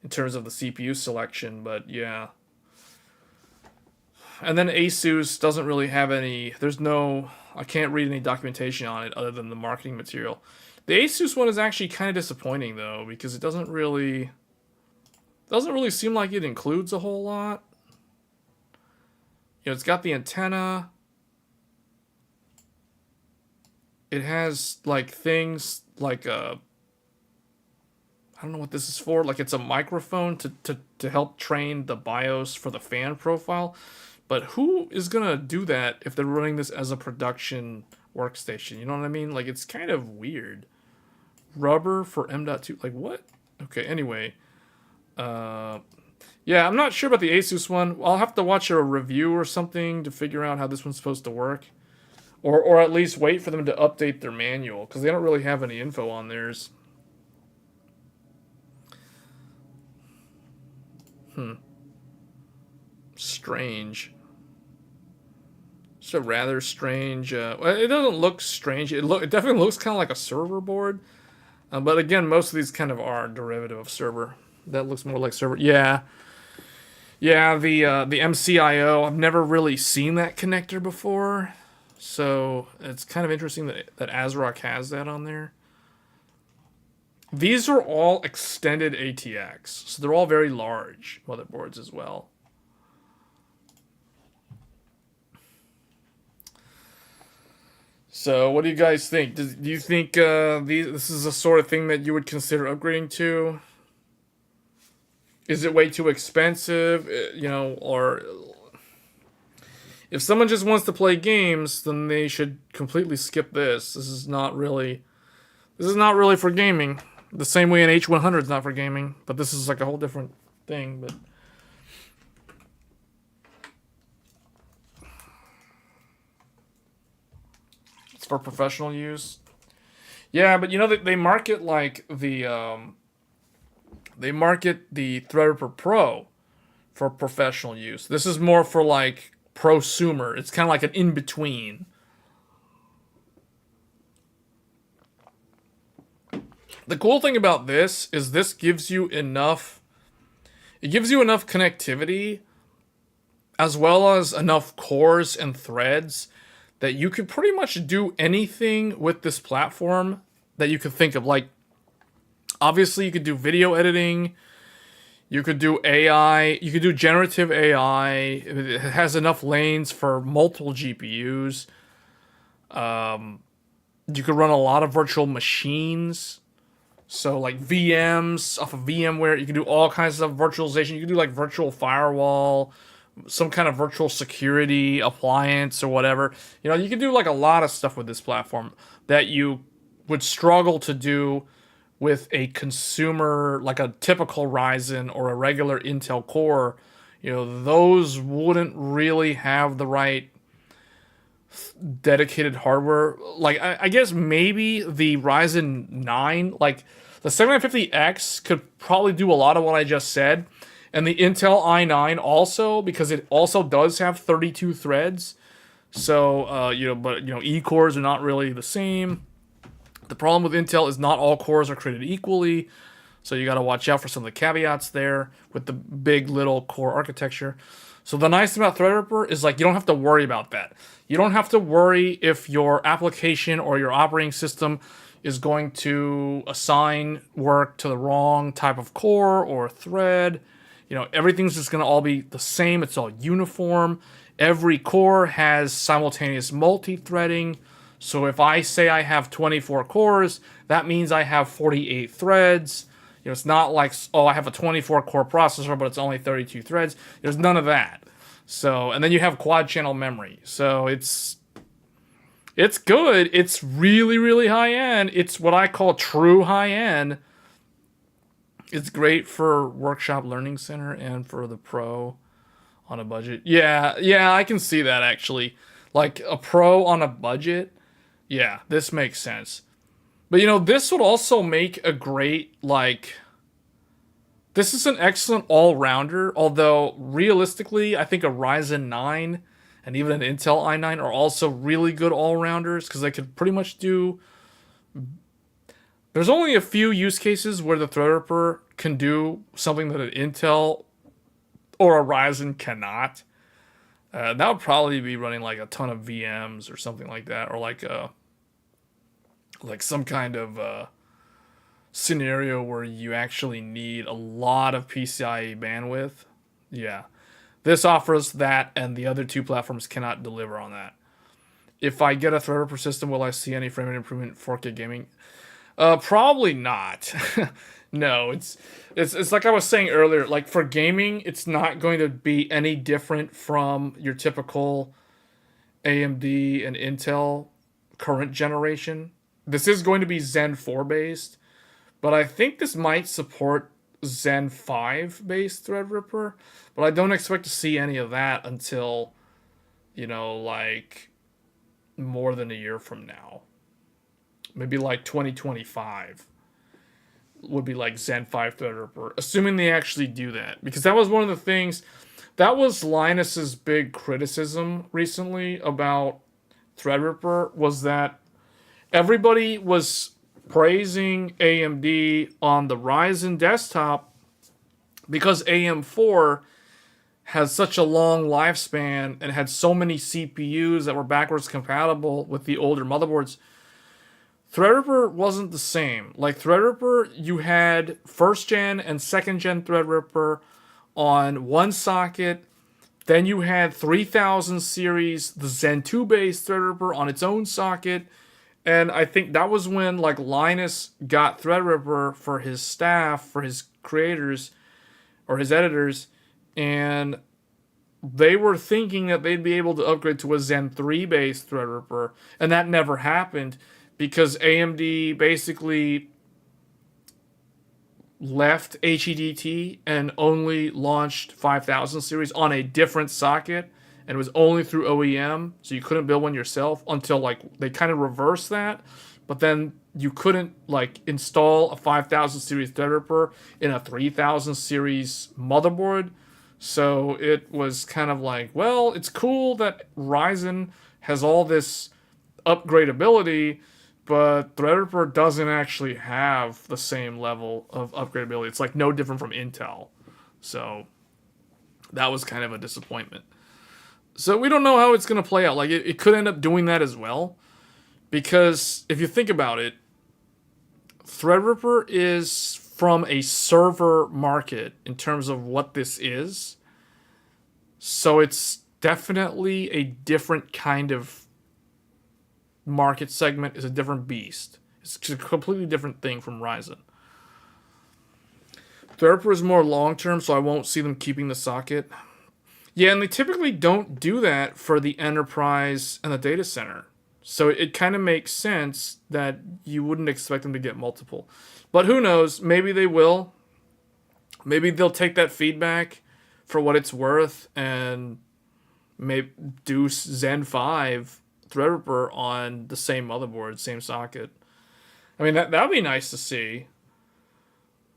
in terms of the CPU selection, but yeah. And then Asus doesn't really have any, I can't read any documentation on it other than the marketing material. The Asus one is actually kind of disappointing though, because it doesn't really seem like it includes a whole lot. It's got the antenna. It has like things like I don't know what this is for. Like it's a microphone to help train the BIOS for the fan profile. But who is going to do that if they're running this as a production workstation? You know what I mean? Like, it's kind of weird. Rubber for M.2. Like, what? Okay, anyway. Yeah, I'm not sure about the Asus one. I'll have to watch a review or something to figure out how this one's supposed to work. Or at least wait for them to update their manual, because they don't really have any info on theirs. Strange. It's a rather strange. Well, it doesn't look strange. It definitely looks kind of like a server board. But again, most of these kind of are derivative of server. That looks more like server. Yeah. Yeah, the MCIO. I've never really seen that connector before. So it's kind of interesting that ASRock has that on there. These are all extended ATX, so they're all very large motherboards as well. So what do you guys think? Do you think this is the sort of thing that you would consider upgrading to? Is it way too expensive? Or if someone just wants to play games, then they should completely skip this. This is not really for gaming. The same way an H100 is not for gaming, but this is like a whole different thing. But for professional use. Yeah, but you know they market like they market the Threadripper Pro for professional use. This is more for like prosumer. It's kind of like an in between. The cool thing about this is this gives you enough. It gives you enough connectivity, as well as enough cores and threads, that you could pretty much do anything with this platform that you could think of. Like, obviously, you could do video editing. You could do AI. You could do generative AI. It has enough lanes for multiple GPUs. You could run a lot of virtual machines. So like VMs off of VMware. You can do all kinds of virtualization. You can do like virtual firewall, some kind of virtual security appliance or whatever. You know, you can do like a lot of stuff with this platform that you would struggle to do with a consumer, like a typical Ryzen or a regular Intel Core. You know, those wouldn't really have the right dedicated hardware. Like, I guess maybe the Ryzen 9, like the 7950X could probably do a lot of what I just said. And the Intel i9 also, because it also does have 32 threads. So, but E-cores are not really the same. The problem with Intel is not all cores are created equally. So you got to watch out for some of the caveats there with the big little core architecture. So the nice thing about Threadripper is like you don't have to worry about that. You don't have to worry if your application or your operating system is going to assign work to the wrong type of core or thread. You know, everything's just going to all be the same. It's all uniform. Every core has simultaneous multi-threading. So if I say I have 24 cores, that means I have 48 threads. You know, it's not like, oh, I have a 24-core processor, but it's only 32 threads. There's none of that. So, and then you have quad-channel memory. So it's good. It's really, really high-end. It's what I call true high-end. It's great for workshop learning center and for the pro on a budget. Yeah, I can see that actually. Like a pro on a budget. Yeah, this makes sense. But you know, this would also make a great, like, this is an excellent all-rounder, although realistically, I think a Ryzen 9 and even an Intel i9 are also really good all-rounders because they could pretty much do. There's only a few use cases where the Threadripper can do something that an Intel or a Ryzen cannot. That would probably be running like a ton of VMs or something like that, or like some kind of scenario where you actually need a lot of PCIe bandwidth. Yeah, this offers that, and the other two platforms cannot deliver on that. If I get a Threadripper system, will I see any frame rate improvement in 4K gaming? Probably not. No, it's like I was saying earlier, like for gaming, it's not going to be any different from your typical AMD and Intel current generation. This is going to be Zen 4 based, but I think this might support Zen 5 based Threadripper, but I don't expect to see any of that until, like more than a year from now. Maybe like 2025 would be like Zen 5 Threadripper, assuming they actually do that. Because that was one of the things, that was Linus's big criticism recently about Threadripper, was that everybody was praising AMD on the Ryzen desktop because AM4 has such a long lifespan and had so many CPUs that were backwards compatible with the older motherboards. Threadripper wasn't the same. Like Threadripper, you had first gen and second gen Threadripper on one socket. Then you had 3000 series, the Zen 2 based Threadripper on its own socket. And I think that was when like Linus got Threadripper for his staff, for his creators or his editors, and they were thinking that they'd be able to upgrade to a Zen 3 based Threadripper, and that never happened because AMD basically left HEDT and only launched 5000 series on a different socket and it was only through OEM, so you couldn't build one yourself until like they kind of reversed that. But then you couldn't like install a 5000 series Threadripper in a 3000 series motherboard. So it was kind of like, well, it's cool that Ryzen has all this upgradability, but Threadripper doesn't actually have the same level of upgradability. It's like no different from Intel. So that was kind of a disappointment. So we don't know how it's going to play out. Like it could end up doing that as well. Because if you think about it, Threadripper is from a server market in terms of what this is. So it's definitely a different kind of market segment. It's a different beast. It's a completely different thing from Ryzen. Threadripper is more long-term, so I won't see them keeping the socket. Yeah, and they typically don't do that for the enterprise and the data center. So it kind of makes sense that you wouldn't expect them to get multiple. But who knows? Maybe they will. Maybe they'll take that feedback for what it's worth and maybe do Zen 5 Threadripper on the same motherboard, same socket. I mean, that would be nice to see.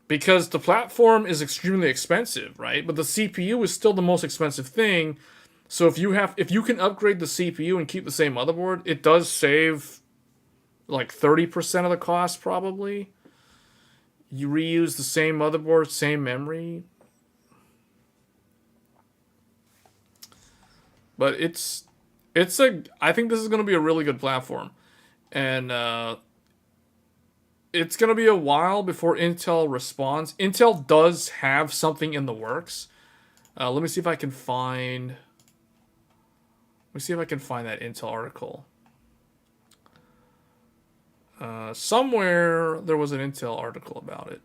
Because the platform is extremely expensive, right? But the CPU is still the most expensive thing. So if you can upgrade the CPU and keep the same motherboard, it does save like 30% of the cost probably. You reuse the same motherboard, same memory. But I think this is going to be a really good platform. And it's going to be a while before Intel responds. Intel does have something in the works. Let me see if I can find that Intel article. Somewhere there was an Intel article about it.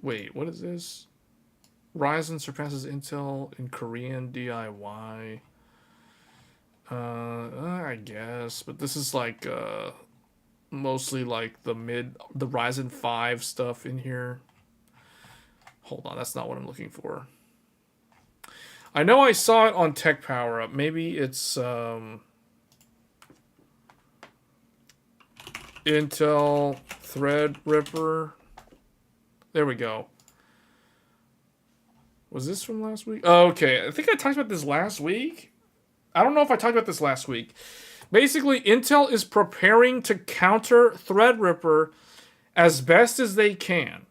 Wait, what is this? Ryzen surpasses Intel in Korean DIY. I guess, but this is like mostly like the Ryzen 5 stuff in here. Hold on, that's not what I'm looking for. I know I saw it on Tech Power Up. Maybe it's Intel Threadripper. There we go. Was this from last week? Oh, okay, I think I talked about this last week. I don't know if I talked about this last week. Basically, Intel is preparing to counter Threadripper as best as they can.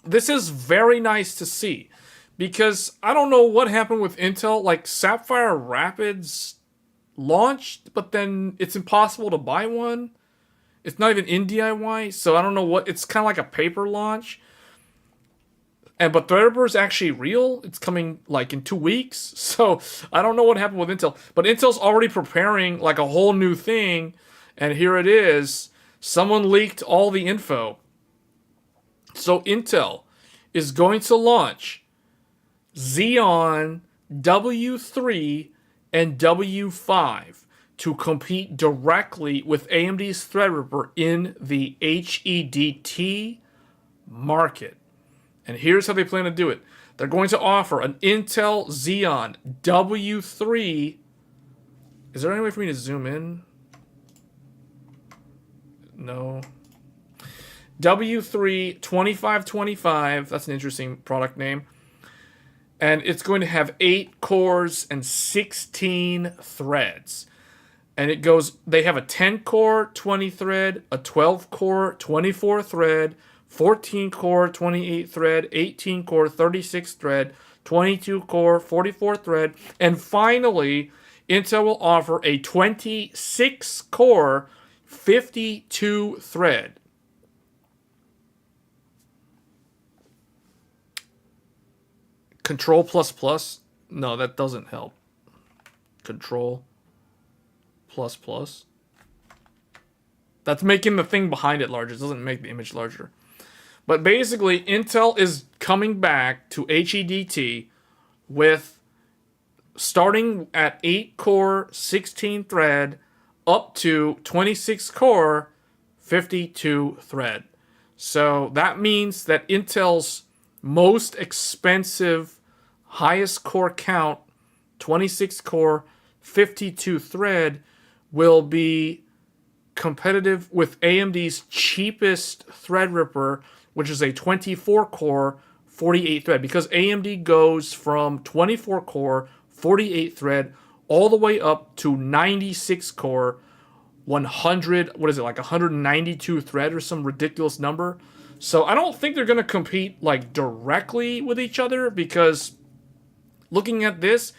This is very nice to see. Because I don't know what happened with Intel. Like, Sapphire Rapids launched, but then it's impossible to buy one. It's not even in DIY, so I don't know what... It's kind of like a paper launch. But Threadripper is actually real. It's coming, like, in 2 weeks. So, I don't know what happened with Intel. But Intel's already preparing, like, a whole new thing. And here it is. Someone leaked all the info. So, Intel is going to launch Xeon W3 and W5 to compete directly with AMD's Threadripper in the HEDT market. And here's how they plan to do it. They're going to offer an Intel Xeon W3. Is there any way for me to zoom in? No. W3 2525. That's an interesting product name. And it's going to have 8 cores and 16 threads. And it goes, they have a 10-core, 20-thread, a 12-core, 24-thread, 14-core, 28-thread, 18-core, 36-thread, 22-core, 44-thread, and finally, Intel will offer a 26-core, 52-thread. Control++? No, that doesn't help. Control++? That's making the thing behind it larger. It doesn't make the image larger. But basically, Intel is coming back to HEDT with starting at 8-core, 16-thread, up to 26-core, 52-thread. So that means that Intel's most expensive highest core count, 26 core, 52 thread, will be competitive with AMD's cheapest Threadripper, which is a 24 core, 48 thread. Because AMD goes from 24 core, 48 thread, all the way up to 96 core, 100, what is it, like 192 thread or some ridiculous number. So I don't think they're going to compete like directly with each other, because looking at this,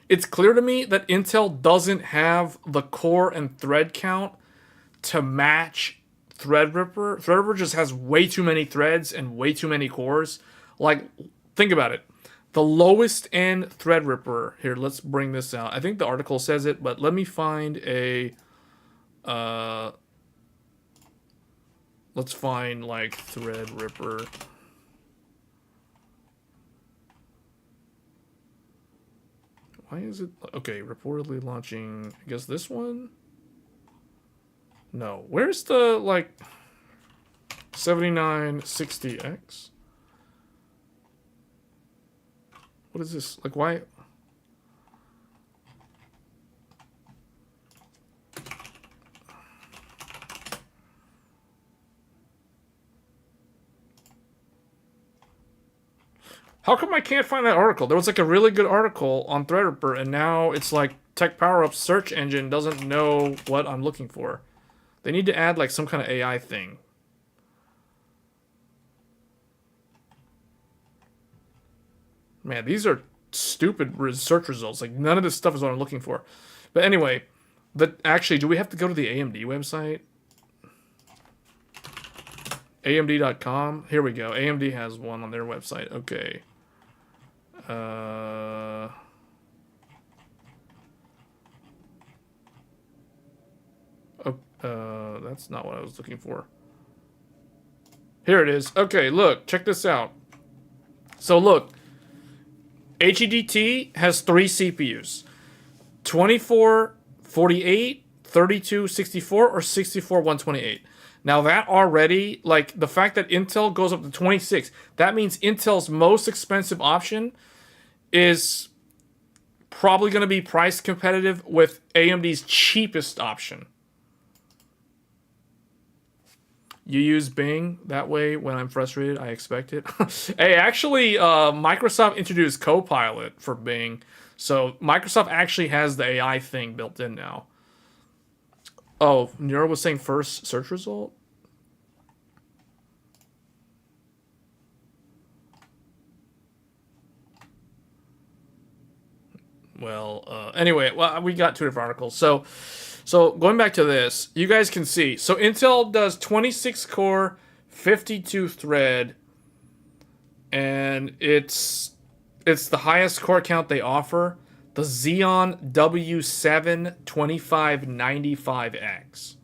it's clear to me that Intel doesn't have the core and thread count to match Threadripper. Threadripper just has way too many threads and way too many cores. Like, think about it. The lowest end Threadripper, here, let's bring this out. I think the article says it, but let me find a, let's find like Threadripper. Why is it, okay, reportedly launching, I guess this one? No, where's the, like, 7960X? What is this? Like, why? How come I can't find that article? There was like a really good article on Threadripper, and now it's like Tech Power Up's search engine doesn't know what I'm looking for. They need to add like some kind of AI thing. Man, these are stupid search results. Like, none of this stuff is what I'm looking for. But anyway, actually, do we have to go to the AMD website? AMD.com. Here we go. AMD has one on their website. Okay. That's not what I was looking for. Here it is. Okay, look. Check this out. So, look. HEDT has 3 CPUs. 24, 48, 32, 64, or 64, 128. Now that already, like, the fact that Intel goes up to 26, that means Intel's most expensive option is probably going to be price competitive with AMD's cheapest option. You use Bing that way when I'm frustrated. I expect it. Hey, actually, Microsoft introduced Copilot for Bing. So Microsoft actually has the AI thing built in now. Oh, Nero was saying first search result? Well, anyway, well, we got 2 different articles. So going back to this, you guys can see. So Intel does 26 core, 52 thread, and it's the highest core count they offer. The Xeon W7 2595X.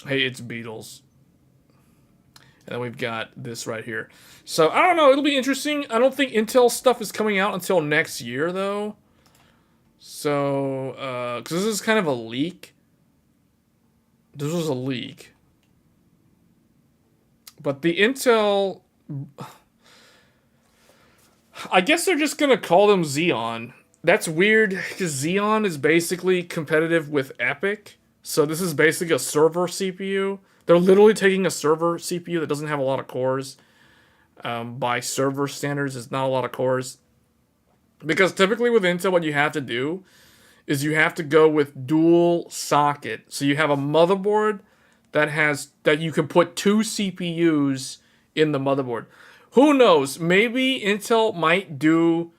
Hey, it's Beatles. And then we've got this right here. So I don't know, it'll be interesting. I don't think Intel stuff is coming out until next year though. So, because this is kind of a leak. This was a leak. But the Intel, I guess they're just going to call them Xeon. That's weird, because Xeon is basically competitive with Epic. So this is basically a server CPU. They're literally taking a server CPU that doesn't have a lot of cores. By server standards, it's not a lot of cores. Because typically with Intel, what you have to do is you have to go with dual socket. So you have a motherboard that you can put 2 CPUs in the motherboard. Who knows? Maybe Intel might do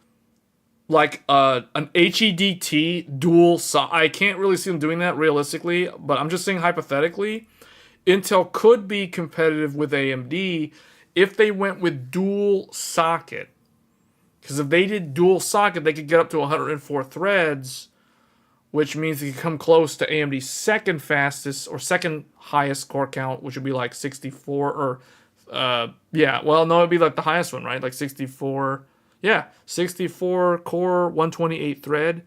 like an HEDT dual socket. I can't really see them doing that realistically, but I'm just saying hypothetically, Intel could be competitive with AMD if they went with dual socket. Because if they did dual socket, they could get up to 104 threads, which means they could come close to AMD's second fastest or second highest core count, which would be like 64 or, yeah, well, no, it'd be like the highest one, right? Like 64, yeah, 64 core, 128 thread.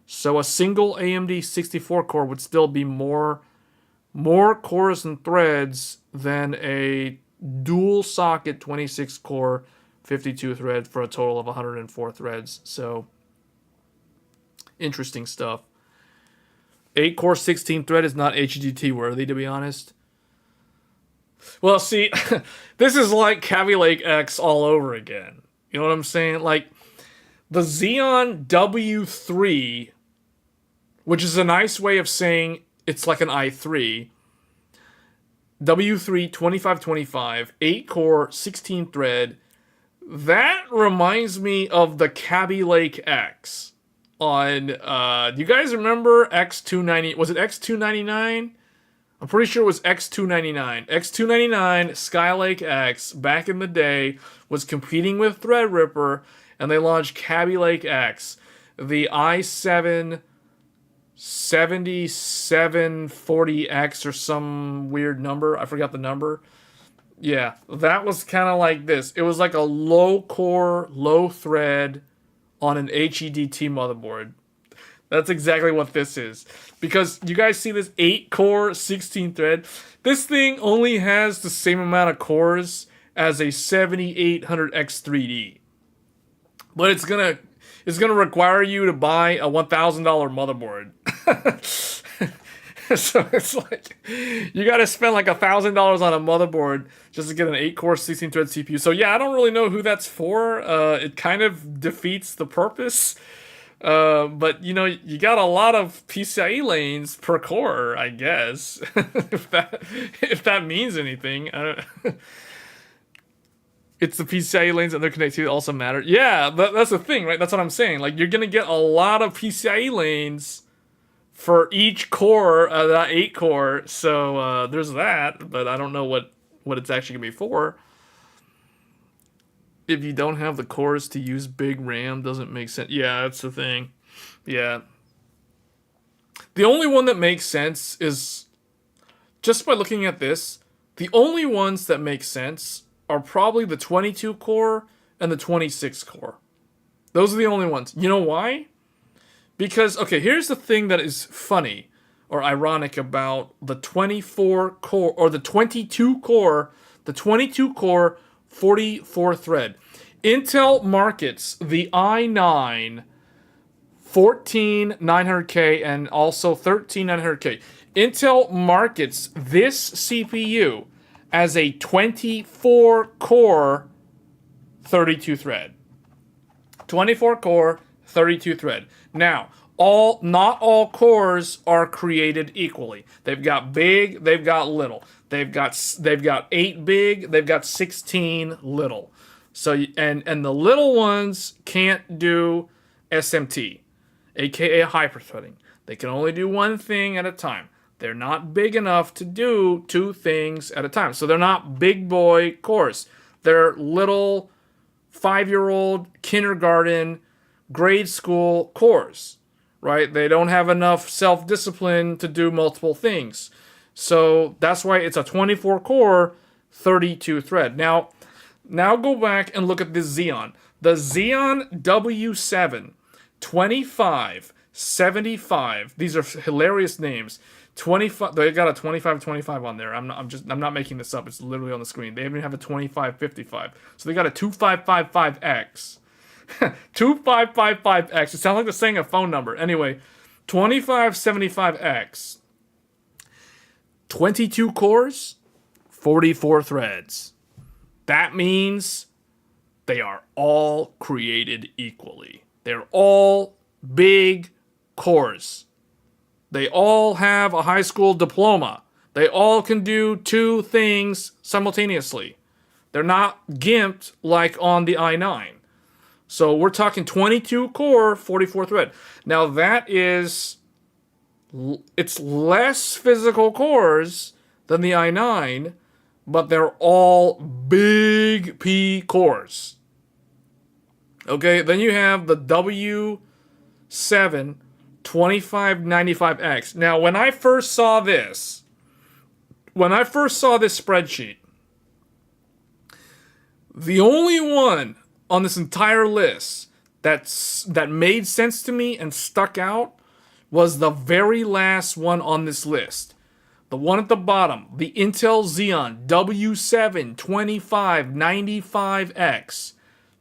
So a single AMD 64 core would still be more cores and threads than a dual socket 26 core 52 thread for a total of 104 threads. So, interesting stuff. 8-core 16 thread is not HEDT worthy, to be honest. Well, see, this is like Kaby Lake X all over again. You know what I'm saying? Like, the Xeon W3, which is a nice way of saying it's like an i3, W3 2525, 8-core, 16 thread, that reminds me of the Kaby Lake X on, do you guys remember X290, was it X299? I'm pretty sure it was X299. X299 Skylake X back in the day was competing with Threadripper, and they launched Kaby Lake X, the i7 7740X or some weird number. I forgot the number. Yeah, that was kind of like this. It was like a low core, low thread on an HEDT motherboard. That's exactly what this is. Because you guys see this 8-core, 16 thread. This thing only has the same amount of cores as a 7800X3D. But it's gonna require you to buy a $1,000 motherboard. So it's like you gotta spend like $1,000 on a motherboard just to get an 8-core 16-thread CPU. So yeah, I don't really know who that's for. It kind of defeats the purpose. But you know, you got a lot of PCIe lanes per core, I guess. if that means anything. I don't It's the PCIe lanes and their connectivity also matter. Yeah, that's the thing, right? That's what I'm saying. Like, you're gonna get a lot of PCIe lanes for each core of that 8-core. So there's that, but I don't know what it's actually gonna be for. If you don't have the cores to use big RAM, doesn't make sense. Yeah, that's the thing. Yeah. The only one that makes sense is, just by looking at this, the only ones that make sense are probably the 22-core and the 26-core. Those are the only ones. You know why? Because, okay, here's the thing that is funny or ironic about the 24-core or the 22-core, 44-thread. Intel markets the i9 14900K and also 13900K. Intel markets this CPU as a 24-core 32-thread. 24-core 32-thread. Now, not all cores are created equally. They've got big, they've got little. They've got 8 big, they've got 16 little. So and the little ones can't do SMT, aka hyperthreading. They can only do one thing at a time. They're not big enough to do 2 things at a time. So they're not big boy cores. They're little 5-year-old kindergarten, grade school cores, right? They don't have enough self-discipline to do multiple things. So that's why it's a 24-core, 32-thread. Now go back and look at this Xeon. The Xeon W7 2575. These are hilarious names. 25. They got a 2525 on there. I'm not making this up. It's literally on the screen. They even have a 2555. So they got a 2555X. 2555X. It sounds like they're saying a phone number. Anyway, 2575X. 22 cores, 44 threads. That means they are all created equally. They're all big cores. They all have a high school diploma. They all can do 2 things simultaneously. They're not gimped like on the i9. So we're talking 22 core, 44 thread. Now that is, it's less physical cores than the i9, but they're all big P cores. Okay, then you have the W7 2595X. Now, when I first saw this spreadsheet, the only one on this entire list that made sense to me and stuck out was the very last one on this list. The one at the bottom, the Intel Xeon W7 2595X.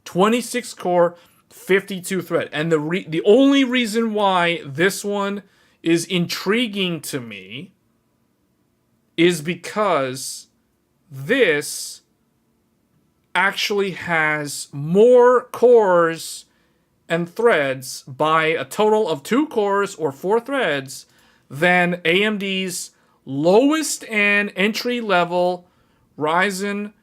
26 core, 52 thread. And the only reason why this one is intriguing to me is because this actually has more cores and threads by a total of 2 cores or 4 threads than AMD's lowest end entry level Ryzen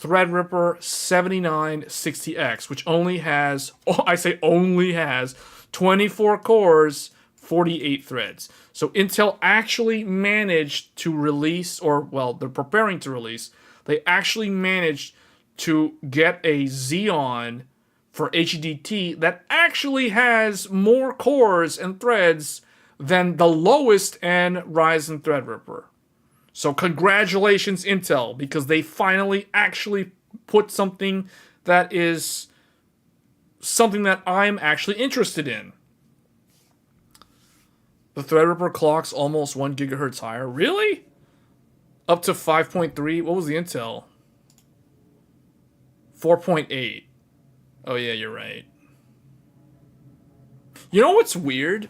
Threadripper 7960X, which only has, I say only has, 24 cores, 48 threads. So Intel actually managed to release, or well, they're preparing to release, they actually managed to get a Xeon for HEDT that actually has more cores and threads than the lowest end Ryzen Threadripper. So congratulations, Intel, because they finally actually put something that is something that I'm actually interested in. The Threadripper clock's almost 1 gigahertz higher. Really? Up to 5.3. What was the Intel? 4.8. Oh yeah, you're right. You know what's weird?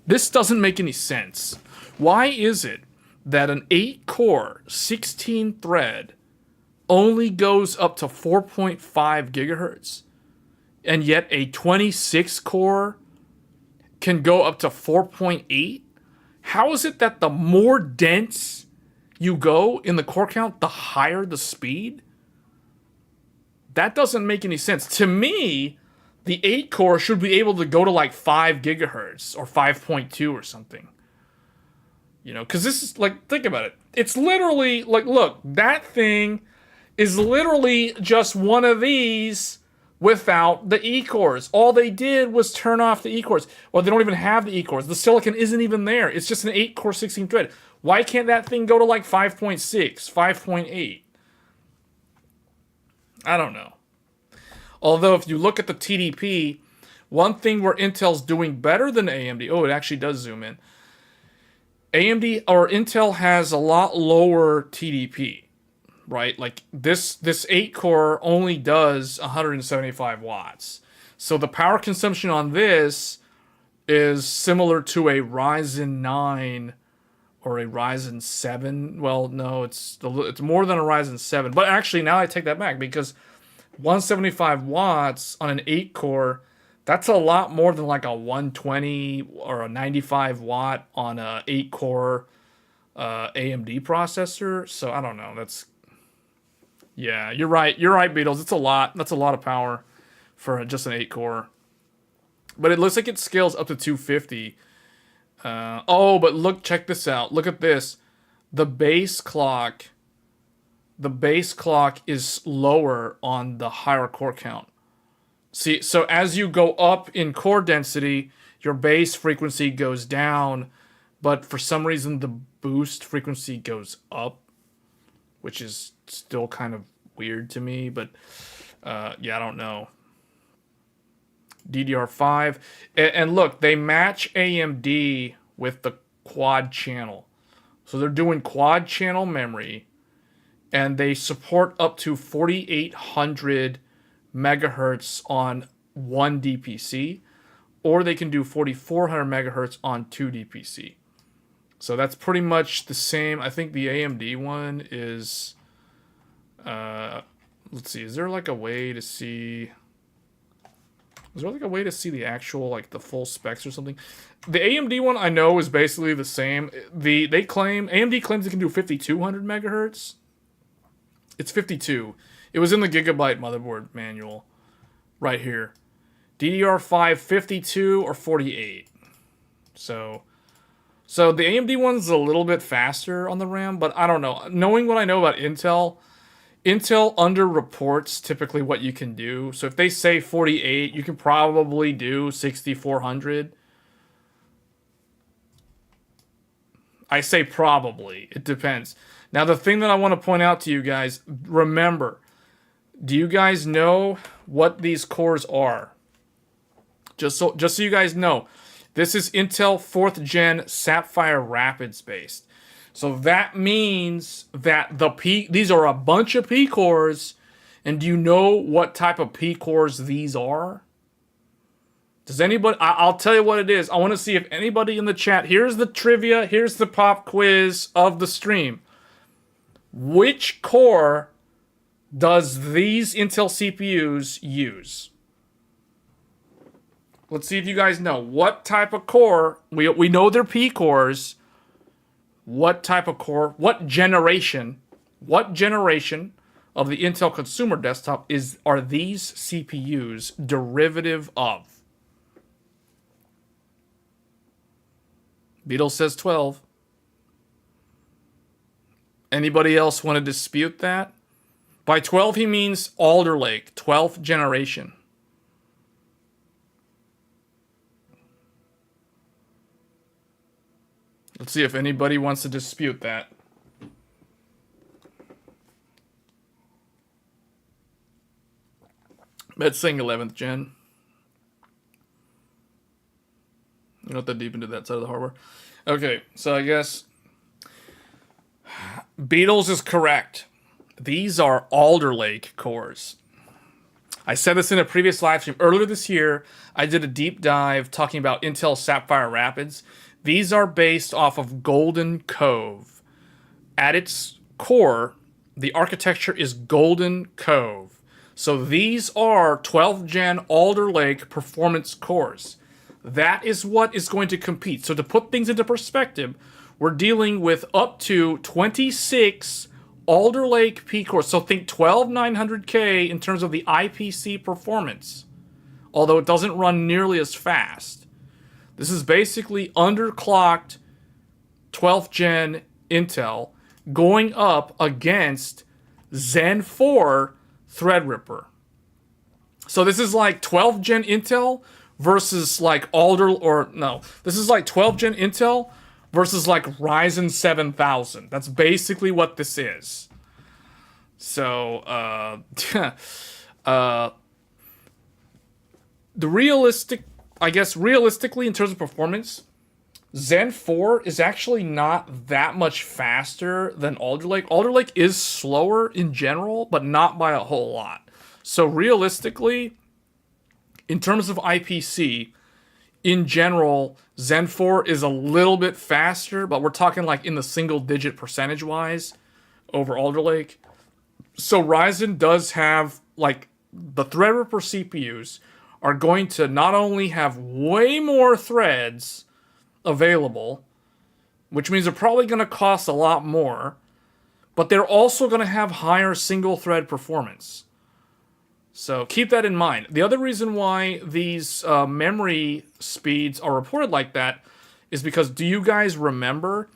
This doesn't make any sense. Why is it that an 8-core, 16-thread only goes up to 4.5 gigahertz, and yet a 26-core can go up to 4.8? How is it that the more dense you go in the core count, the higher the speed? That doesn't make any sense. To me, the 8-core should be able to go to like 5 gigahertz or 5.2 or something. You know, because this is like, think about it. It's literally like, look, that thing is literally just one of these without the E-cores. All they did was turn off the E-cores. Well, they don't even have the E-cores. The silicon isn't even there. It's just an 8-core 16-thread. Why can't that thing go to like 5.6, 5.8? I don't know. Although if you look at the TDP, one thing where Intel's doing better than AMD, oh, it actually does zoom in. AMD or Intel has a lot lower TDP, right? Like this 8-core only does 175 watts. So the power consumption on this is similar to a Ryzen 9 or a Ryzen 7. Well, no, it's more than a Ryzen 7. But actually, now I take that back, because 175 watts on an 8-core, that's a lot more than like a 120 or a 95 watt on a 8-core AMD processor. So I don't know. Yeah, you're right. You're right, Beatles. It's a lot. That's a lot of power for just an 8-core. But it looks like it scales up to 250. Oh, but look, check this out. Look at this. The base clock is lower on the higher core count. See, so as you go up in core density, your base frequency goes down, but for some reason the boost frequency goes up, which is still kind of weird to me, but yeah, I don't know. DDR5. And look, they match AMD with the quad channel. So they're doing quad channel memory, and they support up to 4800 megahertz on one DPC, or they can do 4400 megahertz on two DPC. So that's pretty much the same. I think the AMD one is, let's see, is there like a way to see... Is there like a way to see the actual, like, the full specs or something? The AMD one I know is basically the same. AMD claims it can do 5200 megahertz. It's 52. It was in the Gigabyte motherboard manual right here. DDR5 52 or 48. So the AMD one's a little bit faster on the RAM, but I don't know. Knowing what I know about Intel underreports typically what you can do. So if they say 48, you can probably do 6400. I say probably. It depends. Now, the thing that I want to point out to you guys, remember, do you guys know what these cores are? Just so you guys know, this is Intel 4th Gen Sapphire Rapids based. So that means that these are a bunch of P cores, And do you know what type of P cores these are? Does anybody? I'll tell you what it is. I want to see if anybody in the chat. Here's the trivia. Here's the pop quiz of the stream. Which core does these Intel CPUs use? Let's see if you guys know. What type of core? We know they're P cores. What type of core? What generation? What generation of the Intel consumer desktop are these CPUs derivative of? Beetle says 12. Anybody else want to dispute that? By 12, he means Alder Lake, 12th generation. Let's see if anybody wants to dispute that. Let's sing 11th gen. You're not that deep into that side of the hardware. Okay, so I guess Beatles is correct. These are Alder Lake cores. I said this in a previous live stream. Earlier this year, I did a deep dive talking about Intel Sapphire Rapids. These are based off of Golden Cove. At its core, the architecture is Golden Cove. So these are 12th gen Alder Lake performance cores. That is what is going to compete. So to put things into perspective, we're dealing with up to 26 Alder Lake P cores. So think 12900K in terms of the IPC performance, although it doesn't run nearly as fast. This is basically underclocked 12th gen Intel going up against Zen 4 Threadripper. So this is like 12th gen Intel versus like this is like 12th gen Intel versus like Ryzen 7000. That's basically what this is. So, realistically, in terms of performance, Zen 4 is actually not that much faster than Alder Lake. Alder Lake is slower in general, but not by a whole lot. So realistically, in terms of IPC, in general, Zen 4 is a little bit faster, but we're talking like in the single digit percentage-wise over Alder Lake. So Ryzen does have, like, the Threadripper CPUs are going to not only have way more threads available, which means they're probably going to cost a lot more, but they're also going to have higher single thread performance. So keep that in mind. The other reason why these memory speeds are reported like that is because, do you guys remember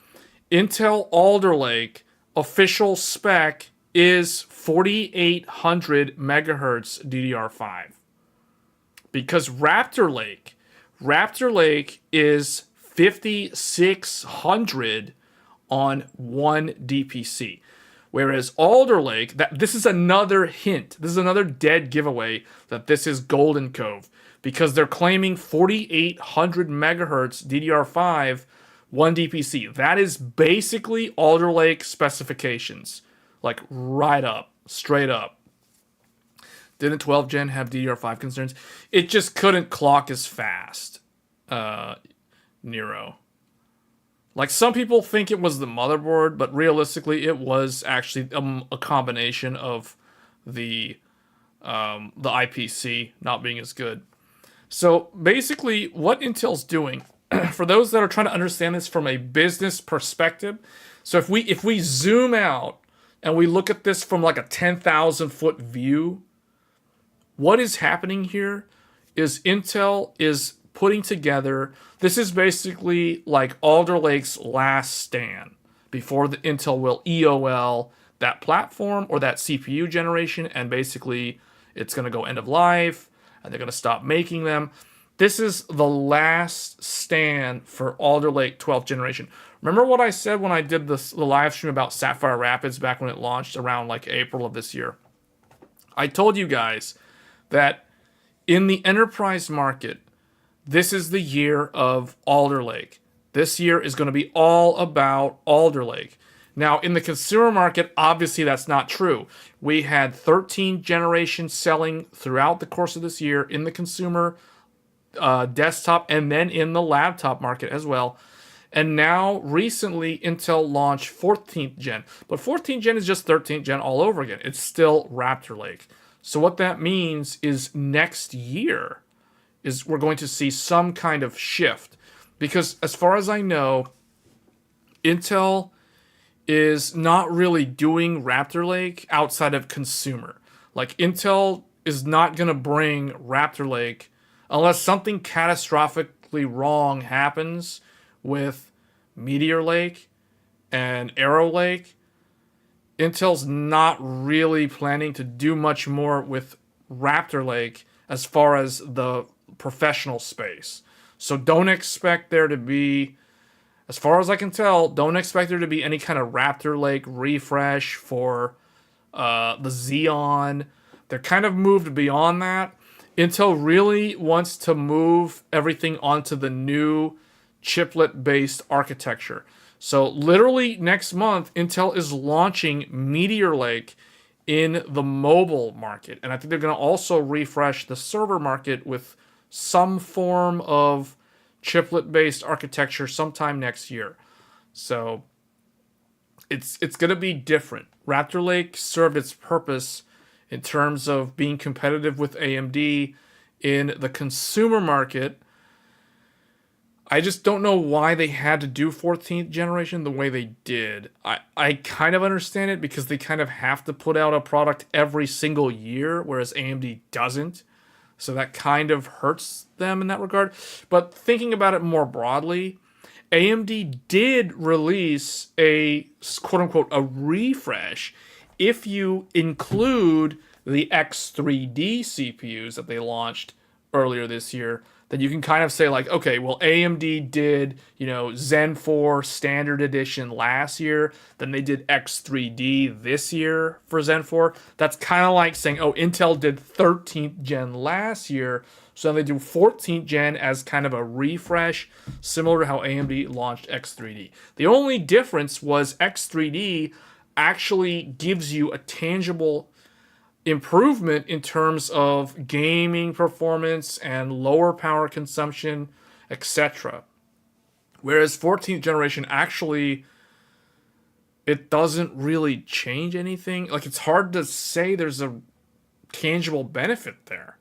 Intel Alder Lake official spec is 4800 megahertz DDR5? Because Raptor Lake is 5600 on one DPC. Whereas Alder Lake, this is another hint. This is another dead giveaway that this is Golden Cove. Because they're claiming 4800 megahertz DDR5 1 DPC. That is basically Alder Lake specifications. Like right up, straight up. Didn't 12 gen have DDR5 concerns? It just couldn't clock as fast. Nero. Like, some people think it was the motherboard, but realistically, it was actually a combination of the IPC not being as good. So basically, what Intel's doing, for those that are trying to understand this from a business perspective, so if we zoom out and we look at this from like a 10,000 foot view, what is happening here is Intel is putting together, this is basically like Alder Lake's last stand before the Intel will EOL that platform or that CPU generation, and basically it's going to go end of life and they're going to stop making them. This is the last stand for Alder Lake 12th generation. Remember what I said when I did the live stream about Sapphire Rapids back when it launched around like April of this year? I told you guys that in the enterprise market, this is the year of Alder Lake. This year is going to be all about Alder Lake. Now, in the consumer market, obviously that's not true. We had 13 generations selling throughout the course of this year in the consumer desktop and then in the laptop market as well. And now, recently, Intel launched 14th gen. But 14th gen is just 13th gen all over again. It's still Raptor Lake. So what that means is next year is we're going to see some kind of shift. Because as far as I know, Intel is not really doing Raptor Lake outside of consumer. Like, Intel is not going to bring Raptor Lake unless something catastrophically wrong happens with Meteor Lake and Arrow Lake. Intel's not really planning to do much more with Raptor Lake as far as the professional space. So don't expect there to be, as far as I can tell, don't expect there to be any kind of Raptor Lake refresh for the Xeon. They're kind of moved beyond that. Intel really wants to move everything onto the new chiplet-based architecture. So literally next month, Intel is launching Meteor Lake in the mobile market. And I think they're going to also refresh the server market with some form of chiplet-based architecture sometime next year. So it's going to be different. Raptor Lake served its purpose in terms of being competitive with AMD in the consumer market. I just don't know why they had to do 14th generation the way they did. I kind of understand it because they kind of have to put out a product every single year, whereas AMD doesn't. So that kind of hurts them in that regard. But thinking about it more broadly, AMD did release a quote-unquote a refresh if you include the X3D CPUs that they launched earlier this year. Then you can kind of say like, okay, well, AMD did, Zen 4 Standard Edition last year. Then they did X3D this year for Zen 4. That's kind of like saying, oh, Intel did 13th gen last year. So then they do 14th gen as kind of a refresh, similar to how AMD launched X3D. The only difference was X3D actually gives you a tangible improvement in terms of gaming performance and lower power consumption, etc. Whereas 14th generation actually, it doesn't really change anything. Like, it's hard to say there's a tangible benefit there.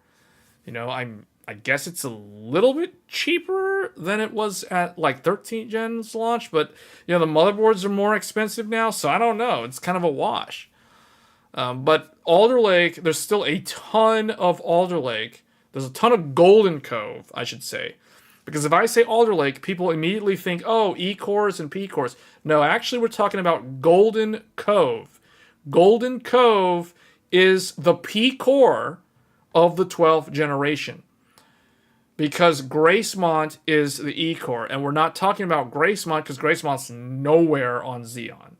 I guess it's a little bit cheaper than it was at like 13th gen's launch, but the motherboards are more expensive now, so I don't know. It's kind of a wash. But Alder Lake, there's still a ton of Alder Lake. There's a ton of Golden Cove, I should say. Because if I say Alder Lake, people immediately think, oh, E-cores and P-cores. No, actually we're talking about Golden Cove. Golden Cove is the P-core of the 12th generation. Because Gracemont is the E-core. And we're not talking about Gracemont because Gracemont's nowhere on Xeon.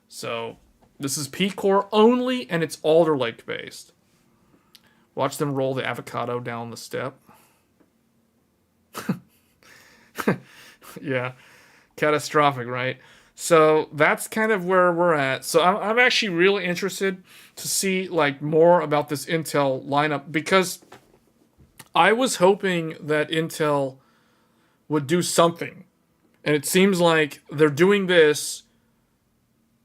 So this is P-core only, and it's Alder Lake based. Watch them roll the avocado down the step. Yeah, catastrophic, right? So that's kind of where we're at. So I'm actually really interested to see like more about this Intel lineup, because I was hoping that Intel would do something, and it seems like they're doing this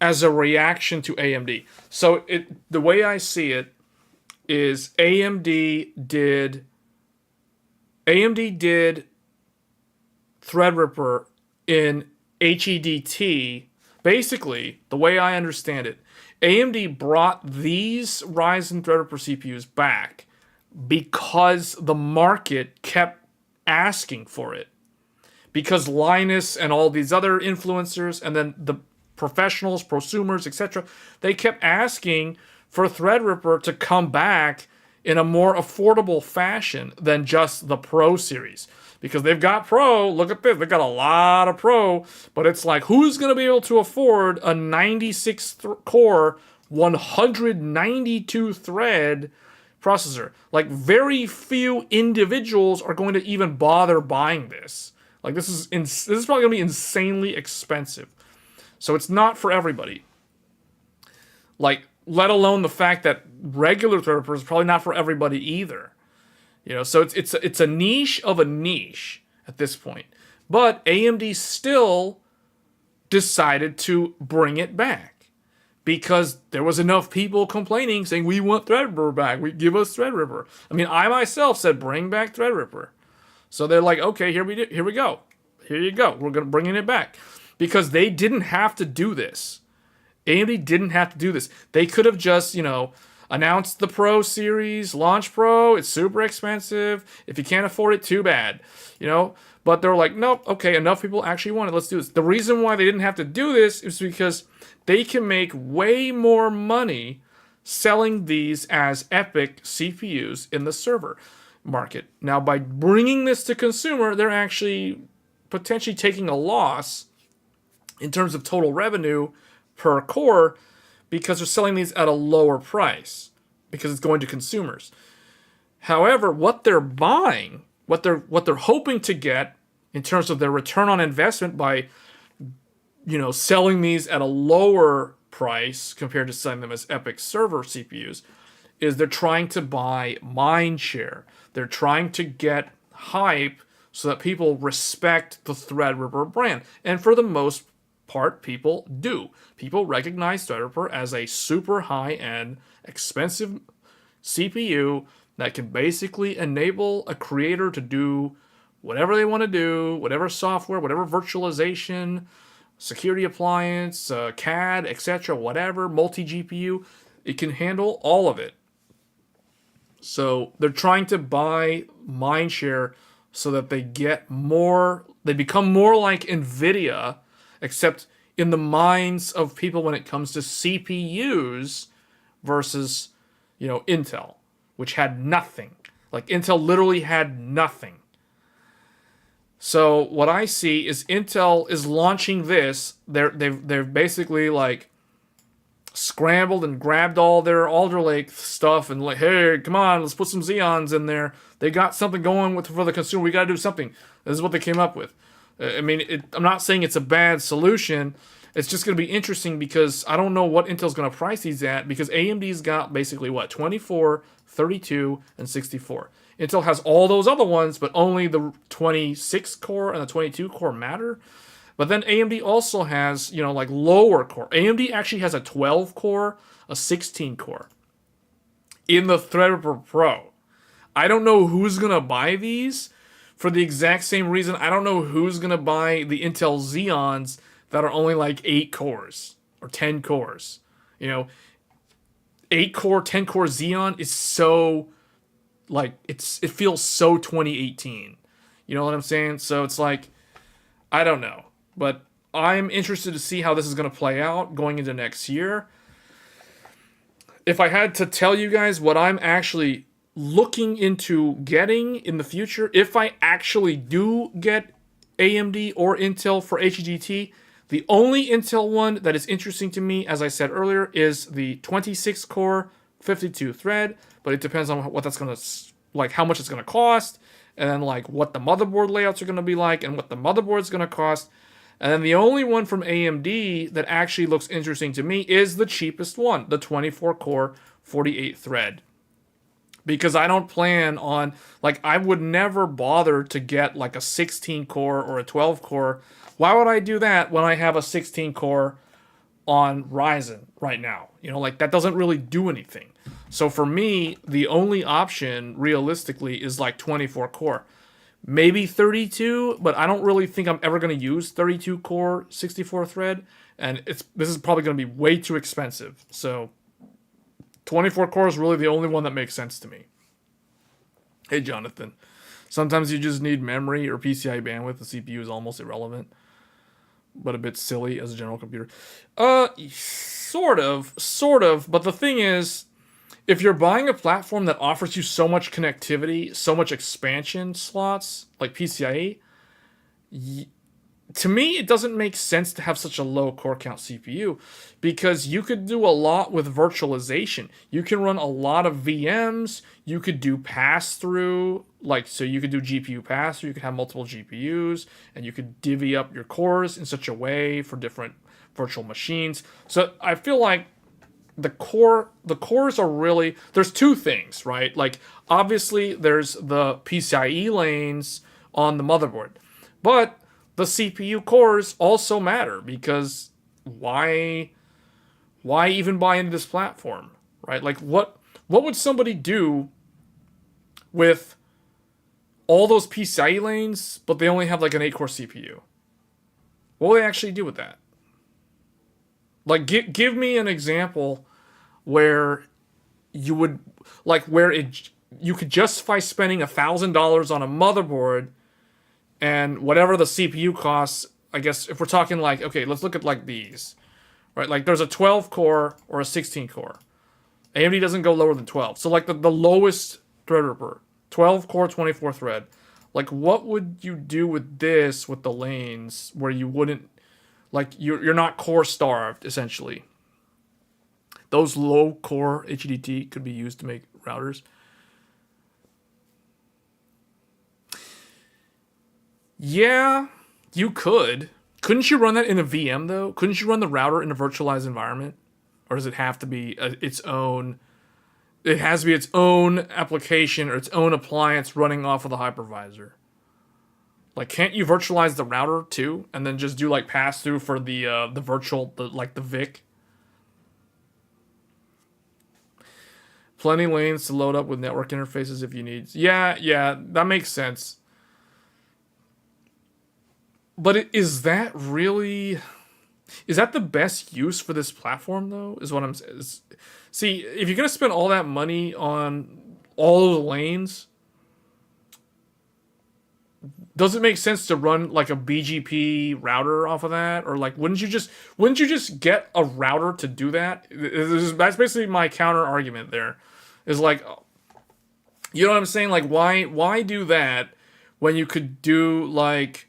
as a reaction to AMD. So the way I see it is AMD did Threadripper in HEDT. Basically, the way I understand it, AMD brought these Ryzen Threadripper CPUs back because the market kept asking for it. Because Linus and all these other influencers, and then the professionals, prosumers, etc., they kept asking for Threadripper to come back in a more affordable fashion than just the Pro series. Because they've got Pro, look at this, they've got a lot of Pro, but it's like, who's going to be able to afford a 96-core, 192-thread processor? Like, very few individuals are going to even bother buying this. Like, this is probably going to be insanely expensive. So it's not for everybody. Like, let alone the fact that regular Threadripper is probably not for everybody either. So it's a niche of a niche at this point. But AMD still decided to bring it back because there was enough people complaining saying, we want Threadripper back. Give us Threadripper. I mean, I myself said, bring back Threadripper. So they're like, okay, here we go. Here you go. We're bringing it back. Because they didn't have to do this. AMD didn't have to do this. They could have just, announced the Pro series, launch Pro. It's super expensive. If you can't afford it, too bad. But they're like, nope, okay, enough people actually want it. Let's do this. The reason why they didn't have to do this is because they can make way more money selling these as EPYC CPUs in the server market. Now, by bringing this to consumer, they're actually potentially taking a loss in terms of total revenue per core because they're selling these at a lower price because it's going to consumers. However, what they're buying, what they're hoping to get in terms of their return on investment by selling these at a lower price compared to selling them as EPYC server CPUs is they're trying to buy mind share. They're trying to get hype so that people respect the Threadripper brand. And for the most part, people do. People recognize Threadripper as a super high-end, expensive CPU that can basically enable a creator to do whatever they want to do, whatever software, whatever virtualization, security appliance, CAD, etc., whatever, multi-GPU. It can handle all of it. So they're trying to buy mindshare so that they get more, they become more like Nvidia, except in the minds of people when it comes to CPUs versus, Intel, which had nothing. Like Intel literally had nothing. So what I see is Intel is launching this. They've basically like scrambled and grabbed all their Alder Lake stuff and like, hey, come on, let's put some Xeons in there. They got something going for the consumer. We got to do something. This is what they came up with. I mean, I'm not saying it's a bad solution. It's just going to be interesting because I don't know what Intel's going to price these at because AMD's got basically what, 24, 32, and 64. Intel has all those other ones, but only the 26 core and the 22 core matter. But then AMD also has, like lower core. AMD actually has a 12 core, a 16 core in the Threadripper Pro. I don't know who's going to buy these for the exact same reason. I don't know who's going to buy the Intel Xeons that are only like 8 cores or 10 cores. 8 core, 10 core Xeon is so, like, it feels so 2018. You know what I'm saying? So it's like, I don't know. But I'm interested to see how this is going to play out going into next year. If I had to tell you guys what I'm actually looking into getting in the future, if I actually do get AMD or Intel for HEDT, the only Intel one that is interesting to me, as I said earlier, is the 26 core, 52 thread, but it depends on what that's going to, like how much it's going to cost, and then like what the motherboard layouts are going to be like, and what the motherboard is going to cost. And then the only one from AMD that actually looks interesting to me is the cheapest one, the 24 core, 48 thread. Because I don't plan on, like, I would never bother to get like a 16 core or a 12 core. Why would I do that when I have a 16 core on Ryzen right now? Like that doesn't really do anything. So for me, the only option realistically is like 24 core. Maybe 32, but I don't really think I'm ever going to use 32 core 64 thread, and this is probably going to be way too expensive. So 24 core is really the only one that makes sense to me. Hey Jonathan, sometimes you just need memory or PCI bandwidth. The CPU is almost irrelevant, but a bit silly as a general computer. Sort of, but the thing is, if you're buying a platform that offers you so much connectivity, so much expansion slots, like PCIe, to me, it doesn't make sense to have such a low core count CPU because you could do a lot with virtualization. You can run a lot of VMs. You could do pass-through, so you could do GPU pass-through. You could have multiple GPUs, and you could divvy up your cores in such a way for different virtual machines. So I feel like the cores are really, there's two things, right? Like obviously there's the PCIe lanes on the motherboard, but the CPU cores also matter because why even buy into this platform, right? Like what would somebody do with all those PCIe lanes, but they only have like an 8-core CPU? What will they actually do with that? Like, give me an example where you would, like, where you could justify spending $1,000 on a motherboard and whatever the CPU costs. I guess if we're talking like, okay, let's look at like these, right? Like, there's a 12 core or a 16 core. AMD doesn't go lower than 12. So like the lowest Threadripper, 12 core, 24 thread. Like, what would you do with this with the lanes where you wouldn't, like, you're not core starved essentially? Those low core HEDT could be used to make routers. Yeah, you could. Couldn't you run that in a VM though? Couldn't you run the router in a virtualized environment? Or does it have to be its own? It has to be its own application or its own appliance running off of the hypervisor. Like, can't you virtualize the router too, and then just do like pass through for the virtual, like the VIC? Plenty lanes to load up with network interfaces if you need. Yeah, that makes sense. But is that really? Is that the best use for this platform though? Is what I'm saying. See, if you're gonna spend all that money on all the lanes, does it make sense to run like a BGP router off of that, or like wouldn't you just get a router to do that? That's basically my counter argument. There is like, you know what I'm saying? Like why do that when you could do like,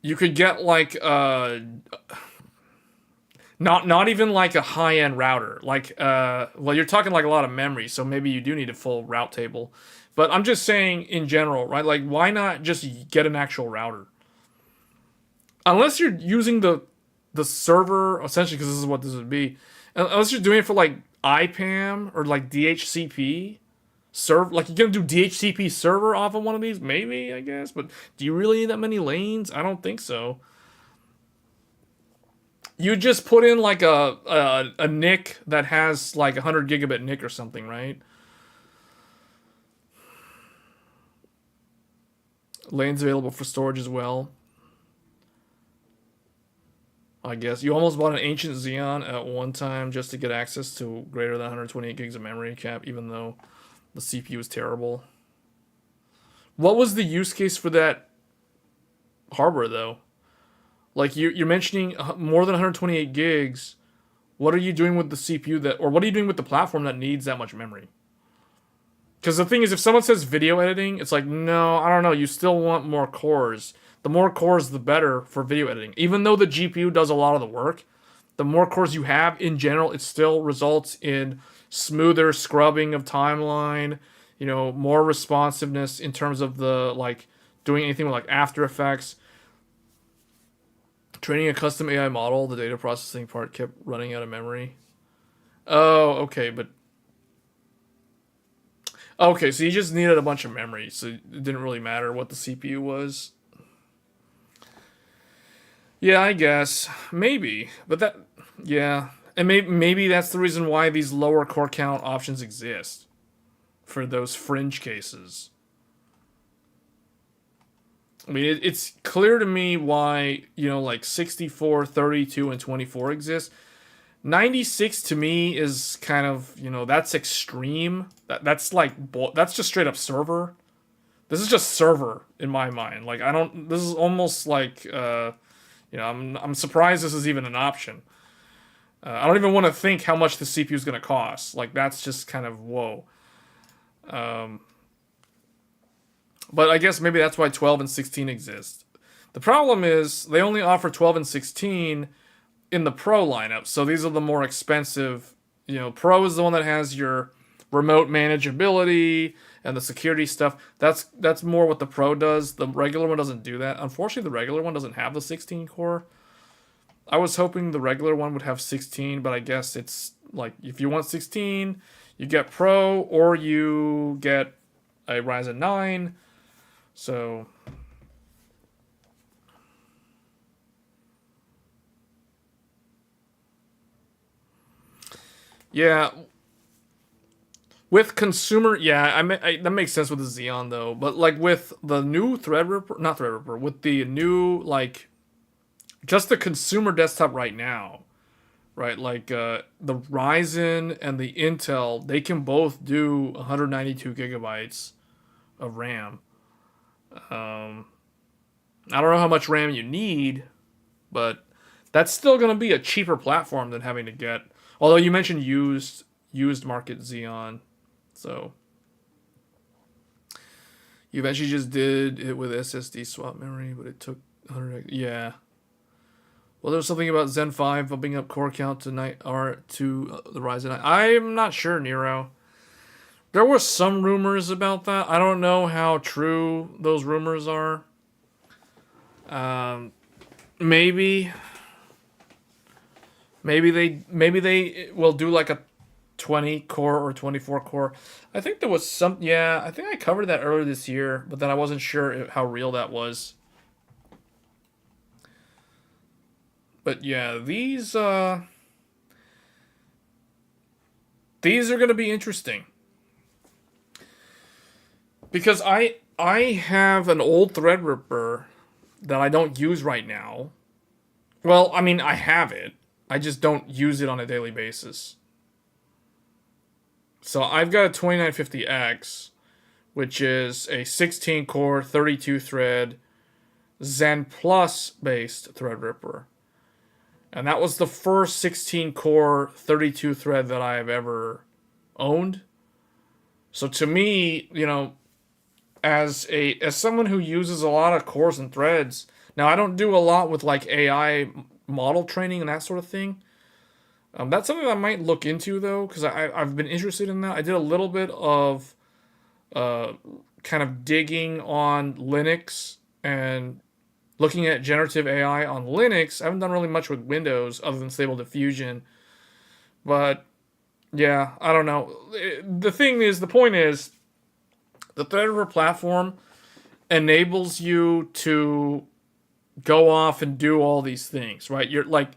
you could get like not even like a high-end router. Like well, you're talking like a lot of memory, so maybe you do need a full route table. But I'm just saying in general, right? Like, why not just get an actual router? Unless you're using the server, essentially, because this is what this would be. Unless you're doing it for like IPAM or like DHCP server, like you're gonna do DHCP server off of one of these, maybe, I guess. But do you really need that many lanes? I don't think so. You just put in like a NIC that has like 100 gigabit NIC or something, right? Lanes available for storage as well. I guess you almost bought an ancient Xeon at one time just to get access to greater than 128 gigs of memory cap, even though the CPU is terrible. What was the use case for that hardware though? Like you're mentioning more than 128 gigs. What are you doing with the CPU that, or what are you doing with the platform that needs that much memory? Because the thing is, if someone says video editing, it's like, no, I don't know. You still want more cores. The more cores, the better for video editing. Even though the GPU does a lot of the work, the more cores you have in general, it still results in smoother scrubbing of timeline, you know, more responsiveness in terms of the, like, doing anything with, like, After Effects. Training a custom AI model, the data processing part kept running out of memory. Oh, okay, but... Okay, so you just needed a bunch of memory, so it didn't really matter what the CPU was. Yeah, I guess. Maybe. But that... Yeah. And maybe that's the reason why these lower core count options exist. For those fringe cases. I mean, it's clear to me why, you know, like 64, 32, and 24 exist. 96 to me is kind of, you know, that's extreme. That's like, that's just straight up server. This is just server in my mind. Like, this is almost like, you know, I'm surprised this is even an option. I don't even want to think how much the CPU is going to cost. Like, that's just kind of, whoa. But I guess maybe that's why 12 and 16 exist. The problem is they only offer 12 and 16 in the Pro lineup. So these are the more expensive. You know, Pro is the one that has your remote manageability and the security stuff. That's more what the Pro does. The regular one doesn't do that. Unfortunately, the regular one doesn't have the 16 core. I was hoping the regular one would have 16, but I guess it's like if you want 16, you get Pro or you get a Ryzen 9. So yeah, with consumer, yeah, that makes sense with the Xeon though. But like with the new Threadripper, not Threadripper, with the new like just the consumer desktop right now, right? Like the Ryzen and the Intel, they can both do 192 gigabytes of RAM. Um, I don't know how much RAM you need, but that's still going to be a cheaper platform than having to get. Although you mentioned used market Xeon, so you eventually just did it with SSD swap memory, but it took 100. Yeah. Well, there was something about Zen 5 bumping up core count tonight or to the Ryzen. I'm not sure, Nero. There were some rumors about that. I don't know how true those rumors are. Maybe they will do like a 20 core or 24 core. I think there was some. Yeah, I think I covered that earlier this year, but then I wasn't sure how real that was. But yeah, these are going to be interesting because I have an old Threadripper that I don't use right now. Well, I mean, I have it. I just don't use it on a daily basis. So I've got a 2950X, which is a 16 core, 32 thread, Zen Plus based Threadripper. And that was the first 16 core, 32 thread that I have ever owned. So to me, you know, as someone who uses a lot of cores and threads, now I don't do a lot with like AI model training and that sort of thing. That's something I might look into though, because I've been interested in that. I did a little bit of kind of digging on Linux and looking at generative AI on Linux. I haven't done really much with Windows other than Stable Diffusion. But yeah, I don't know. The point is, the Threadripper platform enables you to go off and do all these things, right? You're like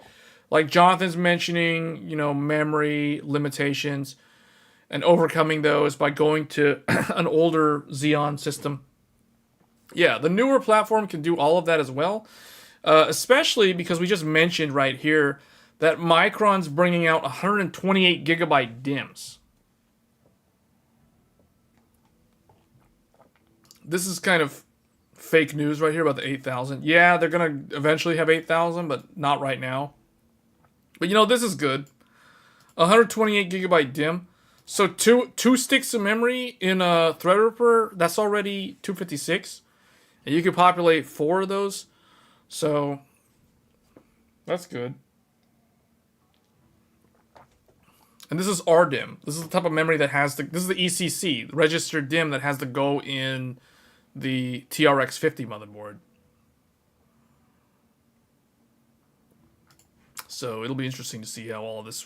Jonathan's mentioning, you know, memory limitations and overcoming those by going to an older Xeon system. Yeah, the newer platform can do all of that as well, especially because we just mentioned right here that Micron's bringing out 128 gigabyte DIMMs. This is kind of fake news right here about the 8000. Yeah, they're going to eventually have 8000, but not right now. But you know, this is good. 128 gigabyte DIMM. So two sticks of memory in a Threadripper, that's already 256. And you can populate 4 of those. So that's good. And this is RDIMM. This is the type of memory that has this is the ECC, the registered DIMM that has to go in the TRX50 motherboard. So it'll be interesting to see how all this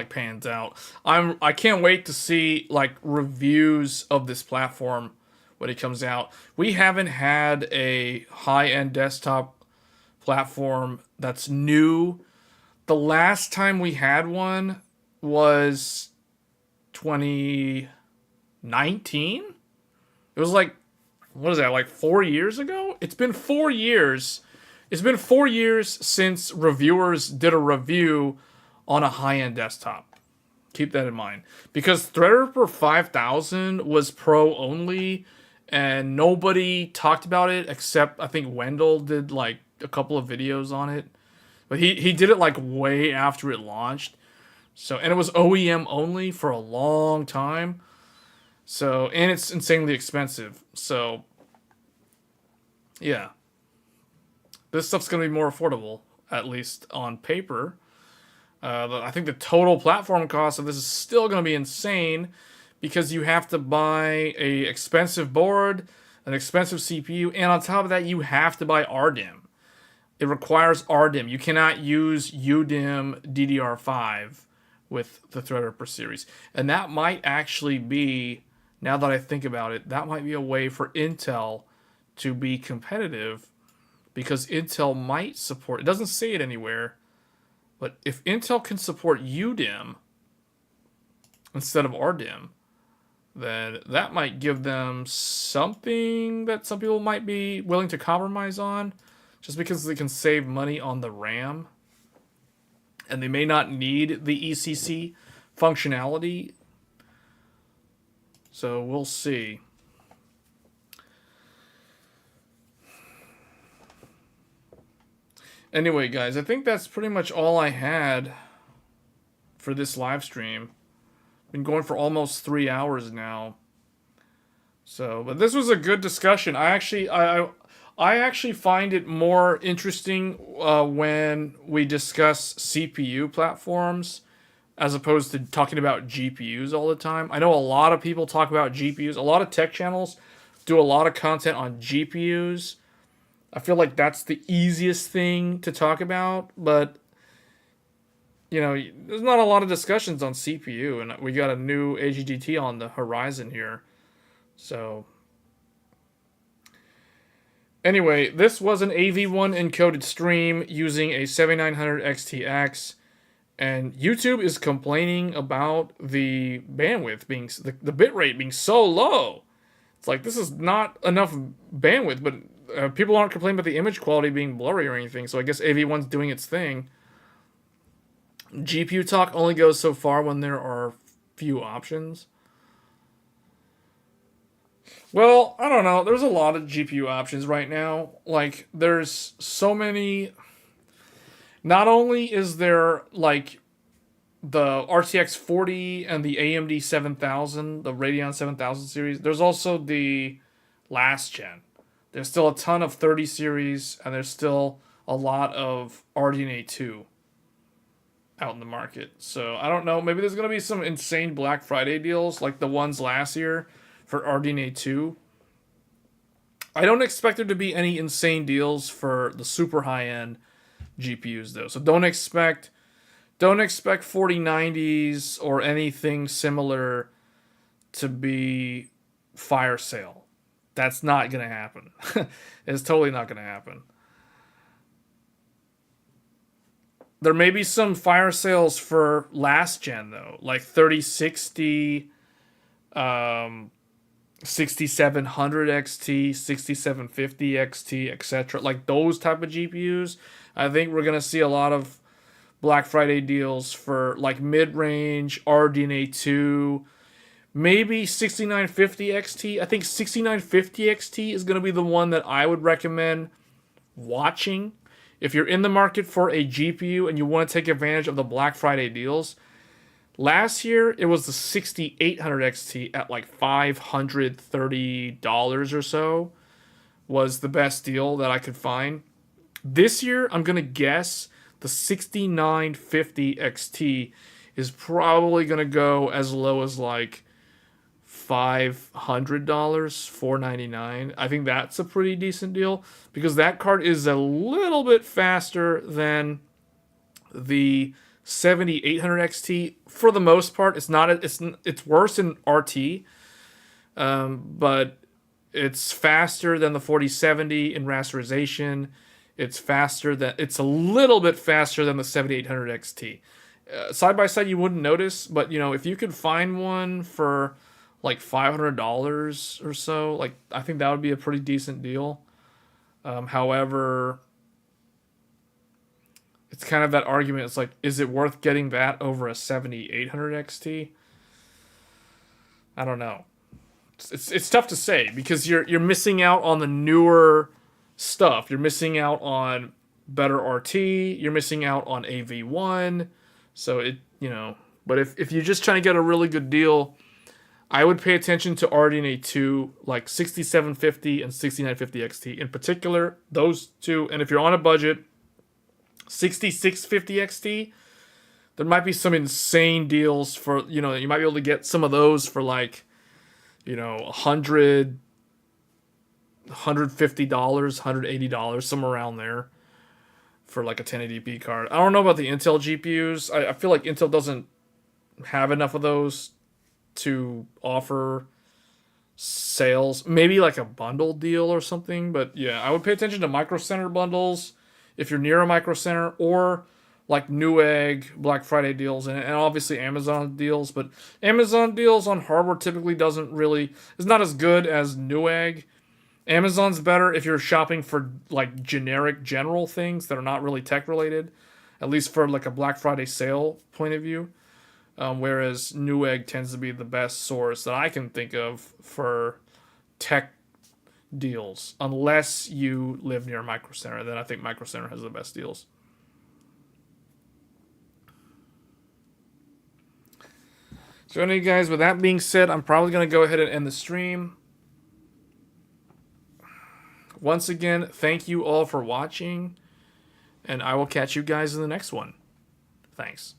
pans out. I can't wait to see like reviews of this platform when it comes out. We haven't had a high-end desktop platform that's new. The last time we had one was 2019. It was like, what is that, like 4 years ago? It's been 4 years. It's been 4 years since reviewers did a review on a high-end desktop. Keep that in mind. Because Threadripper 5000 was pro only, and nobody talked about it except I think Wendell did like a couple of videos on it. But he did it like way after it launched. So, and it was OEM only for a long time. So, and it's insanely expensive. So, yeah. This stuff's going to be more affordable, at least on paper. I think the total platform cost of this is still going to be insane because you have to buy a expensive board, an expensive CPU, and on top of that, you have to buy RDIMM. It requires RDIMM. You cannot use UDIMM DDR5 with the Threadripper series. And that might actually be, now that I think about it, that might be a way for Intel to be competitive, because Intel might support, it doesn't say it anywhere, but if Intel can support UDIMM instead of RDIMM, then that might give them something that some people might be willing to compromise on, just because they can save money on the RAM. And they may not need the ECC functionality. So we'll see. Anyway, guys, I think that's pretty much all I had for this live stream. Been going for almost 3 hours now. So, but this was a good discussion. I actually find it more interesting when we discuss CPU platforms as opposed to talking about GPUs all the time. I know a lot of people talk about GPUs. A lot of tech channels do a lot of content on GPUs. I feel like that's the easiest thing to talk about, but you know, there's not a lot of discussions on CPU, and we got a new HEDT on the horizon here. So anyway, this was an AV1 encoded stream using a 7900 XTX, and YouTube is complaining about the bandwidth being, the bitrate being so low. It's like, this is not enough bandwidth, but people aren't complaining about the image quality being blurry or anything, so I guess AV1's doing its thing. GPU talk only goes so far when there are few options. Well, I don't know. There's a lot of GPU options right now. Like, there's so many. Not only is there, like, the RTX 40 and the AMD 7000, the Radeon 7000 series, there's also the last gen. There's still a ton of 30 series, and there's still a lot of RDNA 2 out in the market. So, I don't know. Maybe there's going to be some insane Black Friday deals like the ones last year for RDNA 2. I don't expect there to be any insane deals for the super high-end GPUs, though. So don't expect 4090s or anything similar to be fire sale. That's not going to happen. It's totally not going to happen. There may be some fire sales for last gen, though, like 3060, 6700 XT, 6750 XT, etc. Like those type of GPUs. I think we're going to see a lot of Black Friday deals for like mid-range RDNA 2, maybe 6950 XT. I think 6950 XT is going to be the one that I would recommend watching. If you're in the market for a GPU and you want to take advantage of the Black Friday deals, last year it was the 6800 XT at like $530 or so was the best deal that I could find. This year, I'm going to guess the 6950 XT is probably going to go as low as like $500, $499. I think that's a pretty decent deal because that card is a little bit faster than the 7800 XT. For the most part, it's not. It's worse in RT, but it's faster than the 4070 in rasterization. It's a little bit faster than the 7800 XT. Side by side, you wouldn't notice, but you know, if you could find one for like $500 or so, like I think that would be a pretty decent deal. However, it's kind of that argument. It's like, is it worth getting that over a 7800 XT? I don't know. It's tough to say because you're missing out on the newer stuff. You're missing out on better RT. You're missing out on AV1. So but if you're just trying to get a really good deal, I would pay attention to RDNA 2, like 6750 and 6950 XT. In particular, those two. And if you're on a budget, 6650 XT, there might be some insane deals for, you might be able to get some of those for like, $150, $180, somewhere around there. for like a 1080p card. I don't know about the Intel GPUs. I feel like Intel doesn't have enough of those to offer sales. Maybe like a bundle deal or something. But yeah, I would pay attention to Micro Center bundles if you're near a Micro Center, or like Newegg Black Friday deals, and obviously Amazon deals. But Amazon deals on hardware typically is not as good as Newegg. Amazon's better if you're shopping for like generic general things that are not really tech related, at least for like a Black Friday sale point of view. Whereas Newegg tends to be the best source that I can think of for tech deals, unless you live near Micro Center. Then I think Micro Center has the best deals. So anyway, guys, with that being said, I'm probably going to go ahead and end the stream. Once again, thank you all for watching, and I will catch you guys in the next one. Thanks.